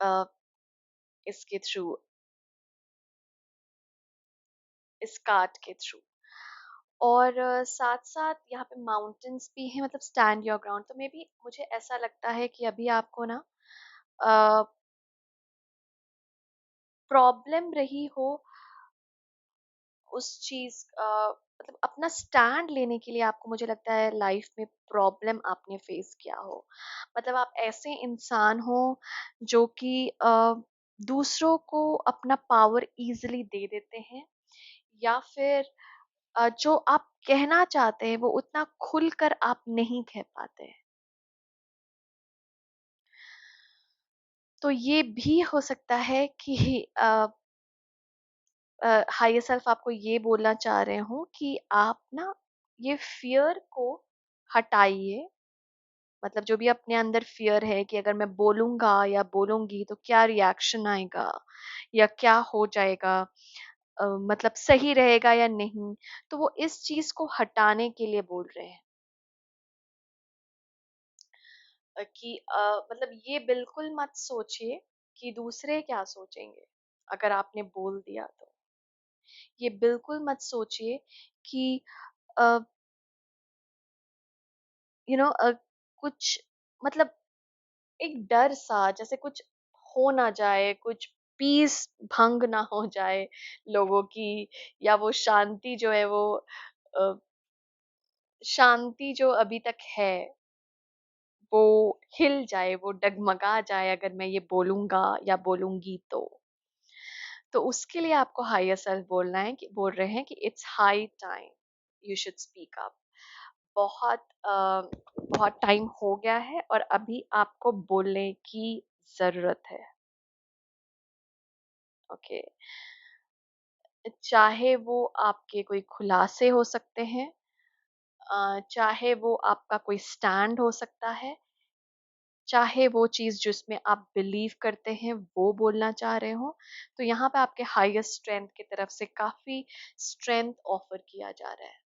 अ, इसके थ्रू, इस कार्ड के थ्रू। और साथ साथ यहाँ पे माउंटेन्स भी हैं, मतलब स्टैंड योर ग्राउंड। तो मे बी मुझे ऐसा लगता है कि अभी आपको ना प्रॉब्लम रही हो उस चीज, मतलब अपना स्टैंड लेने के लिए आपको, मुझे लगता है लाइफ में प्रॉब्लम आपने फेस किया हो। मतलब आप ऐसे इंसान हो जो कि दूसरों को अपना पावर इजीली दे देते हैं, या फिर जो आप कहना चाहते हैं वो उतना खुलकर आप नहीं कह पाते हैं। तो ये भी हो सकता है कि हायर सेल्फ आपको ये बोलना चाह रहे हो कि आप ना ये फियर को हटाइए। मतलब जो भी अपने अंदर फियर है कि अगर मैं बोलूंगा या बोलूंगी तो क्या रिएक्शन आएगा या क्या हो जाएगा, मतलब सही रहेगा या नहीं, तो वो इस चीज को हटाने के लिए बोल रहे हैं। कि मतलब ये बिल्कुल मत सोचिए कि दूसरे क्या सोचेंगे अगर आपने बोल दिया तो। ये बिल्कुल मत सोचिए कि यू नो कुछ, मतलब एक डर सा, जैसे कुछ हो ना जाए, कुछ पीस भंग ना हो जाए लोगों की, या वो शांति जो है वो अ, शांति जो अभी तक है वो हिल जाए, वो डगमगा जाए अगर मैं ये बोलूंगा या बोलूंगी तो उसके लिए आपको हायर सेल्फ बोलना है, कि बोल रहे हैं कि it's high time you should speak up. बहुत बहुत टाइम हो गया है और अभी आपको बोलने की जरूरत है। ओके, चाहे वो आपके कोई खुलासे हो सकते हैं, चाहे वो आपका कोई स्टैंड हो सकता है, चाहे वो चीज जिसमें आप बिलीव करते हैं वो बोलना चाह रहे हो, तो यहाँ पे आपके हाईएस्ट स्ट्रेंथ की तरफ से काफी स्ट्रेंथ ऑफर किया जा रहा है।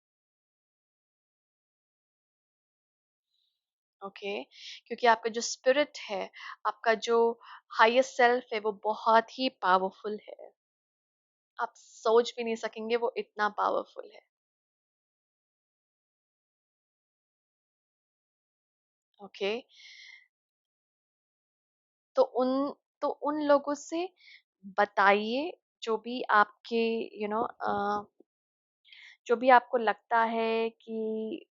ओके, क्योंकि आपका जो स्पिरिट है, आपका जो हाईएस्ट सेल्फ है, वो बहुत ही पावरफुल है। आप सोच भी नहीं सकेंगे, वो इतना पावरफुल है। ओके। तो उन तो उन लोगों से बताइए, जो भी आपके यू नो जो भी आपको लगता है कि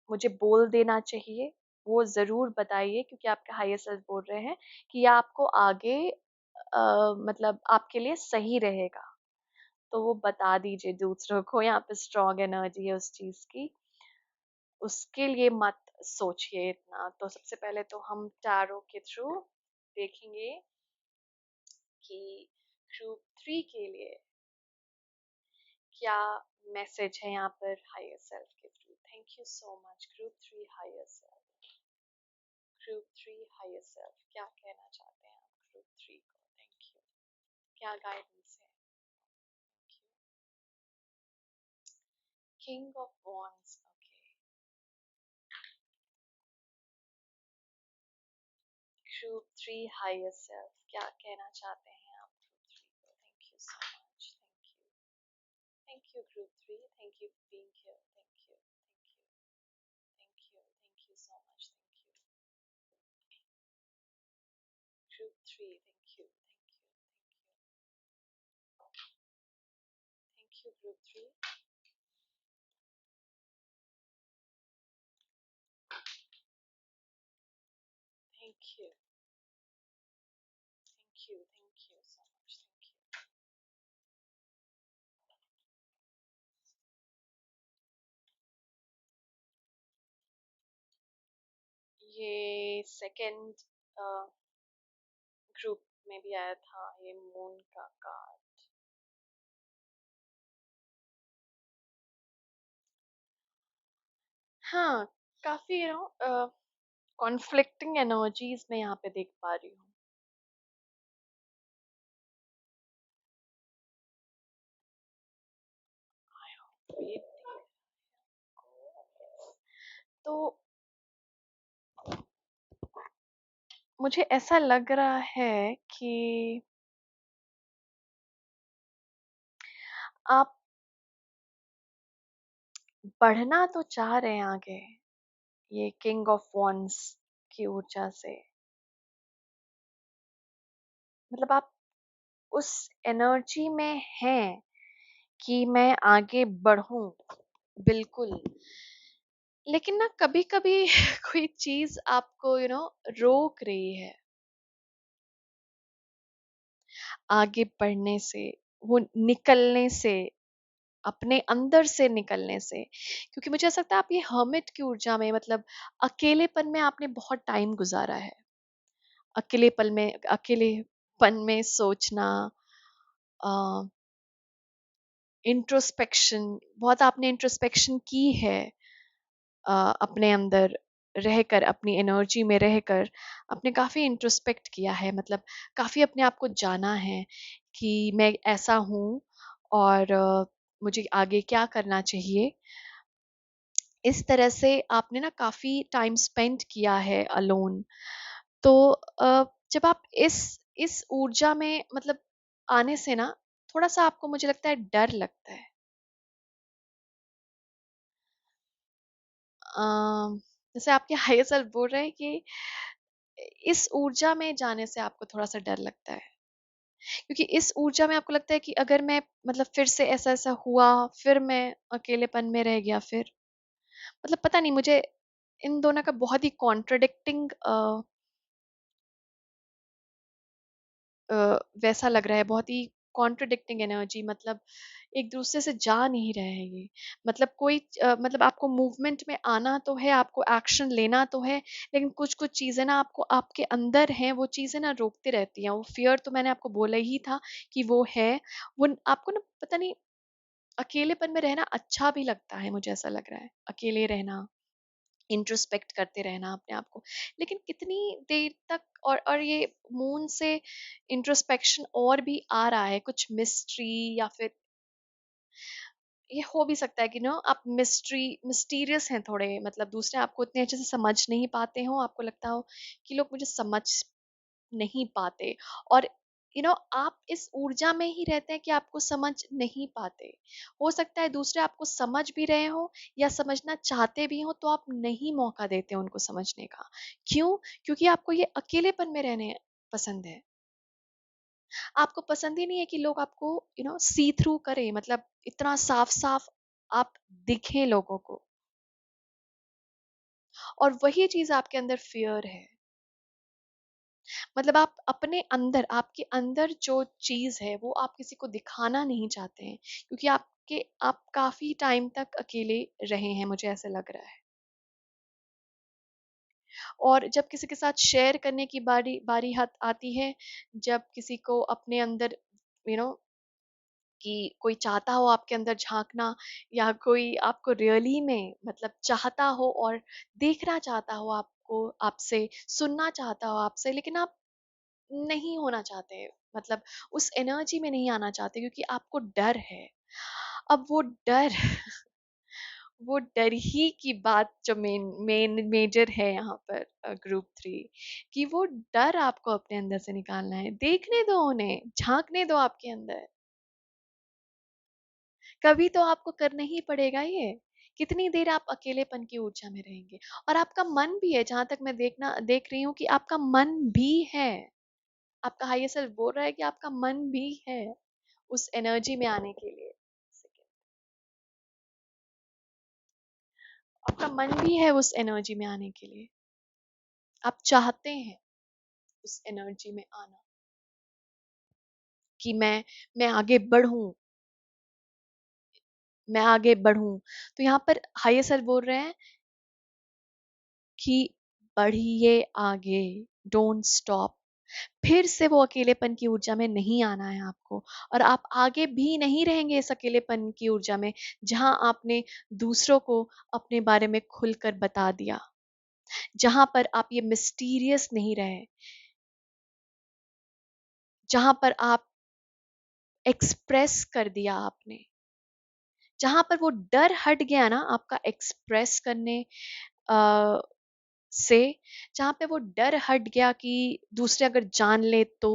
मुझे बोल देना चाहिए, वो ज़रूर बताइए, क्योंकि आपके हायर सेल्फ बोल रहे हैं कि ये आपको आगे मतलब आपके लिए सही रहेगा। तो वो बता दीजिए दूसरों को, यहाँ पे स्ट्रॉन्ग एनर्जी है उस चीज़ की। उसके लिए मत सोचिए इतना। तो सबसे पहले तो हम टैरो के थ्रू देखेंगे कि ग्रुप 3 के लिए क्या मैसेज है यहाँ पर हायर सेल्फ के थ्रू। Thank you so much group 3 higher self. Group 3 higher self क्या कहना चाहते हैं आप ग्रुप 3 को? Thank you. क्या गाइडेंस है? Thank you. King of wands. Okay. Group 3 higher self क्या कहना चाहते हैं आप ग्रुप 3 को? Thank you so much. Thank you. Thank you group 3। Thank you for being here. Thank you. Thank you. Thank you. Thank you so much. Thank you group 3। Thank you. Thank you. Thank you group 3। Thank you. Thank you. Thank you so much. Thank you. ये second group में भी आया था ये moon का card. हाँ, काफी conflicting energies मैं यहाँ पे देख पा रही हूँ। I hope ये तो मुझे ऐसा लग रहा है कि आप बढ़ना तो चाह रहे हैं आगे, ये किंग ऑफ वॉन्ड्स की ऊर्जा से। मतलब आप उस एनर्जी में हैं कि मैं आगे बढ़ूं, बिल्कुल। लेकिन ना कभी कभी कोई चीज आपको रोक रही है आगे बढ़ने से, वो निकलने से, अपने अंदर से निकलने से। क्योंकि मुझे ऐसा लगता है आप ये हर्मिट की ऊर्जा में, मतलब अकेलेपन में आपने बहुत टाइम गुजारा है। अकेलेपन में सोचना, इंट्रोस्पेक्शन, बहुत आपने इंट्रोस्पेक्शन की है। अपने अंदर रहकर, अपनी एनर्जी में रहकर आपने काफ़ी इंट्रोस्पेक्ट किया है, मतलब काफ़ी अपने आप को जाना है कि मैं ऐसा हूँ और मुझे आगे क्या करना चाहिए। इस तरह से आपने ना काफ़ी टाइम स्पेंड किया है अलोन। तो जब आप इस ऊर्जा में मतलब आने से ना थोड़ा सा आपको, मुझे लगता है, डर लगता है। जैसे आपके हायर सेल्फ बोल रहे हैं कि इस ऊर्जा में जाने से आपको थोड़ा सा डर लगता है, क्योंकि इस ऊर्जा में आपको लगता है कि अगर मैं, मतलब फिर से ऐसा ऐसा हुआ, फिर मैं अकेलेपन में रह गया, फिर मतलब पता नहीं, मुझे इन दोनों का बहुत ही कॉन्ट्रडिक्टिंग वैसा लग रहा है, बहुत ही कॉन्ट्रडिक्टिंग एनर्जी, मतलब एक दूसरे से जा नहीं रहे हैं ये। मतलब मतलब आपको मूवमेंट में आना तो है, आपको एक्शन लेना तो है, लेकिन कुछ कुछ चीज़ें ना आपको आपके अंदर हैं, वो चीज़ें ना रोकती रहती हैं। वो फियर तो मैंने आपको बोला ही था कि वो है। आपको ना पता नहीं, अकेलेपन में रहना अच्छा भी लगता है, मुझे ऐसा लग रहा है अकेले रहना, इंट्रोस्पेक्ट करते रहना अपने आप को। लेकिन कितनी देर तक? और ये मून से इंट्रोस्पेक्शन और भी आ रहा है, कुछ मिस्ट्री, या फिर ये हो भी सकता है कि आप मिस्टीरियस हैं थोड़े, मतलब दूसरे आपको इतने अच्छे से समझ नहीं पाते हो, आपको लगता हो कि लोग मुझे समझ नहीं पाते। और आप इस ऊर्जा में ही रहते हैं कि आपको समझ नहीं पाते। हो सकता है दूसरे आपको समझ भी रहे हो या समझना चाहते भी हो, तो आप नहीं मौका देते उनको समझने का। क्यों? क्योंकि आपको ये अकेलेपन में रहने पसंद है। आपको पसंद ही नहीं है कि लोग आपको सी थ्रू करें, मतलब इतना साफ साफ आप दिखें लोगों को। और वही चीज आपके अंदर फियर है। मतलब आप अपने अंदर, आपके अंदर जो चीज है वो आप किसी को दिखाना नहीं चाहते हैं, क्योंकि आप काफी टाइम तक अकेले रहे हैं, मुझे ऐसा लग रहा है। और जब किसी के साथ शेयर करने की बारी बारी हाथ आती है, जब किसी को अपने अंदर यू नो कि कोई चाहता हो आपके अंदर झांकना, या कोई आपको रियली में मतलब चाहता हो और देखना चाहता हो आपको, आपसे सुनना चाहता हो आपसे, लेकिन आप नहीं होना चाहते, मतलब उस एनर्जी में नहीं आना चाहते, क्योंकि आपको डर है। अब वो डर वो डर ही की बात जो मेन मेजर है यहाँ पर ग्रुप 3, कि वो डर आपको अपने अंदर से निकालना है। देखने दो उन्हें, झांकने दो आपके अंदर। कभी तो आपको करना ही पड़ेगा ये। कितनी देर आप अकेलेपन की ऊर्जा में रहेंगे? और आपका मन भी है, जहां तक मैं देख रही हूँ कि आपका मन भी है। आपका हायर सेल्फ बोल रहा है कि आपका मन भी है उस एनर्जी में आने के लिए। आपका मन भी है उस एनर्जी में आने के लिए। आप चाहते हैं उस एनर्जी में आना, कि मैं आगे बढ़ूं, मैं आगे बढ़ूं। तो यहाँ पर हायर सेल्फ बोल रहे हैं कि बढ़िए आगे, डोंट स्टॉप। फिर से वो अकेलेपन की ऊर्जा में नहीं आना है आपको। और आप आगे भी नहीं रहेंगे इस अकेलेपन की ऊर्जा में, जहां आपने दूसरों को अपने बारे में खुलकर बता दिया, जहां पर आप ये मिस्टीरियस नहीं रहे, जहां पर आप एक्सप्रेस कर दिया आपने, जहां पर वो डर हट गया ना आपका एक्सप्रेस करने अ, से, जहां पे वो डर हट गया कि दूसरे अगर जान ले तो,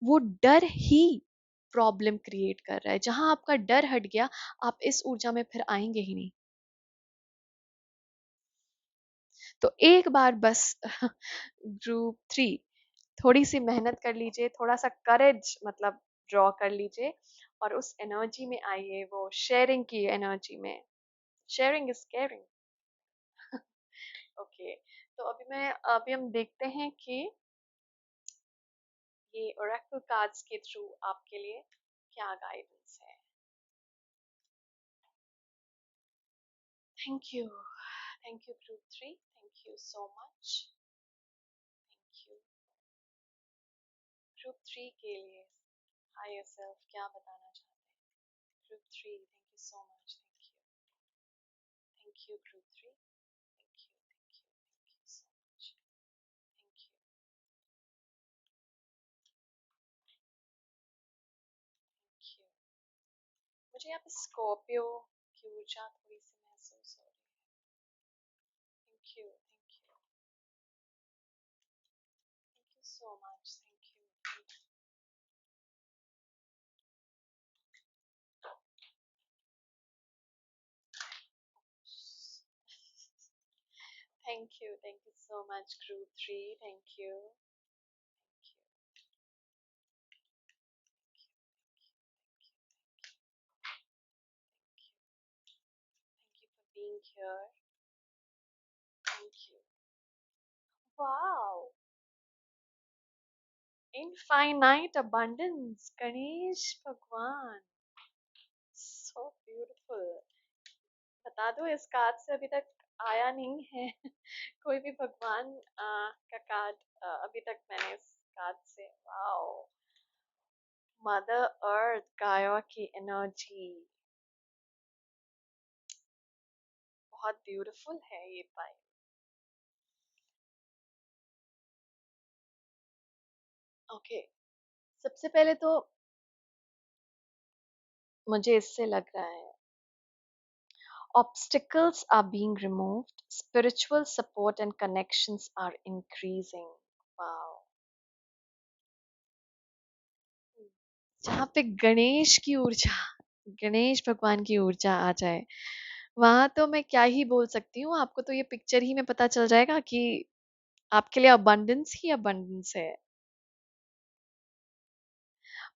वो डर ही प्रॉब्लम क्रिएट कर रहा है। जहां आपका डर हट गया, आप इस ऊर्जा में फिर आएंगे ही नहीं। तो एक बार बस ग्रुप 3 थोड़ी सी मेहनत कर लीजिए, थोड़ा सा करेज मतलब ड्रॉ कर लीजिए, और उस एनर्जी में आइए, वो शेयरिंग की एनर्जी में। Sharing is caring. ओके, तो अभी हम देखते हैं कि ये ओरेकल कार्ड्स के थ्रू आपके लिए क्या गाइडेंस है। Thank you group 3, thank you so much. Thank you group 3 के लिए। हायर सेल्फ क्या बताना चाहते हैं? Group 3, thank you so much. Thank you group 3, thank you so much. Thank you, thank you. मुझे यहाँ पे स्कॉर्पियो की ऊर्जा थोड़ी सी महसूस हो रही है। Thank you, thank you so much. Thank you, thank you so much group 3, thank you, thank you, thank you for being here. Thank you. Wow, infinite abundance, Ganesh भगवान, सो ब्यूटीफुल। बता दो, इस कार्ड से अभी तक आया नहीं है कोई भी भगवान का कार्ड अभी तक मैंने इस कार्ड से। वाओ, मदर अर्थ, गाया की एनर्जी, बहुत ब्यूटीफुल है ये पाई। ओके, सबसे पहले तो मुझे इससे लग रहा है obstacles are being removed, spiritual support and connections are increasing. Wow, जहाँ पे गणेश की ऊर्जा, गणेश भगवान की ऊर्जा आ जाए, वहां तो मैं क्या ही बोल सकती हूँ। आपको तो ये पिक्चर ही में पता चल जाएगा कि आपके लिए अबंडेंस ही अबंडेंस है।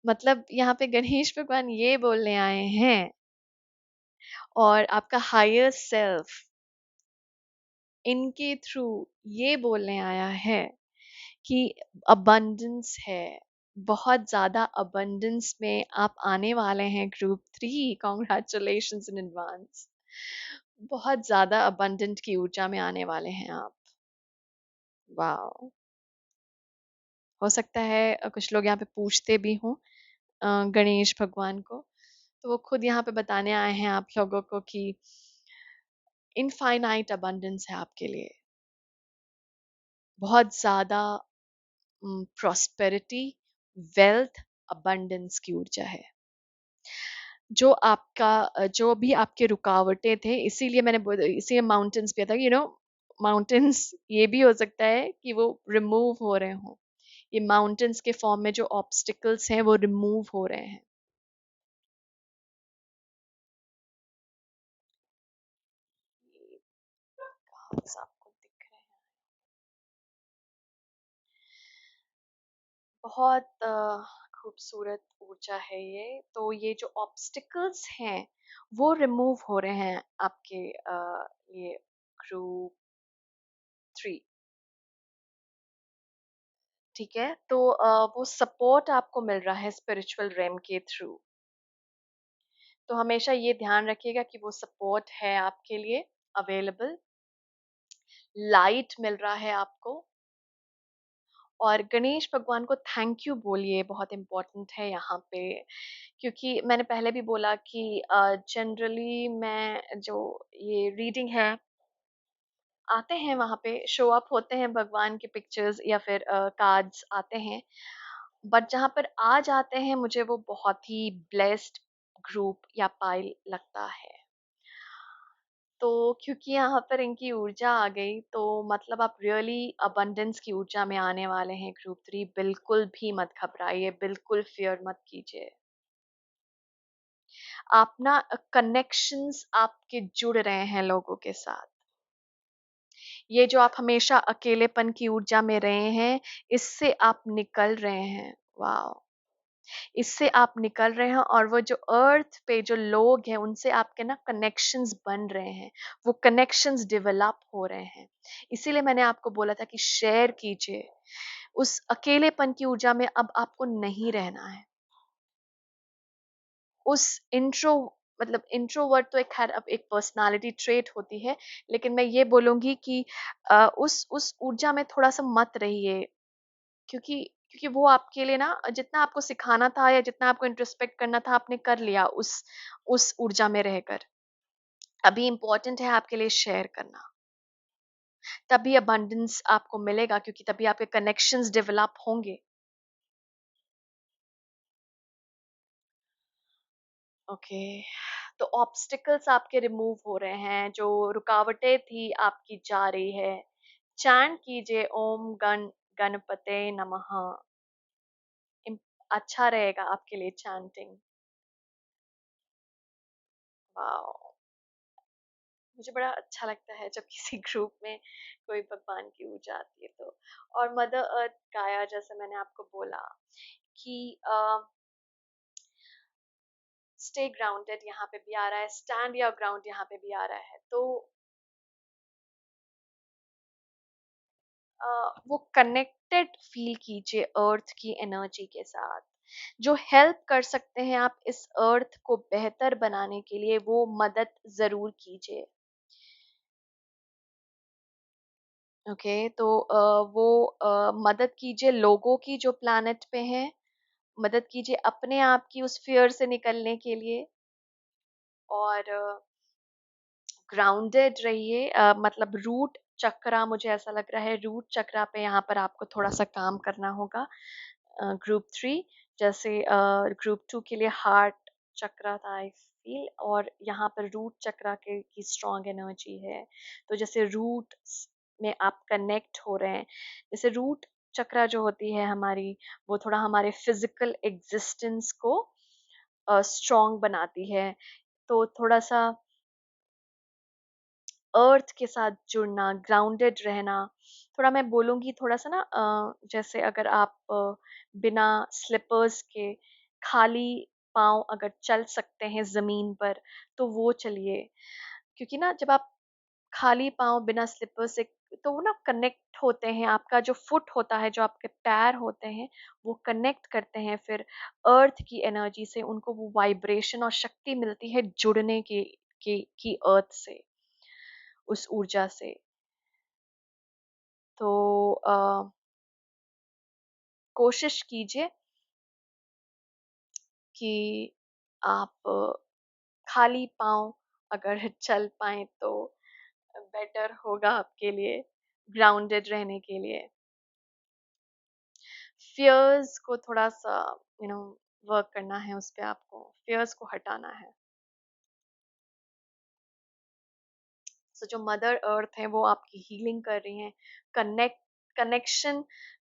मतलब यहाँ पे गणेश भगवान ये बोलने आए हैं, और आपका हायर सेल्फ इनके थ्रू ये बोलने आया है कि अबंडेंस है, बहुत ज्यादा अबंडेंस में आप आने वाले हैं ग्रुप 3। Congratulations in advance. बहुत ज्यादा अबंडेंट की ऊर्जा में आने वाले हैं आप। वाह। हो सकता है कुछ लोग यहाँ पे पूछते भी हों गणेश भगवान को, तो वो खुद यहाँ पे बताने आए हैं आप लोगों को कि इनफाइनाइट अबंडेंस है आपके लिए, बहुत ज्यादा प्रॉस्पेरिटी, वेल्थ, अबंडेंस की ऊर्जा है। जो आपका जो भी आपके रुकावटें थे, इसीलिए इसीलिए माउंटेन्स पे था, माउंटेन्स ये भी हो सकता है कि वो रिमूव हो रहे हों। ये माउंटेन्स के फॉर्म में जो ऑब्स्टिकल्स हैं वो रिमूव हो रहे हैं। ये कहाँ से आपको दिख रहे हैं? बहुत खूबसूरत ऊर्जा है ये। तो ये जो ऑब्स्टिकल्स हैं वो रिमूव हो रहे हैं आपके ये ग्रुप 3। ठीक है, तो वो सपोर्ट आपको मिल रहा है स्पिरिचुअल रेम के थ्रू। तो हमेशा ये ध्यान रखिएगा कि वो सपोर्ट है आपके लिए अवेलेबल, लाइट मिल रहा है आपको। और गणेश भगवान को थैंक यू बोलिए, बहुत इम्पोर्टेंट है यहाँ पे। क्योंकि मैंने पहले भी बोला कि जनरली मैं जो ये रीडिंग है, आते हैं वहाँ पे शो अप होते हैं भगवान के पिक्चर्स या फिर कार्ड्स आते हैं, बट जहाँ पर आ जाते हैं मुझे वो बहुत ही ब्लेस्ड ग्रुप या पाइल लगता है। तो क्योंकि यहाँ पर इनकी ऊर्जा आ गई, तो मतलब आप रियली अबंडेंस की ऊर्जा में आने वाले हैं ग्रुप 3। बिल्कुल भी मत घबराइए, बिल्कुल फियर मत कीजिए। आप ना कनेक्शंस आपके जुड़ रहे हैं लोगों के साथ। ये जो आप हमेशा अकेलेपन की ऊर्जा में रहे हैं, इससे आप निकल रहे हैं। वाह। इससे आप निकल रहे हैं, और वो जो अर्थ पे जो लोग हैं उनसे आपके ना कनेक्शंस बन रहे हैं, वो कनेक्शंस डेवलप हो रहे हैं। इसीलिए मैंने आपको बोला था कि शेयर कीजिए। उस अकेलेपन की ऊर्जा में अब आपको नहीं रहना है। उस इंट्रो मतलब इंट्रोवर्ट तो एक खैर अब एक पर्सनालिटी ट्रेट होती है, लेकिन मैं ये बोलूंगी कि उस ऊर्जा में थोड़ा सा मत रहिए। क्योंकि क्योंकि वो आपके लिए ना, जितना आपको सिखाना था या जितना आपको इंट्रोस्पेक्ट करना था आपने कर लिया उस ऊर्जा में रहकर। अभी इम्पोर्टेंट है आपके लिए शेयर करना। तभी अबंडेंस आपको मिलेगा, क्योंकि तभी आपके कनेक्शंस डेवलप होंगे। ओके। तो ऑब्स्टिकल्स आपके रिमूव हो रहे हैं, जो रुकावटें थी आपकी जा रही है। चैंट कीजिए ओम गणपते नमः। इम- अच्छा रहेगा आपके लिए चैंटिंग। वाओ। मुझे बड़ा अच्छा लगता है जब किसी ग्रुप में कोई भगवान की ऊर्जा आती है तो। और मदर अर्थ गाया, जैसे मैंने आपको बोला कि स्टे ग्राउंडेड यहाँ पे भी आ रहा है, स्टैंड योर ग्राउंड यहाँ पे भी आ रहा है। तो वो कनेक्टेड फील कीजिए अर्थ की एनर्जी के साथ। जो हेल्प कर सकते हैं आप इस अर्थ को बेहतर बनाने के लिए, वो मदद जरूर कीजिए। ओके, तो वो मदद कीजिए लोगों की जो प्लैनेट पे हैं, मदद कीजिए अपने आप की उस फियर से निकलने के लिए। और ग्राउंडेड रहिए। मतलब रूट चक्रा, मुझे ऐसा लग रहा है रूट चक्रा पे यहाँ पर आपको थोड़ा सा काम करना होगा ग्रुप 3। जैसे ग्रुप 2 के लिए हार्ट चक्रा था आई फील, और यहाँ पर रूट चक्रा के की स्ट्रॉन्ग एनर्जी है। तो जैसे रूट में आप कनेक्ट हो रहे हैं, जैसे रूट चक्रा जो होती है हमारी, वो थोड़ा हमारे फिजिकल एग्जिस्टेंस को स्ट्रॉन्ग बनाती है। तो थोड़ा सा अर्थ के साथ जुड़ना, ग्राउंडेड रहना, थोड़ा मैं बोलूँगी थोड़ा सा ना, जैसे अगर आप बिना स्लिपर्स के खाली पाँव अगर चल सकते हैं ज़मीन पर, तो वो चलिए। क्योंकि ना जब आप खाली पाँव बिना स्लिपर से, तो वो ना कनेक्ट होते हैं, आपका जो फुट होता है, जो आपके पैर होते हैं, वो कनेक्ट करते हैं फिर अर्थ की एनर्जी से, उनको वो वाइब्रेशन और शक्ति मिलती है जुड़ने की अर्थ से, उस ऊर्जा से। तो कोशिश कीजिए कि आप खाली पाँव अगर चल पाएँ तो बेटर होगा आपके लिए, ग्राउंडेड रहने के लिए। फ़ियर्स को थोड़ा-सा यू नो वर्क करना है उस पे आपको, फ़ियर्स को हटाना है। सो जो मदर अर्थ है वो आपकी हीलिंग कर रही हैं, कनेक्शन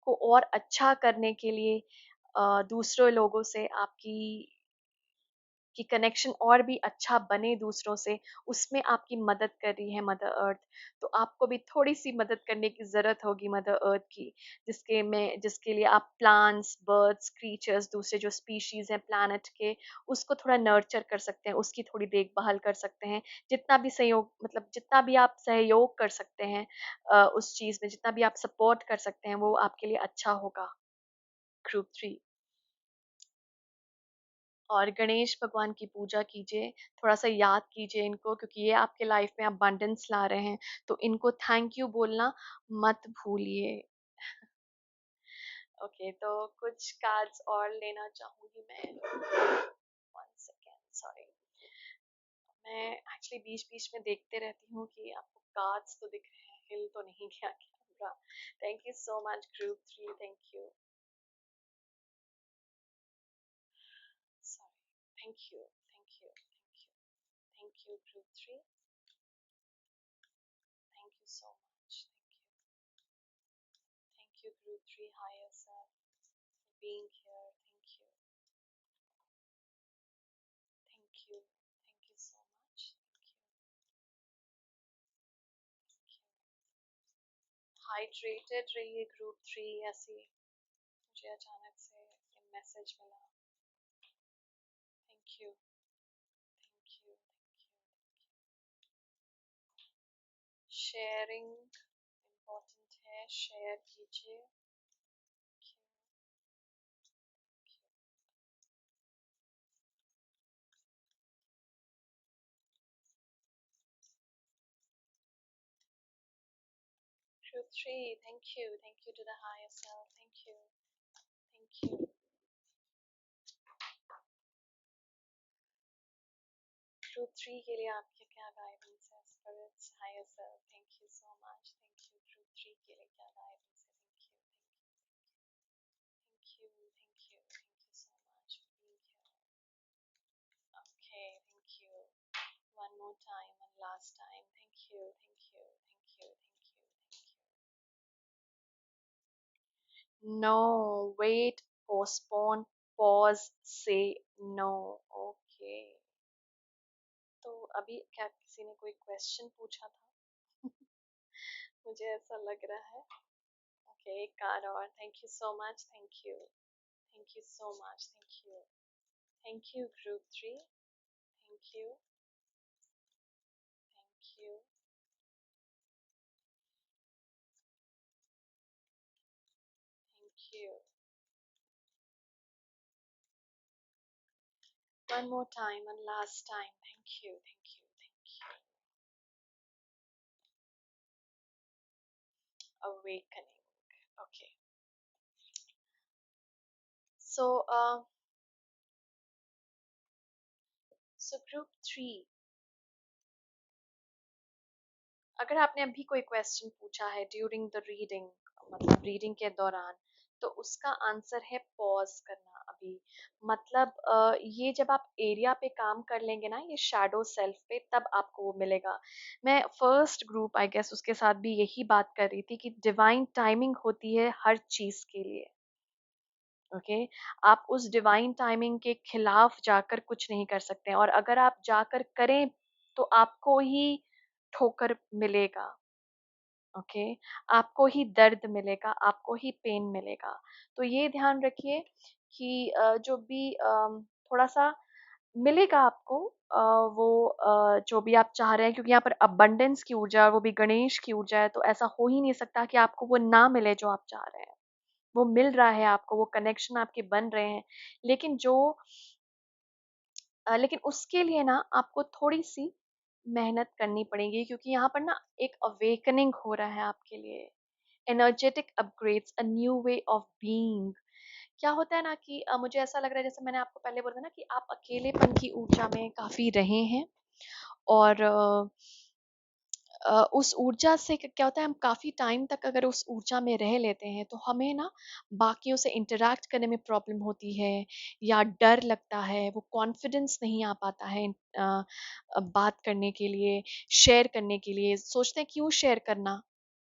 को और अच्छा करने के लिए दूसरे लोगों से आपकी कि कनेक्शन और भी अच्छा बने दूसरों से, उसमें आपकी मदद कर रही है मदर अर्थ। तो आपको भी थोड़ी-सी मदद करने की ज़रूरत होगी मदर अर्थ की, जिसके लिए आप प्लांट्स, बर्ड्स, क्रीचर्स, दूसरे जो स्पीशीज़ हैं प्लैनेट के, उसको थोड़ा नर्चर कर सकते हैं, उसकी थोड़ी देखभाल कर सकते हैं। जितना भी सहयोग, मतलब जितना भी आप सहयोग कर सकते हैं उस चीज़ में, जितना भी आप सपोर्ट कर सकते हैं, वो आपके लिए अच्छा होगा। ग्रुप 3। और गणेश भगवान की पूजा कीजिए, थोड़ा-सा याद कीजिए इनको, क्योंकि ये आपके लाइफ में अबंडेंस ला रहे हैं, तो इनको थैंक यू बोलना मत भूलिए। ओके, तो कुछ कार्ड्स और लेना चाहूँगी मैं। 1 सेकंड, सॉरी। मैं एक्चुअली बीच-बीच में देखते रहती हूँ कि आपको कार्ड्स तो दिख रहे हैं, हिल तो नहीं गया camera. Thank you so much group 3, thank you. Sorry, thank you, thank you, thank you, thank you group 3, thank you so much, thank you. Thank you, Group 3 Higher Self, for being here. Thank you. Thank you. Thank you so much. Thank you. Thank you. Hydrated रहिए Group 3, ऐसे मुझे अचानक से ये message मिला। Thank you. Thank you. Thank you. Sharing important है, share कीजिए। Thank you. Thank you. Group 3, thank you. Thank you to the higher self. Thank you. Thank you. Group 3 के लिए आपके क्या गाइडेंस है? Spirits, higher self, thank you so much. Thank you group 3 के लिए क्या गाइडेंस है? Thank you, thank you, thank you, thank you so much for being here. Okay, thank you. One more time and last time. Thank you, thank you, thank you, thank you, thank you. No, wait, postpone, pause, say no. Okay. तो अभी क्या किसी ने कोई question पूछा था? मुझे ऐसा लग रहा है। ओके, एक कार्ड और। Thank you so much, thank you, thank you so much, thank you group 3, thank you, thank you, thank you. One more time and last time. Thank you, thank you, thank you. Awakening. Okay. So, so group 3, अगर आपने अभी कोई question पूछा है during the reading, मतलब reading के दौरान, तो उसका आंसर है पॉज करना अभी। मतलब ये जब आप एरिया पे काम कर लेंगे ना, ये शैडो सेल्फ पे, तब आपको वो मिलेगा। मैं फर्स्ट ग्रुप आई गेस उसके साथ भी यही बात कर रही थी कि डिवाइन टाइमिंग होती है हर चीज के लिए। ओके, आप उस डिवाइन टाइमिंग के खिलाफ जाकर कुछ नहीं कर सकते हैं, और अगर आप जाकर करें तो आपको ही ठोकर मिलेगा। ओके, आपको ही दर्द मिलेगा, आपको ही पेन मिलेगा। तो ये ध्यान रखिए कि जो भी थोड़ा सा मिलेगा आपको, वो जो भी आप चाह रहे हैं, क्योंकि यहाँ पर अबंडेंस की ऊर्जा, वो भी गणेश की ऊर्जा है, तो ऐसा हो ही नहीं सकता कि आपको वो ना मिले जो आप चाह रहे हैं। वो मिल रहा है आपको, वो कनेक्शन आपके बन रहे हैं। लेकिन लेकिन उसके लिए ना आपको थोड़ी सी मेहनत करनी पड़ेगी, क्योंकि यहाँ पर ना एक अवेकनिंग हो रहा है आपके लिए। Energetic upgrades, a new way of being. क्या होता है ना कि मुझे ऐसा लग रहा है, जैसे मैंने आपको पहले बोला था ना, कि आप अकेलेपन की ऊर्जा में काफी रहे हैं, और उस ऊर्जा से क्या होता है, हम काफी टाइम तक अगर उस ऊर्जा में रह लेते हैं तो हमें ना बाकियों से इंटरेक्ट करने में प्रॉब्लम होती है, या डर लगता है, वो कॉन्फिडेंस नहीं आ पाता है बात करने के लिए, शेयर करने के लिए। सोचते हैं क्यों शेयर करना,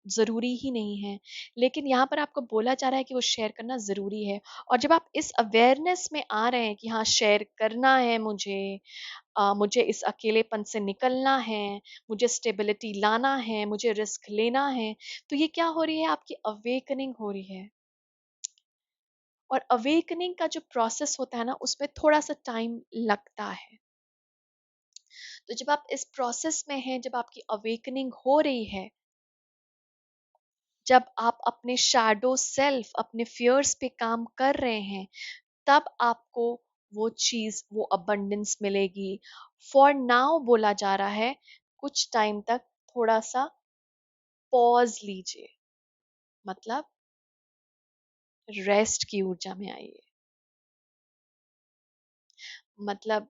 ज़रूरी ही नहीं है। लेकिन यहाँ पर आपको बोला जा रहा है कि वो शेयर करना ज़रूरी है। और जब आप इस अवेयरनेस में आ रहे हैं कि हाँ, शेयर करना है मुझे, मुझे इस अकेलेपन से निकलना है, मुझे स्टेबिलिटी लाना है, मुझे रिस्क लेना है, तो ये क्या हो रही है, आपकी अवेकनिंग हो रही है। और अवेकनिंग का जो प्रोसेस होता है ना, उसमें थोड़ा-सा टाइम लगता है। तो जब आप इस प्रोसेस में हैं, जब आपकी अवेकनिंग हो रही है, जब आप अपने शैडो सेल्फ, अपने फियर्स पे काम कर रहे हैं, तब आपको वो चीज, वो अबंडेंस मिलेगी। फॉर नाउ बोला जा रहा है, कुछ टाइम तक थोड़ा सा पॉज लीजिए, मतलब रेस्ट की ऊर्जा में आइए। मतलब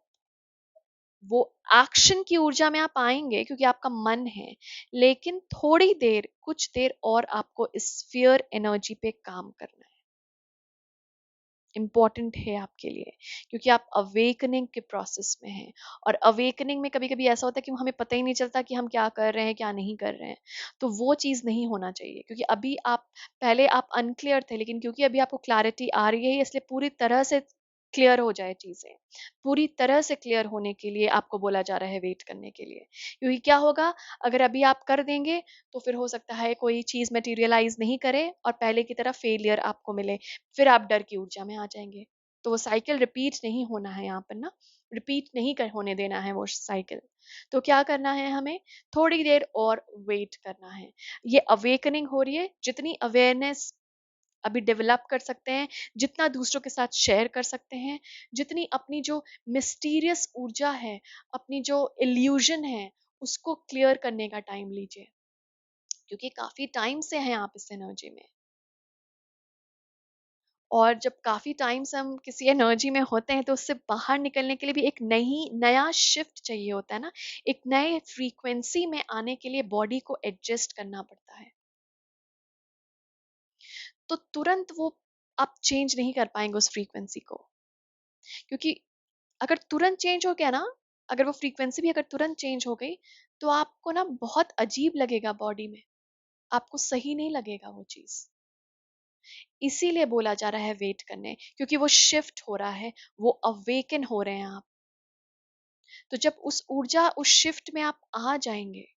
वो एक्शन की ऊर्जा में आप आएंगे क्योंकि आपका मन है, लेकिन थोड़ी देर, कुछ देर और आपको इस फियर एनर्जी पे काम करना है। इम्पॉर्टेंट है आपके लिए, क्योंकि आप अवेकनिंग के प्रोसेस में हैं। और अवेकनिंग में कभी कभी ऐसा होता है कि हमें पता ही नहीं चलता कि हम क्या कर रहे हैं, क्या नहीं कर रहे हैं। तो वो चीज़ नहीं होना चाहिए, क्योंकि अभी आप, पहले आप अनक्लियर थे, लेकिन क्योंकि अभी आपको क्लैरिटी आ रही है, इसलिए पूरी तरह से क्लियर हो जाए चीज़ें। पूरी तरह से क्लियर होने के लिए आपको बोला जा रहा है वेट करने के लिए। क्योंकि क्या होगा, अगर अभी आप कर देंगे तो फिर हो सकता है कोई चीज़ मटेरियलाइज नहीं करे और पहले की तरह फेलियर आपको मिले, फिर आप डर की ऊर्जा में आ जाएंगे। तो वो साइकिल रिपीट नहीं होना है यहाँ पर ना, रिपीट नहीं होने देना है वो साइकिल। तो क्या करना है हमें, थोड़ी देर और वेट करना है। ये अवेकनिंग हो रही है, जितनी अवेयरनेस अभी डेवलप कर सकते हैं, जितना दूसरों के साथ शेयर कर सकते हैं, जितनी अपनी जो मिस्टीरियस ऊर्जा है, अपनी जो इल्यूजन है, उसको क्लियर करने का टाइम लीजिए, क्योंकि काफी टाइम से हैं आप इस एनर्जी में। और जब काफी टाइम से हम किसी एनर्जी में होते हैं, तो उससे बाहर निकलने के लिए भी एक नया शिफ्ट चाहिए होता है ना, एक नए फ्रीक्वेंसी में आने के लिए बॉडी को एडजस्ट करना पड़ता है। तो तुरंत वो आप चेंज नहीं कर पाएंगे उस फ्रीक्वेंसी को, क्योंकि अगर तुरंत चेंज हो गया ना, अगर वो फ्रीक्वेंसी भी अगर तुरंत चेंज हो गई, तो आपको ना बहुत अजीब लगेगा बॉडी में, आपको सही नहीं लगेगा वो चीज। इसीलिए बोला जा रहा है वेट करने, क्योंकि वो शिफ्ट हो रहा है, वो अवेकन हो रहे हैं आप। तो जब उस ऊर्जा, उस शिफ्ट में आप आ जाएंगे,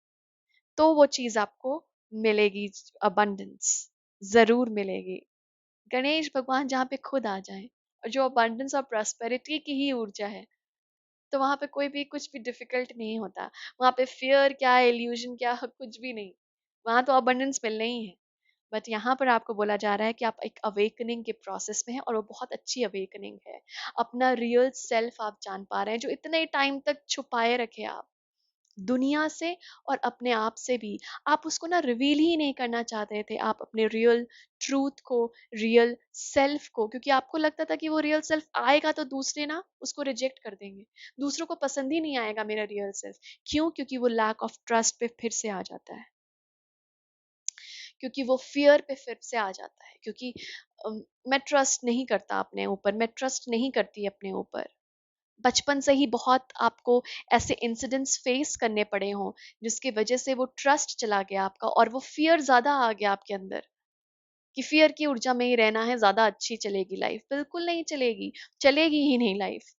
तो वो चीज आपको मिलेगी, अबंडेंस जरूर मिलेगी। गणेश भगवान जहाँ पे खुद आ जाए, और जो अबंडेंस और प्रॉस्पेरिटी की ही ऊर्जा है, तो वहां पे कोई भी कुछ भी डिफिकल्ट नहीं होता। वहां पे फियर क्या, इल्यूजन क्या, कुछ भी नहीं। वहां तो अबंडेंस मिलना ही है। बट यहाँ पर आपको बोला जा रहा है कि आप एक अवेकनिंग के प्रोसेस में हैं, और वो बहुत अच्छी अवेकनिंग है। अपना रियल सेल्फ आप जान पा रहे हैं, जो इतने टाइम तक छुपाए रखे आप दुनिया से और अपने आप से भी। आप उसको ना रिवील ही नहीं करना चाहते थे, आप अपने रियल ट्रूथ को, रियल सेल्फ को, क्योंकि आपको लगता था कि वो रियल सेल्फ आएगा तो दूसरे ना उसको रिजेक्ट कर देंगे, दूसरों को पसंद ही नहीं आएगा मेरा रियल सेल्फ। क्यों? क्योंकि वो लैक ऑफ ट्रस्ट पे फिर से आ जाता है। क्योंकि वो फियर पे फिर से आ जाता है, क्योंकि मैं ट्रस्ट नहीं करता अपने ऊपर, मैं ट्रस्ट नहीं करती अपने ऊपर। बचपन से ही बहुत आपको ऐसे इंसिडेंट्स फेस करने पड़े हों जिसकी वजह से वो ट्रस्ट चला गया आपका, और वो फियर ज्यादा आ गया आपके अंदर कि फियर की ऊर्जा में ही रहना है, ज्यादा अच्छी चलेगी लाइफ। बिल्कुल नहीं चलेगी, चलेगी ही नहीं लाइफ।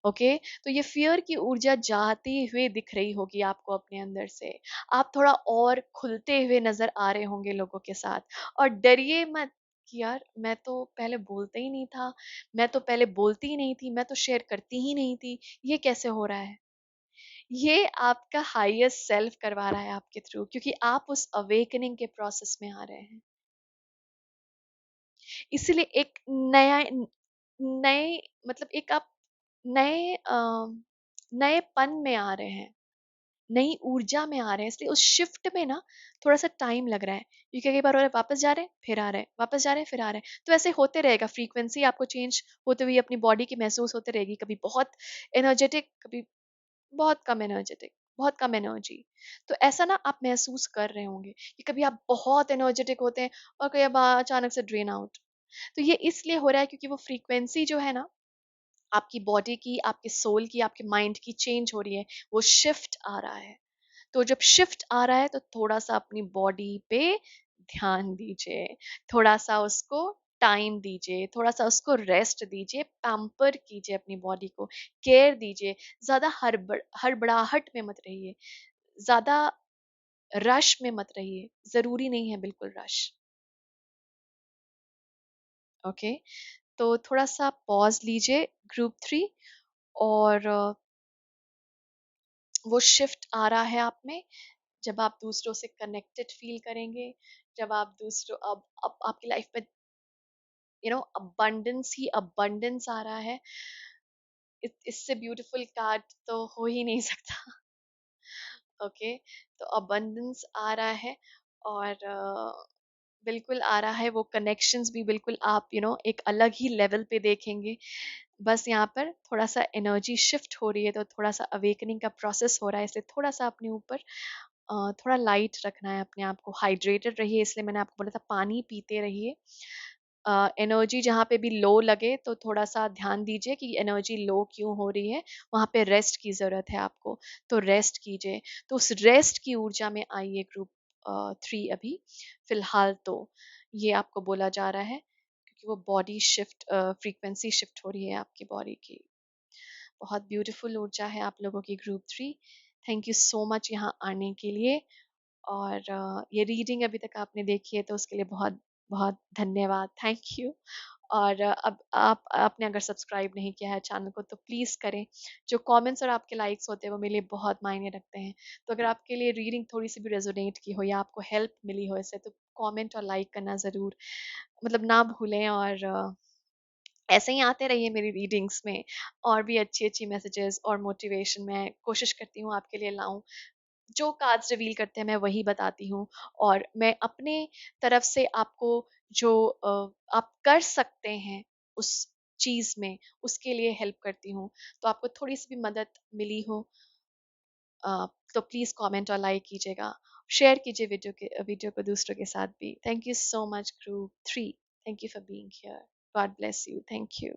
ओके, तो ये फियर की ऊर्जा जाती हुए दिख रही होगी आपको अपने अंदर से। आप थोड़ा और खुलते हुए नजर आ रहे होंगे लोगों के साथ। और डरिए मत कि यार मैं तो पहले बोलता ही नहीं था, मैं तो पहले बोलती ही नहीं थी, मैं तो शेयर करती ही नहीं थी, ये कैसे हो रहा है? ये आपका हाईएस्ट सेल्फ करवा रहा है आपके थ्रू, क्योंकि आप उस अवेकनिंग के प्रोसेस में आ रहे हैं। इसीलिए एक नया नए मतलब एक आप नए नएपन में आ रहे हैं, नई ऊर्जा में आ रहे हैं, इसलिए उस शिफ्ट में ना थोड़ा सा टाइम लग रहा है, क्योंकि कई बार हो रहा है वापस जा रहे हैं फिर आ रहे हैं, वापस जा रहे हैं फिर आ रहे हैं, तो ऐसे होते रहेगा। फ्रीक्वेंसी आपको चेंज होते हुए अपनी बॉडी की महसूस होते रहेगी, कभी बहुत एनर्जेटिक, कभी बहुत कम एनर्जेटिक, बहुत कम एनर्जी। तो ऐसा ना आप महसूस कर रहे होंगे कि कभी आप बहुत एनर्जेटिक होते हैं और कभी आप अचानक से ड्रेन आउट। तो ये इसलिए हो रहा है क्योंकि वो फ्रीक्वेंसी जो है ना आपकी बॉडी की, आपके सोल की, आपके माइंड की चेंज हो रही है, वो शिफ्ट आ रहा है। तो जब शिफ्ट आ रहा है तो थोड़ा सा अपनी बॉडी पे ध्यान दीजिए, थोड़ा सा उसको टाइम दीजिए, थोड़ा सा उसको रेस्ट दीजिए, पैम्पर कीजिए अपनी बॉडी को, केयर दीजिए। ज्यादा हड़बड़ाहट में मत रहिए, ज्यादा रश में मत रहिए, जरूरी नहीं है बिल्कुल रश। ओके, तो थोड़ा सा पॉज लीजिए ग्रुप 3, और वो शिफ्ट आ रहा है आप में जब आप दूसरों से कनेक्टेड फील करेंगे, जब आप दूसरों अब आपकी लाइफ में अबंडेंस ही अबंडेंस आ रहा है। इससे ब्यूटीफुल कार्ड तो हो ही नहीं सकता। ओके, तो अबंडेंस आ रहा है, और बिल्कुल आ रहा है। वो कनेक्शंस भी बिल्कुल आप एक अलग ही लेवल पे देखेंगे। बस यहाँ पर थोड़ा सा एनर्जी शिफ्ट हो रही है, तो थोड़ा सा अवेकनिंग का प्रोसेस हो रहा है, इसलिए थोड़ा सा अपने ऊपर थोड़ा लाइट रखना है, अपने आप को हाइड्रेटेड रहिए। इसलिए मैंने आपको बोला था पानी पीते रहिए। एनर्जी जहाँ पे भी लो लगे तो थोड़ा सा ध्यान दीजिए कि एनर्जी लो क्यों हो रही है, वहाँ पे रेस्ट की ज़रूरत है आपको, तो रेस्ट कीजिए। तो उस रेस्ट की ऊर्जा में आइए ग्रुप 3 अभी फिलहाल तो ये आपको बोला जा रहा है, क्योंकि वो बॉडी शिफ्ट, फ्रीक्वेंसी शिफ्ट हो रही है आपकी बॉडी की। बहुत ब्यूटीफुल ऊर्जा है आप लोगों की group 3। Thank you so much यहाँ आने के लिए। और ये रीडिंग अभी तक आपने देखी है तो उसके लिए बहुत बहुत धन्यवाद, थैंक यू। और अब आप आपने अगर सब्सक्राइब नहीं किया है चैनल को तो प्लीज़ करें। जो कमेंट्स और आपके लाइक्स होते हैं वो मेरे लिए बहुत मायने रखते हैं। तो अगर आपके लिए रीडिंग थोड़ी सी भी रेजोनेट की हो या आपको हेल्प मिली हो इससे, तो कमेंट और लाइक करना ज़रूर ना भूलें। और ऐसे ही आते रहिए मेरी रीडिंग्स में, और भी अच्छी अच्छी मैसेजेस और मोटिवेशन मैं कोशिश करती हूँ आपके लिए लाऊं। जो कार्ड्स रिवील करते हैं मैं वही बताती हूँ, और मैं अपने तरफ से आपको जो आप कर सकते हैं उस चीज में, उसके लिए हेल्प करती हूँ। तो आपको थोड़ी सी भी मदद मिली हो तो प्लीज कमेंट और लाइक कीजिएगा, शेयर कीजिए वीडियो को दूसरों के साथ भी। Thank you so much group 3, thank you for being here. God bless you, thank you.